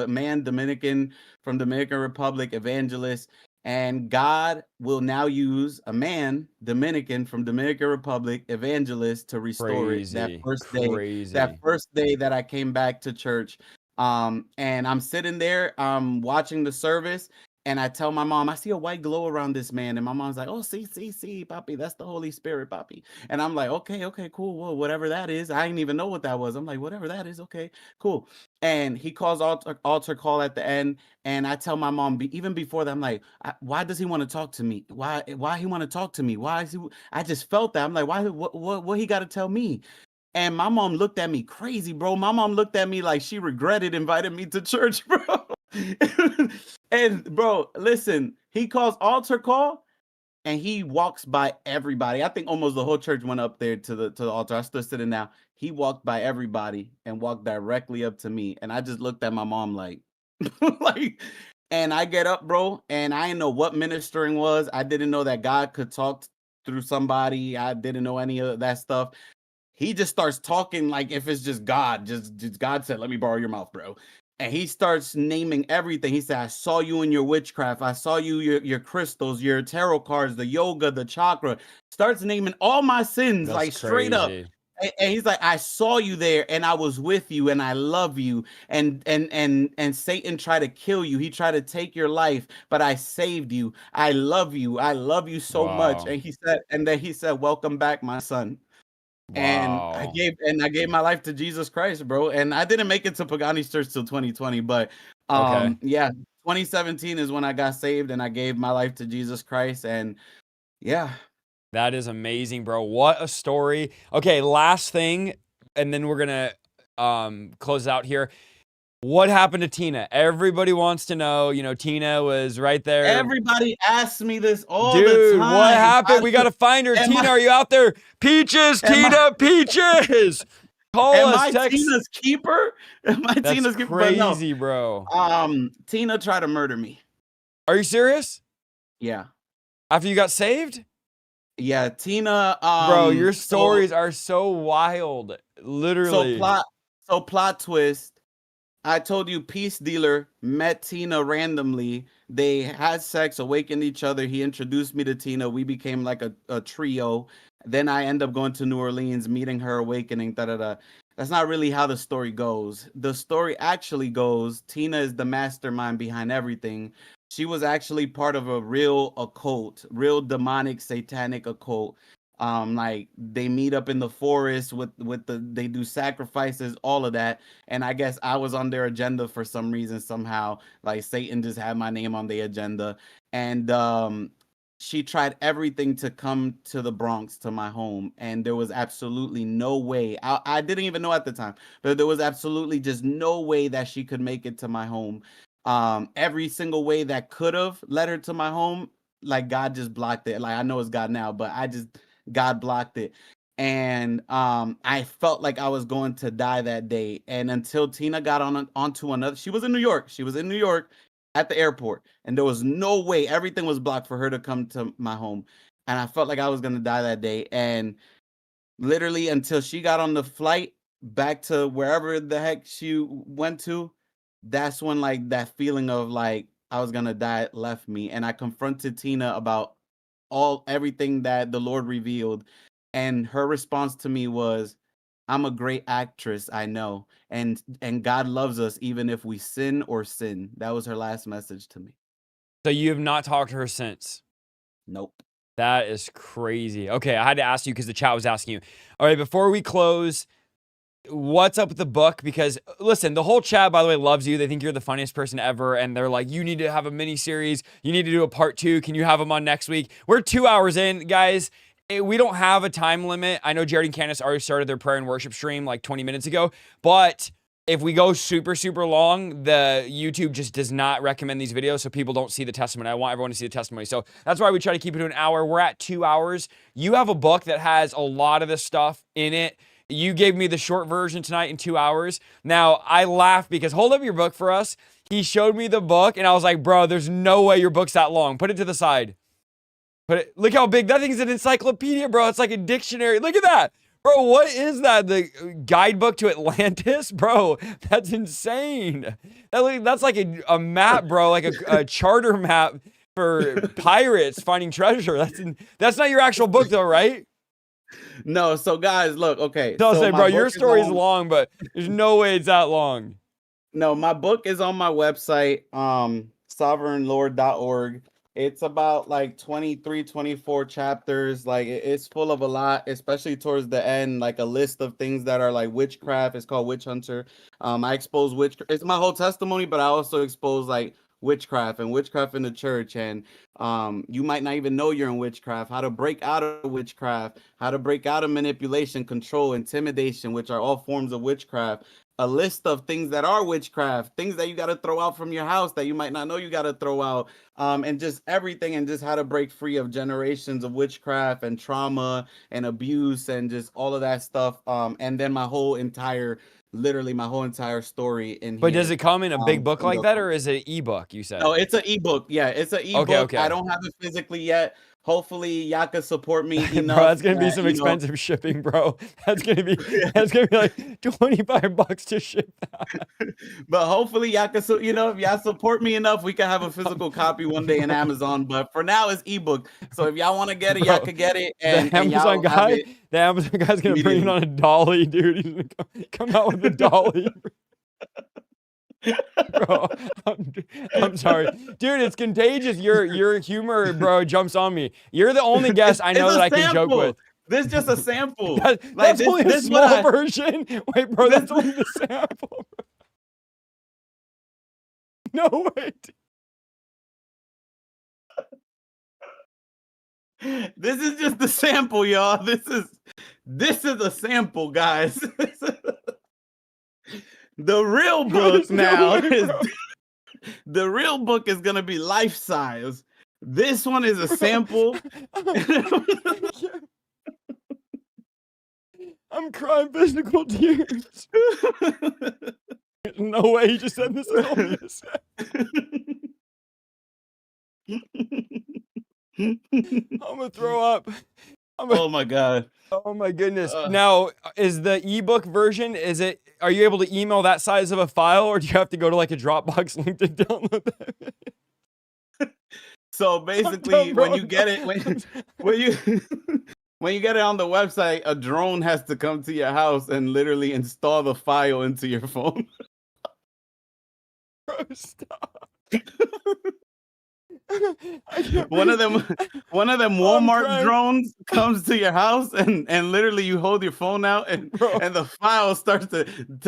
man Dominican, from Dominican Republic, evangelist. And God will now use a man, Dominican, from Dominican Republic, evangelist, to restore it. That Crazy. first day, that Crazy. first day that I came back to church. And I'm sitting there, watching the service, and I tell my mom, I see a white glow around this man. And my mom's like, oh, see, Papi, that's the Holy Spirit, Papi. And I'm like, okay, cool. Well, whatever that is. I didn't even know what that was. I'm like, whatever that is, okay, cool. And he calls altar call at the end. And I tell my mom, even before that, I'm like, why does he want to talk to me? Why he want to talk to me? Why is he? I just felt that. I'm like, why? What he got to tell me? And my mom looked at me crazy, bro. My mom looked at me like she regretted inviting me to church, bro. And bro, listen, he calls altar call, and he walks by everybody. I think almost the whole church went up there to the altar. I stood sitting now. He walked by everybody and walked directly up to me. And I just looked at my mom like, like, and I get up, bro, and I didn't know what ministering was. I didn't know that God could talk through somebody. I didn't know any of that stuff. He just starts talking like if it's just God. Just God said, let me borrow your mouth, bro. And he starts naming everything. He said, I saw you in your witchcraft. I saw you, your crystals, your tarot cards, the yoga, the chakra. Starts naming all my sins, That's like straight up. crazy. And he's like, I saw you there, and I was with you, and I love you. And Satan tried to kill you. He tried to take your life, but I saved you. I love you. I love you so much. Wow. And then he said, welcome back, my son. And I Wow. gave my life to Jesus Christ, bro. And I didn't make it to Pagani's church till 2020, but Okay. yeah, 2017 is when I got saved and I gave my life to Jesus Christ. And yeah. That is amazing, bro. What a story. Okay, last thing, and then we're gonna close out here. What happened to Tina? Everybody wants to know. Tina was right there. Everybody asks me this all the Dude, what time. happened? We gotta find her. Am Tina, I are you out there? Peaches, am I Tina, Peaches. Call am us, I text. Tina's keeper? Am I That's Tina's keeper? But no. crazy, bro. Tina tried to murder me. Are you serious? Yeah. After you got saved? Yeah, Tina, Bro, your so stories are so wild. so Literally. plot so plot twist. I told you, Peace Dealer met Tina randomly. They had sex, awakened each other. He introduced me to Tina. We became like a trio. Then I end up going to New Orleans, meeting her, awakening, da da da. That's not really how the story goes. The story actually goes, Tina is the mastermind behind everything. She was actually part of a real occult, real demonic, satanic occult. Like they meet up in the forest they do sacrifices, all of that. And I guess I was on their agenda for some reason, somehow. Like Satan just had my name on the agenda. And she tried everything to come to the Bronx, to my home. And there was absolutely no way. I didn't even know at the time, but there was absolutely just no way that she could make it to my home. Every single way that could have led her to my home, like God just blocked it. Like I know it's God now, but God blocked it. And I felt like I was going to die that day. And until Tina got onto another, she was in New York. She was in New York. at the airport, and there was no way, everything was blocked for her to come to my home. And I felt like I was gonna die that day. And literally until she got on the flight back to wherever the heck she went to, that's when like that feeling of like I was gonna die left me. And I confronted Tina about everything that the Lord revealed. And her response to me was, I'm a great actress, I know. And God loves us even if we sin or sin. That was her last message to me. So you have not talked to her since? Nope. That is crazy. Okay, I had to ask you because the chat was asking you. All right, before we close, what's up with the book? Because listen, the whole chat, by the way, loves you. They think you're the funniest person ever, and they're like, you need to have a mini series. You need to do a part 2. Can you have them on next week? We're 2 hours in, guys. We don't have a time limit. I know Jared and Candace already started their prayer and worship stream like 20 minutes ago, but if we go super, super long, the YouTube just does not recommend these videos so people don't see the testimony. I want everyone to see the testimony. So that's why we try to keep it to an hour. We're at 2 hours. You have a book that has a lot of this stuff in it. You gave me the short version tonight in 2 hours. Now, I laugh because, hold up your book for us. He showed me the book, and I was like, bro, there's no way your book's that long. Put it to the side. Look how big. That thing's an encyclopedia, bro. It's like a dictionary. Look at that. Bro, what is that? The guidebook to Atlantis? Bro, that's insane. That's like a map, bro. Like a charter map for pirates finding treasure. That's not your actual book, though, right? No, so guys, look, okay. So I'll so say, my bro, your book story is long, but there's no way it's that long. No, my book is on my website, sovereignlord.org. It's about like 23, 24 chapters. Like it's full of a lot, especially towards the end, like a list of things that are like witchcraft. It's called Witch Hunter. I expose witchcraft. It's my whole testimony, but I also expose like witchcraft in the church. And you might not even know you're in witchcraft, how to break out of witchcraft, how to break out of manipulation, control, intimidation, which are all forms of witchcraft. A list of things that are witchcraft, things that you got to throw out from your house that you might not know you got to throw out, and just everything, and just how to break free of generations of witchcraft and trauma and abuse and just all of that stuff. And then literally my whole entire story in here. But does it come in a big book like that, or is it an ebook, you said? No, it's an ebook. Yeah, it's an ebook. Okay. I don't have it physically yet. Hopefully, y'all can support me enough. Bro, that's gonna be some expensive shipping, bro. That's gonna be like $25 to ship that. But hopefully, y'all can, if y'all support me enough, we can have a physical copy one day in Amazon. But for now, it's ebook. So if y'all want to get it, y'all can get it. And the Amazon guy's gonna bring it on a dolly, dude. He's gonna come out with a dolly. Bro, I'm sorry, dude. It's contagious. Your humor, bro, jumps on me. You're the only guest I know that I can joke with. This is just a sample. That's only a small version. Wait, bro, that's only the sample. No way. This is just the sample, y'all. This is a sample, guys. The real book now is the real book is gonna be life size. This one is a sample. I'm crying physical tears. No way you just said this is only a sample. I'm gonna throw up. Oh my god. Oh my goodness. Now, is the ebook version, are you able to email that size of a file, or do you have to go to like a Dropbox link to download that? So basically, when you get it, when you get it on the website, a drone has to come to your house and literally install the file into your phone. Bro, stop. One of them Walmart drones comes to your house and literally you hold your phone out and the file starts to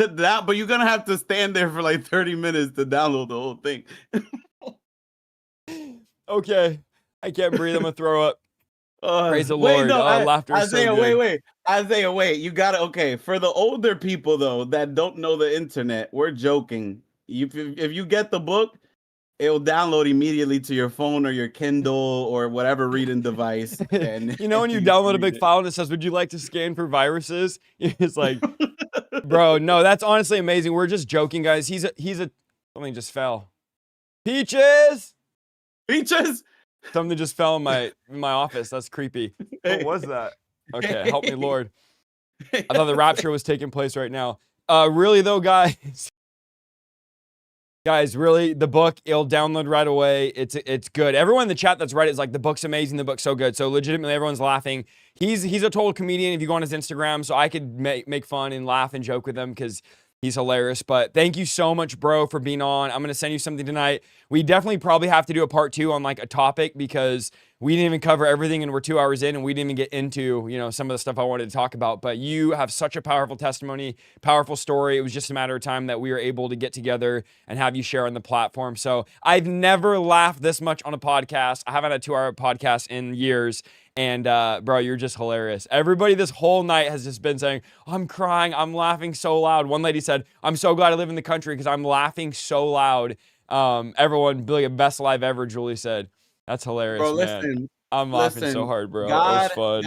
down, but you're gonna have to stand there for like 30 minutes to download the whole thing. Okay, I can't breathe. I'm gonna throw up. Praise the Lord. Laughter is Isaiah, so good. wait. Isaiah, wait. You gotta, okay. For the older people though that don't know the internet, we're joking. If you get the book, it'll download immediately to your phone or your Kindle or whatever reading device. And when you download a big file and it says, "Would you like to scan for viruses?" It's like, bro, no, that's honestly amazing. We're just joking, guys. Something just fell. Peaches. Peaches. Something just fell in my office. That's creepy. What was that? Okay, help me, Lord. I thought the rapture was taking place right now. Really though, guys. Guys, really, the book, it'll download right away. It's good. Everyone in the chat that's read it is like, the book's amazing, the book's so good. So legitimately, everyone's laughing. He's a total comedian if you go on his Instagram, so I could make fun and laugh and joke with him because he's hilarious. But thank you so much, bro, for being on. I'm going to send you something tonight. We definitely probably have to do a part 2 on like a topic because we didn't even cover everything and we're 2 hours in and we didn't even get into, you know, some of the stuff I wanted to talk about. But you have such a powerful testimony, powerful story. It was just a matter of time that we were able to get together and have you share on the platform. So I've never laughed this much on a podcast. I haven't had a 2-hour podcast in years. And bro, you're just hilarious. Everybody this whole night has just been saying, I'm crying, I'm laughing so loud. One lady said, I'm so glad I live in the country because I'm laughing so loud. Everyone, Billy, best live ever, Julie said. That's hilarious, Bro, man. listen. I'm laughing so hard, bro. It was fun.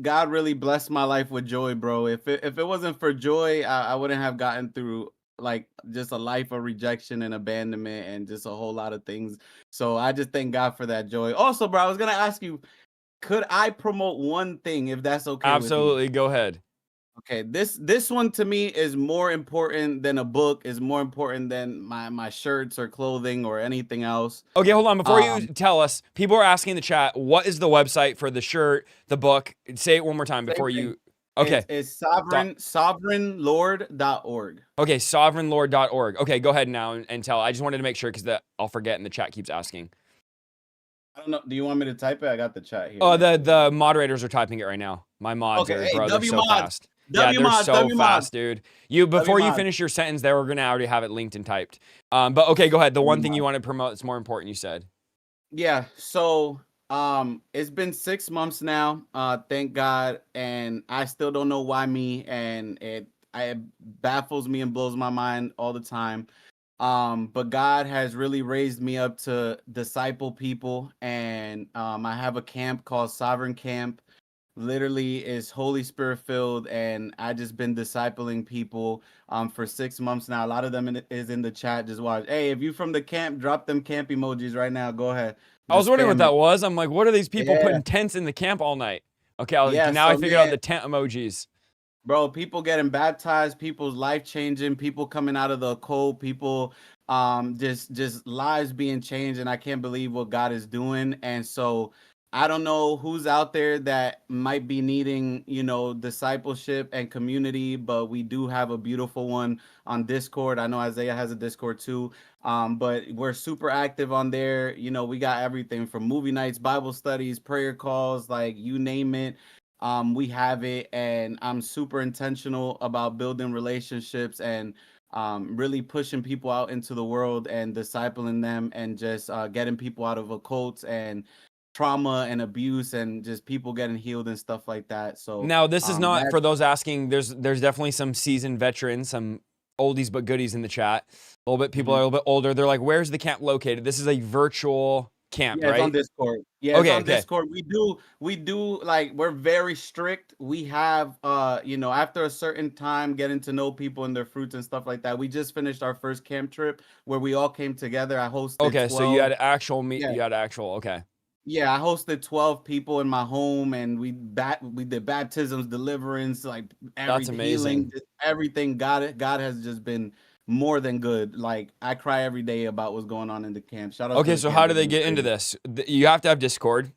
God really blessed my life with joy, bro. If it wasn't for joy, I wouldn't have gotten through like just a life of rejection and abandonment and just a whole lot of things. So I just thank God for that joy. Also, bro, I was gonna ask you, could I promote one thing if that's okay with you? Absolutely, go ahead. Okay, this one to me is more important than a book, is more important than my shirts or clothing or anything else. Okay, hold on. Before you tell us, people are asking in the chat, what is the website for the shirt, the book? Say it one more time before you. Okay. It's sovereignlord.org. Okay, sovereignlord.org. Okay, go ahead now and tell. I just wanted to make sure because I'll forget and the chat keeps asking. I don't know. Do you want me to type it? I got the chat here. Oh, the moderators are typing it right now. My mods are, bro, they're so fast. Yeah, they're so fast, dude. Before you finish your sentence there, we're going to already have it linked and typed. But okay, go ahead. The one thing you want to promote that's more important, you said. Yeah, so it's been 6 months now, thank God, and I still don't know why me, and it baffles me and blows my mind all the time. But God has really raised me up to disciple people, and I have a camp called Sovereign Camp. Literally is Holy Spirit filled, and I just been discipling people for 6 months now. A lot of them is in the chat. Just watch. Hey, if you from the camp, drop them camp emojis right now. Go ahead. I was wondering what that was. I'm like, what are these people putting tents in the camp all night? Okay, now I figured out the tent emojis. Bro, people getting baptized, people's life changing, people coming out of the occult, people just lives being changed, and I can't believe what God is doing. And so I don't know who's out there that might be needing, discipleship and community, but we do have a beautiful one on Discord. I know Isaiah has a Discord too, but we're super active on there. We got everything from movie nights, Bible studies, prayer calls, like you name it. We have it, and I'm super intentional about building relationships and really pushing people out into the world and discipling them and just getting people out of occults and trauma and abuse and just people getting healed and stuff like that. So now this is not for those asking. There's definitely some seasoned veterans, some oldies but goodies in the chat. A little bit people are a little bit older. They're like, "Where's the camp located?" This is a virtual camp, right? It's on Discord. Yeah, it's on Discord. We do like, we're very strict. We have after a certain time getting to know people and their fruits and stuff like that. We just finished our first camp trip where we all came together. I hosted 12. So you had actual okay. Yeah, I hosted 12 people in my home, and we did baptisms, deliverance, like That's amazing. healing, everything. God has just been more than good. Like, I cry every day about what's going on in the camp. Shout out. Okay, so how do they get into this? You have to have Discord.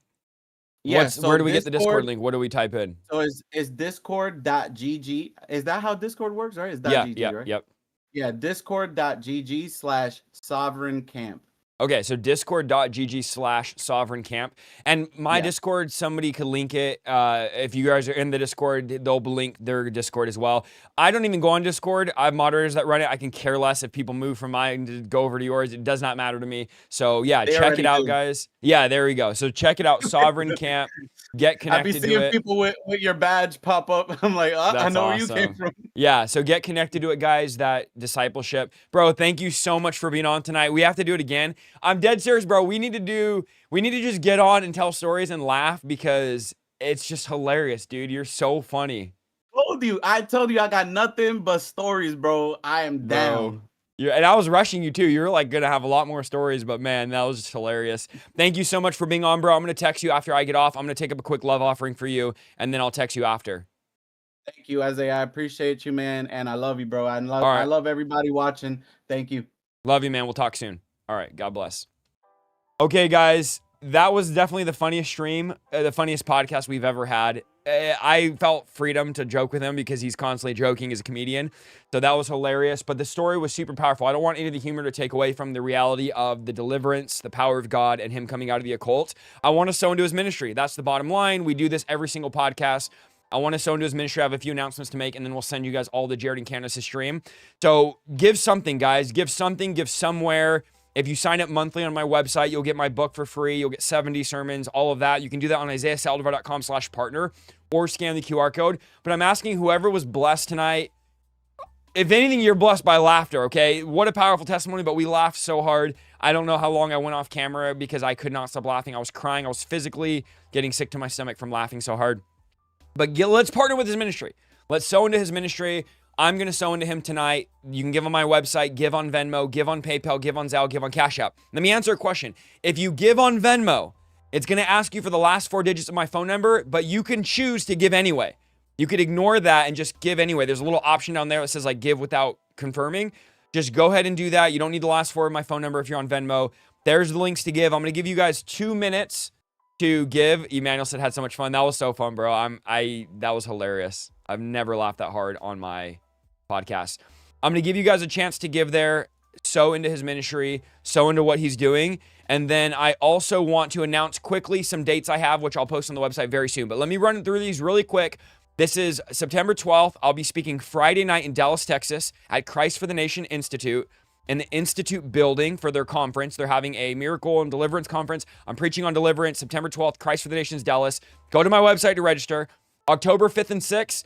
Yeah. Where do we get the Discord link? What do we type in? So it's discord.gg. Is that how Discord works, right? It's .gg, right? Yep. Yeah, discord.gg/sovereign-camp. Okay, so discord.gg/sovereign-camp. And my Discord, somebody could link it. If you guys are in the Discord, they'll link their Discord as well. I don't even go on Discord. I have moderators that run it. I can care less if people move from mine to go over to yours. It does not matter to me. So yeah, check it out, guys. Yeah, there we go. So check it out, Sovereign Camp. Get connected to it. I be seeing people with your badge pop up. I'm like, I know where you came from. Yeah, so get connected to it, guys. That discipleship. Bro, thank you so much for being on tonight. We have to do it again. I'm dead serious, bro. We need to just get on and tell stories and laugh because it's just hilarious, dude. You're so funny. I told you I got nothing but stories, bro. I am down. And I was rushing you too. You're like gonna have a lot more stories, but man, that was just hilarious. Thank you so much for being on, bro. I'm gonna text you after I get off. I'm gonna take up a quick love offering for you, and then I'll text you after. Thank you, Isaiah. I appreciate you, man, and I love you, bro. All I right. love everybody watching. Thank you. Love you, man. We'll talk soon. All right. God bless. Okay, guys, that was definitely the funniest stream, the funniest podcast we've ever had. I felt freedom to joke with him because he's constantly joking as a comedian. So that was hilarious. But the story was super powerful. I don't want any of the humor to take away from the reality of the deliverance, the power of God, and him coming out of the occult. I want to sow into his ministry. That's the bottom line. We do this every single podcast. I want to sow into his ministry. I have a few announcements to make, and then we'll send you guys all the Jared and Candace's stream. So give something, guys. Give something. Give somewhere. If you sign up monthly on my website, you'll get my book for free. You'll get 70 sermons, all of that. You can do that on IsaiahSaldivar.com/partner or scan the QR code. But I'm asking whoever was blessed tonight, if anything, you're blessed by laughter, okay? What a powerful testimony, but we laughed so hard. I don't know how long I went off camera because I could not stop laughing. I was crying. I was physically getting sick to my stomach from laughing so hard. But let's partner with his ministry. Let's sow into his ministry. I'm going to sow into him tonight. You can give on my website, give on Venmo, give on PayPal, give on Zelle, give on Cash App. Let me answer a question. If you give on Venmo, it's going to ask you for the last 4 digits of my phone number, but you can choose to give anyway. You could ignore that and just give anyway. There's a little option down there that says like give without confirming. Just go ahead and do that. You don't need the last 4 of my phone number if you're on Venmo. There's the links to give. I'm going to give you guys 2 minutes to give. Emmanuel said had so much fun. That was so fun, bro. That was hilarious. I've never laughed that hard on my podcast. I'm going to give you guys a chance to give there, sow into his ministry, sow into what he's doing. And then I also want to announce quickly some dates I have, which I'll post on the website very soon. But let me run through these really quick. This is September 12th. I'll be speaking Friday night in Dallas, Texas at Christ for the Nation Institute in the Institute building for their conference. They're having a miracle and deliverance conference. I'm preaching on deliverance, September 12th, Christ for the Nations, Dallas. Go to my website to register. October 5th and 6th,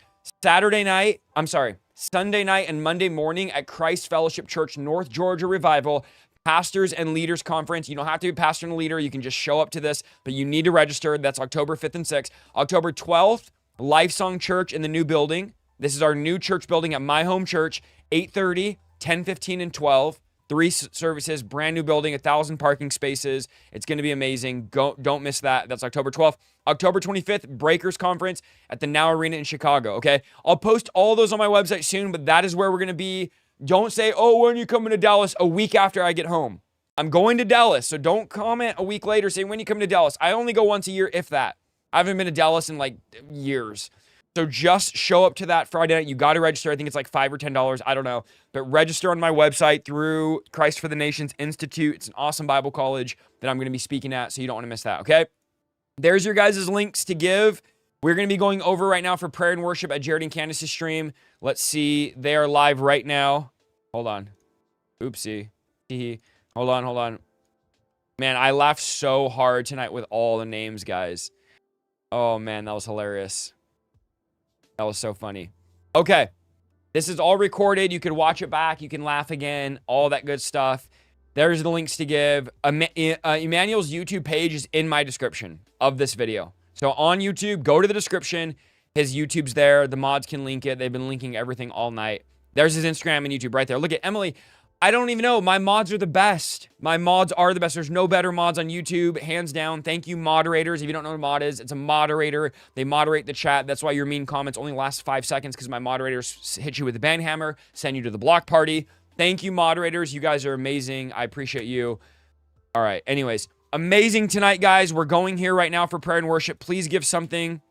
Sunday night and Monday morning at Christ Fellowship Church, North Georgia Revival, Pastors and Leaders Conference. You don't have to be a pastor and a leader. You can just show up to this, but you need to register. That's October 5th and 6th. October 12th, Lifesong Church in the new building. This is our new church building at my home church, 8:30, 10:15, and 12. 3 services, brand new building, 1,000 parking spaces. It's going to be amazing. Don't miss that. That's October 12th. October 25th, Breakers Conference at the Now Arena in Chicago, okay? I'll post all those on my website soon, but that is where we're going to be. Don't say, oh, when are you coming to Dallas? A week after I get home. I'm going to Dallas, so don't comment a week later saying, when you come to Dallas? I only go once a year, if that. I haven't been to Dallas in like years. So just show up to that Friday night. You got to register. I think it's like $5 or $10. I don't know. But register on my website through Christ for the Nations Institute. It's an awesome Bible college that I'm going to be speaking at, so you don't want to miss that, okay? There's your guys' links to give. We're going to be going over right now for prayer and worship at Jared and Candace's stream. Let's see. They are live right now. Hold on. Oopsie. Hold on. Man, I laughed so hard tonight with all the names, guys. Oh, man, that was hilarious. That was so funny. Okay. This is all recorded. You can watch it back. You can laugh again. All that good stuff. There's the links to give. Emmanuel's YouTube page is in my description of this video. So on YouTube, go to the description. His YouTube's there. The mods can link it. They've been linking everything all night. There's his Instagram and YouTube right there. Look at Emily. I don't even know. My mods are the best. My mods are the best. There's no better mods on YouTube, hands down. Thank you, moderators. If you don't know what a mod is, it's a moderator. They moderate the chat. That's why your mean comments only last 5 seconds, because my moderators hit you with the ban hammer, send you to the block party. Thank you, moderators. You guys are amazing. I appreciate you. All right. Anyways, amazing tonight, guys. We're going here right now for prayer and worship. Please give something.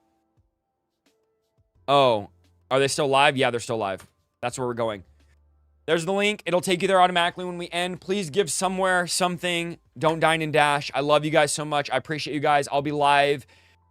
Oh, are they still live? Yeah, they're still live. That's where we're going. There's the link. It'll take you there automatically when we end. Please give somewhere, something. Don't dine and dash. I love you guys so much. I appreciate you guys. I'll be live.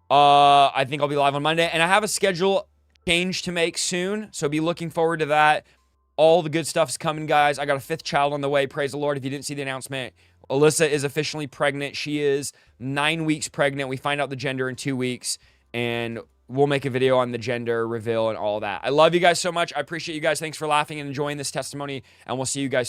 I think I'll be live on Monday. And I have a schedule change to make soon, so be looking forward to that. All the good stuff's coming, guys. I got a 5th child on the way. Praise the Lord. If you didn't see the announcement, Alyssa is officially pregnant. She is 9 weeks pregnant. We find out the gender in 2 weeks, and we'll make a video on the gender reveal and all that. I love you guys so much. I appreciate you guys. Thanks for laughing and enjoying this testimony, and we'll see you guys